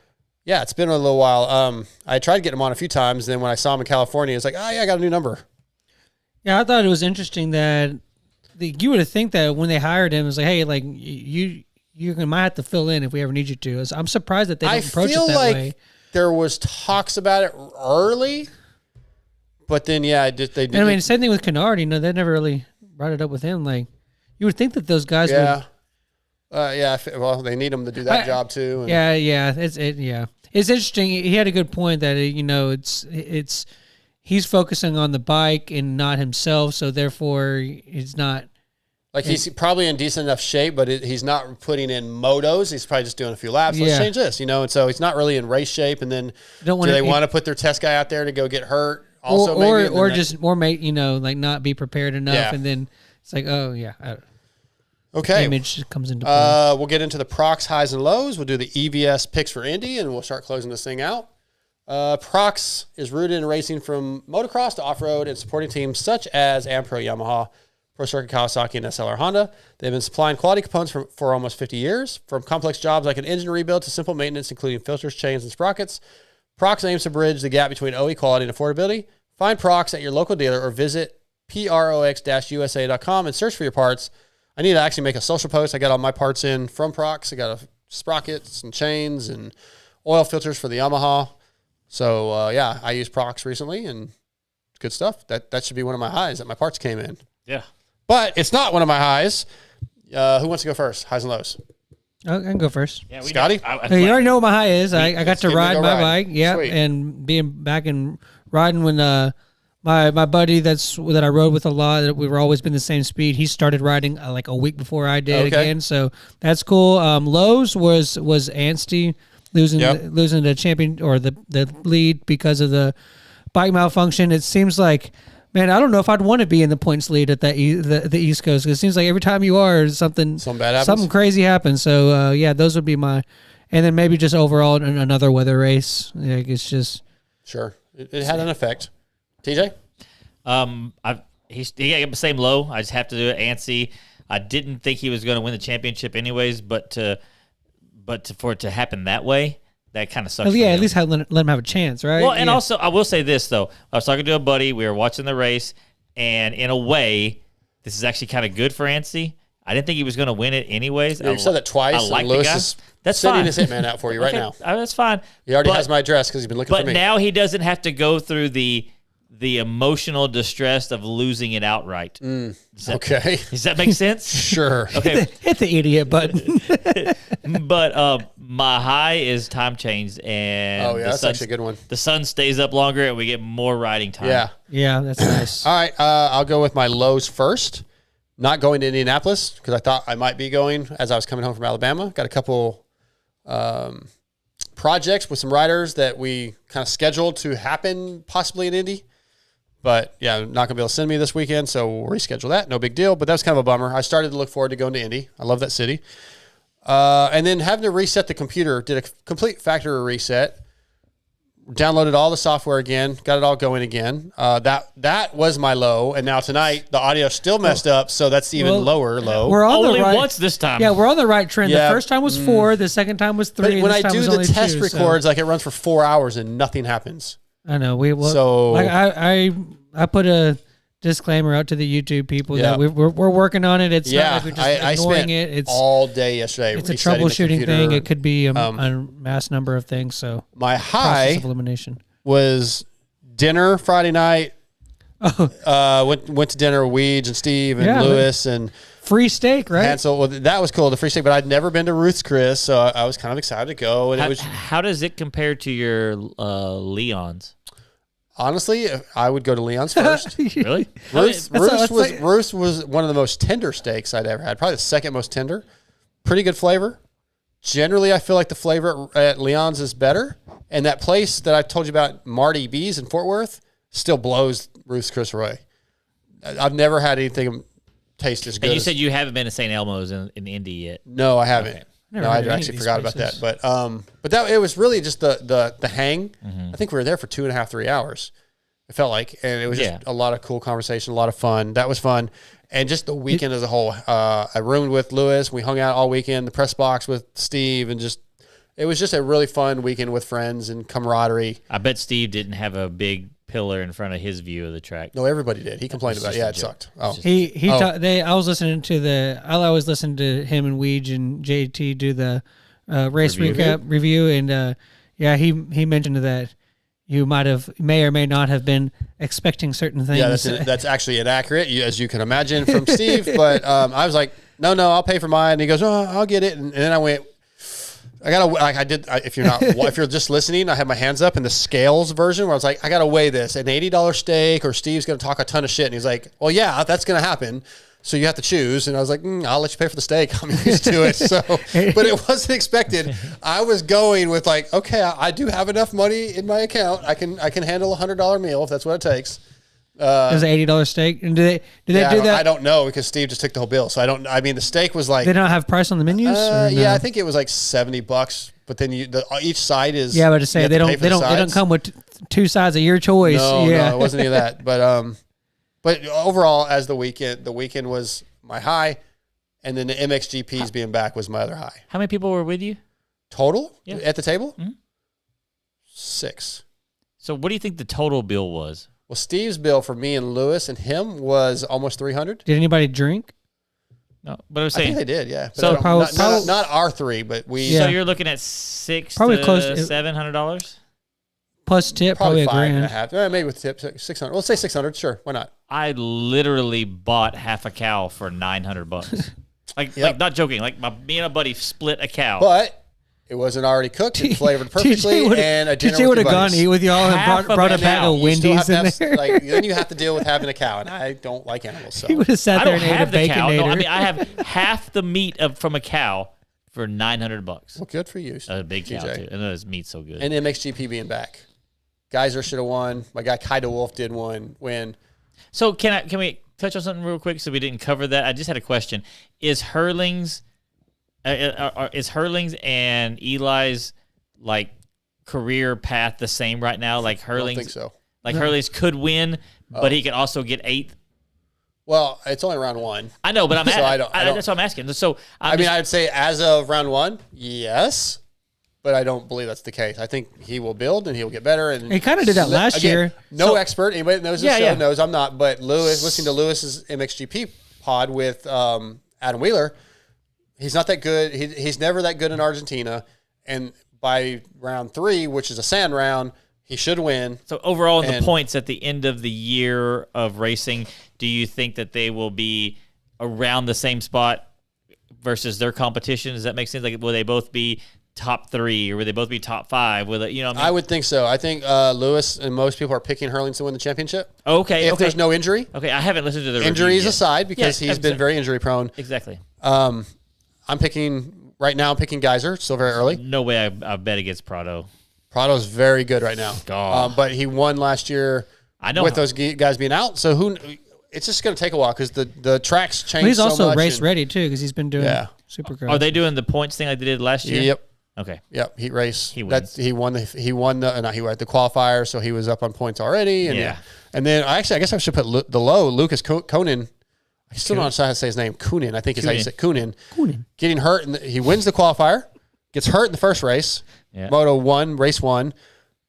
Yeah, it's been a little while. I tried to get him on a few times. Then when I saw him in California, it's like, oh, yeah, I got a new number. Yeah, I thought it was interesting that you would have think that when they hired him, it was like, hey, like you might have to fill in if we ever need you to. I'm surprised that they didn't approach it that like way. There was talks about it early, but then, they did. And I mean, same thing with Kennard. They never really brought it up with him. Like, you would think that those guys would. Well, they need him to do that job too. And it's interesting. He had a good point that it's he's focusing on the bike and not himself, so therefore he's not like he's probably in decent enough shape, but he's not putting in motos. He's probably just doing a few laps. Let's change this, and so he's not really in race shape. And then do they want to put their test guy out there to go get hurt? Also, like not be prepared enough, and then it's like, oh yeah. Okay. Image comes into play. We'll get into the ProX highs and lows. We'll do the EVS picks for Indy, and we'll start closing this thing out. ProX is rooted in racing from motocross to off-road and supporting teams such as Ampro Yamaha, Pro Circuit Kawasaki, and SLR Honda. They've been supplying quality components for almost 50 years, from complex jobs like an engine rebuild to simple maintenance, including filters, chains, and sprockets. ProX aims to bridge the gap between OE quality and affordability. Find ProX at your local dealer or visit PROX-USA.com, and search for your parts. I need to actually make a social post. I got all my parts in from ProX. I got sprockets and chains and oil filters for the Yamaha. So, I used ProX recently, and it's good stuff. That should be one of my highs that my parts came in. Yeah. But it's not one of my highs. Who wants to go first? Highs and lows? I can go first. Yeah, Scotty? You already know what my high is. I got to ride my bike. Yeah, Sweet. and being back and riding when my buddy that I rode with a lot, that we were always been the same speed. He started riding like a week before I did again, so that's cool. Lows was Anstie losing the champion or the lead because of the bike malfunction. It seems like, man, I don't know if I'd want to be in the points lead at the East Coast, because it seems like every time you are, something crazy happens. So those would be my, and then maybe just overall another weather race. Like, it's just sure it had an effect. TJ, he got the same low. I just have to do it. Anstie, I didn't think he was going to win the championship anyways, but for it to happen that way, that kind of sucks. Well, yeah, at least let him have a chance, right? Well, and also, I will say this, though. I was talking to a buddy. We were watching the race, and in a way, this is actually kind of good for Anstie. I didn't think he was going to win it anyways. You said that twice. I like Lewis the guy. is That's sending fine. his hitman out for you right now. That's fine. He already has my address because he's been looking for me. But now he doesn't have to go through the emotional distress of losing it outright. Does that make sense? Sure. Okay. Hit the idiot button. But my high is time change, and that's actually a good one. The sun stays up longer, and we get more riding time. Yeah, that's nice. All right, I'll go with my lows first. Not going to Indianapolis because I thought I might be going as I was coming home from Alabama. Got a couple projects with some riders that we kind of scheduled to happen possibly in Indy. But, not going to be able to send me this weekend, so we'll reschedule that. No big deal, but that was kind of a bummer. I started to look forward to going to Indy. I love that city. And then having to reset the computer, did a complete factory reset, downloaded all the software again, got it all going again. That was my low, and now tonight the audio still messed up, so that's even lower low. We're on only the right, once this time. Yeah, we're on the right trend. Yeah. The first time was 4, the second time was 3. But and when this I time do was the only test 2, records, like it runs for 4 hours and nothing happens. I know. So like I put a disclaimer out to the YouTube people that we're working on it. It's not like we're just ignoring it. It's all day yesterday. It's a troubleshooting thing. It could be a mass number of things. So my process high of elimination was dinner Friday night. Went to dinner with Weege and Steve and Lewis and free steak, right? Hansel. Well, that was cool, the free steak. But I'd never been to Ruth's Chris, so I was kind of excited to go. And how does it compare to your Leon's? Honestly, I would go to Leon's first. Really? Ruth's was one of the most tender steaks I'd ever had. Probably the second most tender. Pretty good flavor. Generally, I feel like the flavor at Leon's is better. And that place that I told you about, Marty B's in Fort Worth, still blows Ruth's Chris away. I've never had anything taste as good. And you said you haven't been to St. Elmo's in Indy yet. No, I haven't. Okay. No, I actually forgot about that. But that it was really just the hang. I think we were there for 2.5, 3 hours. It felt like, and it was just a lot of cool conversation, a lot of fun. That was fun, and just the weekend as a whole. I roomed with Lewis. We hung out all weekend. The press box with Steve, and it was just a really fun weekend with friends and camaraderie. I bet Steve didn't have a big pillar in front of his view of the track. No, everybody did. He complained about it. Yeah, it sucked. Oh. I was listening to I always listen to him and Weege and JT do the race recap review, and he mentioned that you may or may not have been expecting certain things. Yeah, that's actually inaccurate, as you can imagine from Steve. But I was like, no, I'll pay for mine. And he goes, oh, I'll get it. And then I went, if you're just listening, I had my hands up in the scales version where I was like, I got to weigh this, an $80 steak, or Steve's going to talk a ton of shit. And he's like, well, yeah, that's going to happen. So you have to choose. And I was like, I'll let you pay for the steak. I'm used to it. So, but it wasn't expected. I was going with like, okay, I do have enough money in my account. I can handle $100 meal if that's what it takes. It was an $80 steak. And do they do that? I don't know because Steve just took the whole bill. So the steak was like, they don't have price on the menus? Yeah, I think it was like $70, but then each side is, but to say they don't come with 2 sides of your choice. No, it wasn't any of that. But overall, as the weekend was my high, and then the MXGPs being back was my other high. How many people were with you? Total at the table? 6. So what do you think the total bill was? Well, Steve's bill for me and Lewis and him was almost $300. Did anybody drink? No, but I was I saying. think they did, yeah. But So not our three, but we. So Yeah. you're looking at $600 Probably to close to- $700. Plus tip, probably Probably a $5.50. grand. Maybe with tip 600. Let's say 600. Sure, why not? I literally bought half a cow for $900. Like not joking. Like me and a buddy split a cow. But it wasn't already cooked and flavored perfectly, and a dinner TJ would have gone eat with y'all and Half brought a of bag it of now. Wendy's in there. Then you have to deal with having a cow, and I don't like animals. So He would have sat I there don't and ate a have the cow. No, I baconator. mean I have half the meat from a cow for $900. well, good for you, A big cow TJ. too, and his meat's so good. And MXGP being back. Geyser should have won. My guy Kai DeWolf did win. So can we touch on something real quick? So we didn't cover that. I just had a question. Is Hurling's and Eli's like career path the same right now? Like I don't Hurling's, think so. like Hurling's could win, but he could also get 8th. Well, it's only round one. I know, but I'm So I don't- that's what I'm asking. So I mean, I'd say as of round one, yes, but I don't believe that's the case. I think he will build and he will get better. And He kinda did that last year. No So- expert. Anybody that knows this Yeah, show yeah. knows I'm not. But listening to Lewis's MXGP pod with Adam Wheeler, he's not that good. He's never that good in Argentina. And by round 3, which is a sand round, he should win. So overall, in the And- points at the end of the year of racing, do you think that they will be around the same spot versus their competition? Does that make sense? Like, will they both be top 3 or will they both be top 5? Will it, what I mean? I would think so. I think Lewis and most people are picking Hurling to win the championship. Okay. If there's no injury. Okay, I haven't listened to the Injuries review yet. aside, because Yeah, he's been very injury prone. Exactly. I'm picking Geyser. Still very early. No way I bet against Prado. Prado's very good right now. God. But he won last year. I know with how- those guys being out. So it's just going to take a while because the tracks change. He's so also much race and- ready too because he's been doing Supercross. Are they doing the points thing like they did last year? Yep. Okay. Yep. Heat race. He wins. He won the qualifier, so he was up on points already. And Yeah. And then I guess I should put the low Lucas Koenen. I still don't know how to say his name. Koonin, I think is how you say it. Koonin. Getting hurt, and he wins the qualifier, gets hurt in the first race, Yeah. Moto 1, race 1,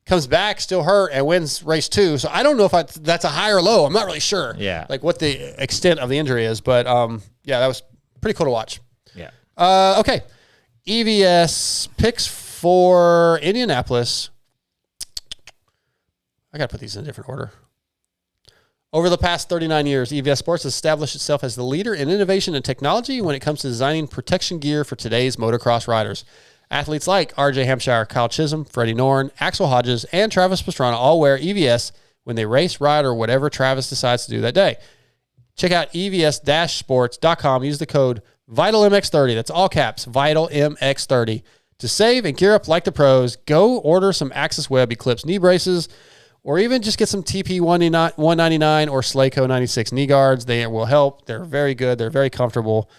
comes back, still hurt, and wins race 2. So I don't know if that's a high or low. I'm not really sure. Yeah. Like what the extent of the injury is, but yeah, that was pretty cool to watch. Yeah. Okay. EVS picks for Indianapolis. I got to put these in a different order. Over the past 39 years, EVS Sports has established itself as the leader in innovation and technology when it comes to designing protection gear for today's motocross riders. Athletes like RJ Hampshire, Kyle Chisholm, Freddie Norn, Axel Hodges, and Travis Pastrana all wear EVS when they race, ride, or whatever Travis decides to do that day. Check out evs-sports.com. Use the code VITALMX30. That's all caps, VITALMX30. To save and gear up like the pros, go order some Axis Web Eclipse knee braces, or even just get some TP 199 or Slayco 96 knee guards. They will help. They're very good. They're very comfortable.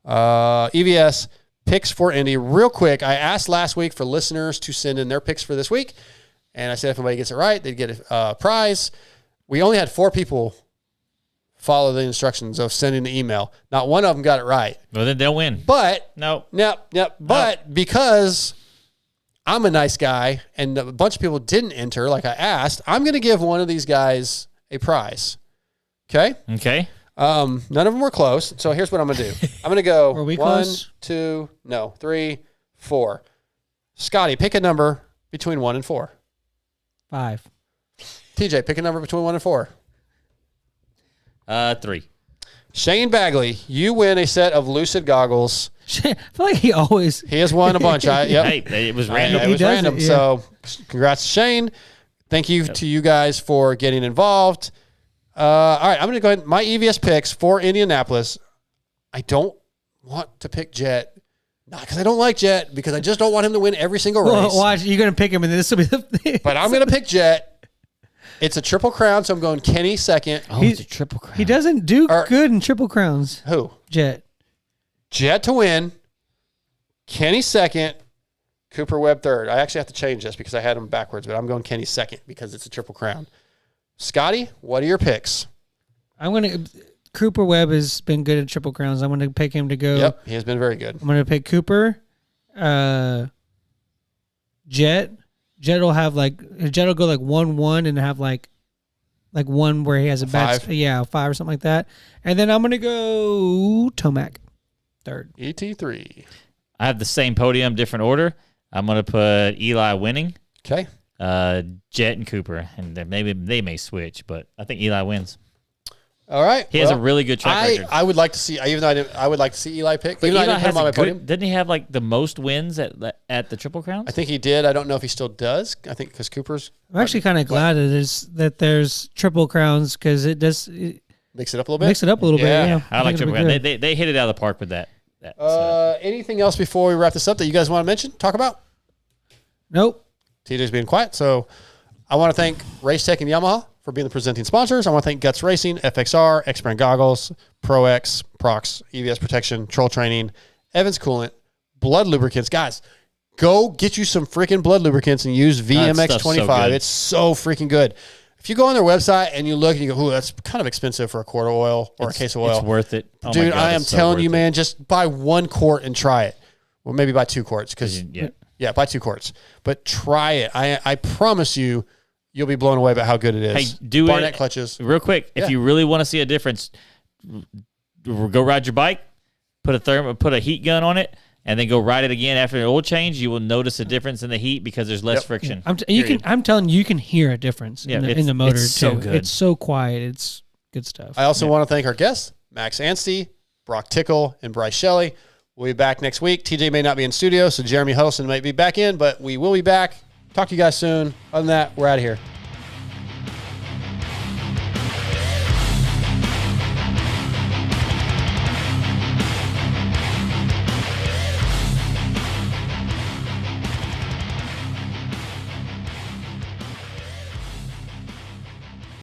EVS picks for Indy. Real quick, I asked last week for listeners to send in their picks for this week, and I said if anybody gets it right, they'd get a prize. We only had 4 people follow the instructions of sending the email. Not one of them got it right. Well, then they'll win. But No. Yep. But because I'm a nice guy and a bunch of people didn't enter like I asked, I'm going to give one of these guys a prize. Okay? Okay. None of them were close. So here's what I'm going to do. I'm going to go Were we 1, close? 2, 3, 4. Scotty, pick a number between 1 and 4. 5. TJ, pick a number between 1 and 4. 3. Shane Bagley, you win a set of Lucid goggles. I feel like he always. He has won a bunch. Yep. Hey, it was random. It He was does random. it, yeah. So congrats to Shane. Thank you to you guys for getting involved. All right, I'm going to go ahead. My EVS picks for Indianapolis. I don't want to pick Jet. Not because I don't like Jet, because I just don't want him to win every single race. Well, watch, you're gonna pick him, and then this will be the thing. But I'm going to pick Jet. It's a triple crown, so I'm going Kenny second. Oh, it's a triple crown. He doesn't do Or- good in triple crowns. Who? Jet. Jet to win. Kenny second. Cooper Webb third. I actually have to change this because I had him backwards, but I'm going Kenny second because it's a triple crown. Scotty, what are your picks? I'm gonna. Cooper Webb has been good at triple crowns. I'm gonna pick him to go. Yep, he has been very good. I'm gonna pick Cooper. Jet. Jet will go like 1-1 and have like like one where he has a bad, 5. 5 or something like that. And then I'm gonna go Tomac third. ET3. I have the same podium, different order. I'm gonna put Eli winning. Okay. Jet and Cooper, and then maybe they may switch, but I think Eli wins. All right. He has a really good track record. I would like to see, even though I would like to see Eli pick. But Even though I Eli didn't put him on my podium. didn't he have like the most wins at the Triple Crowns? I think he did. I don't know if he still does. I think because Cooper's. I'm actually kind of glad that there's Triple Crowns because it does mix it up a little bit. Mix it up a little bit. Yeah, I like Triple Crowns. They hit it out of the park with that. Anything else before we wrap this up that you guys want to mention? Talk about? Nope. TJ's being quiet. So I want to thank Race Tech and Yamaha for being the presenting sponsors. I want to thank Guts Racing, FXR, X-Brand Goggles, ProX, ProX, EVS Protection, Troll Training, Evans Coolant, Blood Lubricants. Guys, go get you some freaking Blood Lubricants and use VMX25. So it's so freaking good. If you go on their website and you look and you go, ooh, that's kind of expensive for a quart of oil or a case of oil. It's worth it. Oh Dude, my God, I am telling you, man, just buy 1 quart and try it. Well, maybe buy 2 quarts because buy 2 quarts. But try it. I promise you, you'll be blown away about how good it is. Hey, do Barnett it clutches. Real quick. If you really want to see a difference, go ride your bike, put a heat gun on it, and then go ride it again after an oil change. You will notice a difference in the heat because there's less friction. I'm telling you, you can hear a difference in the motor it's so too. good. It's so quiet. It's good stuff. I also want to thank our guests, Max Anstie, Broc Tickle, and Bryce Shelly. We'll be back next week. TJ may not be in studio, so Jeremy Huddleston might be back in, but we will be back. Talk to you guys soon. Other than that, we're out of here.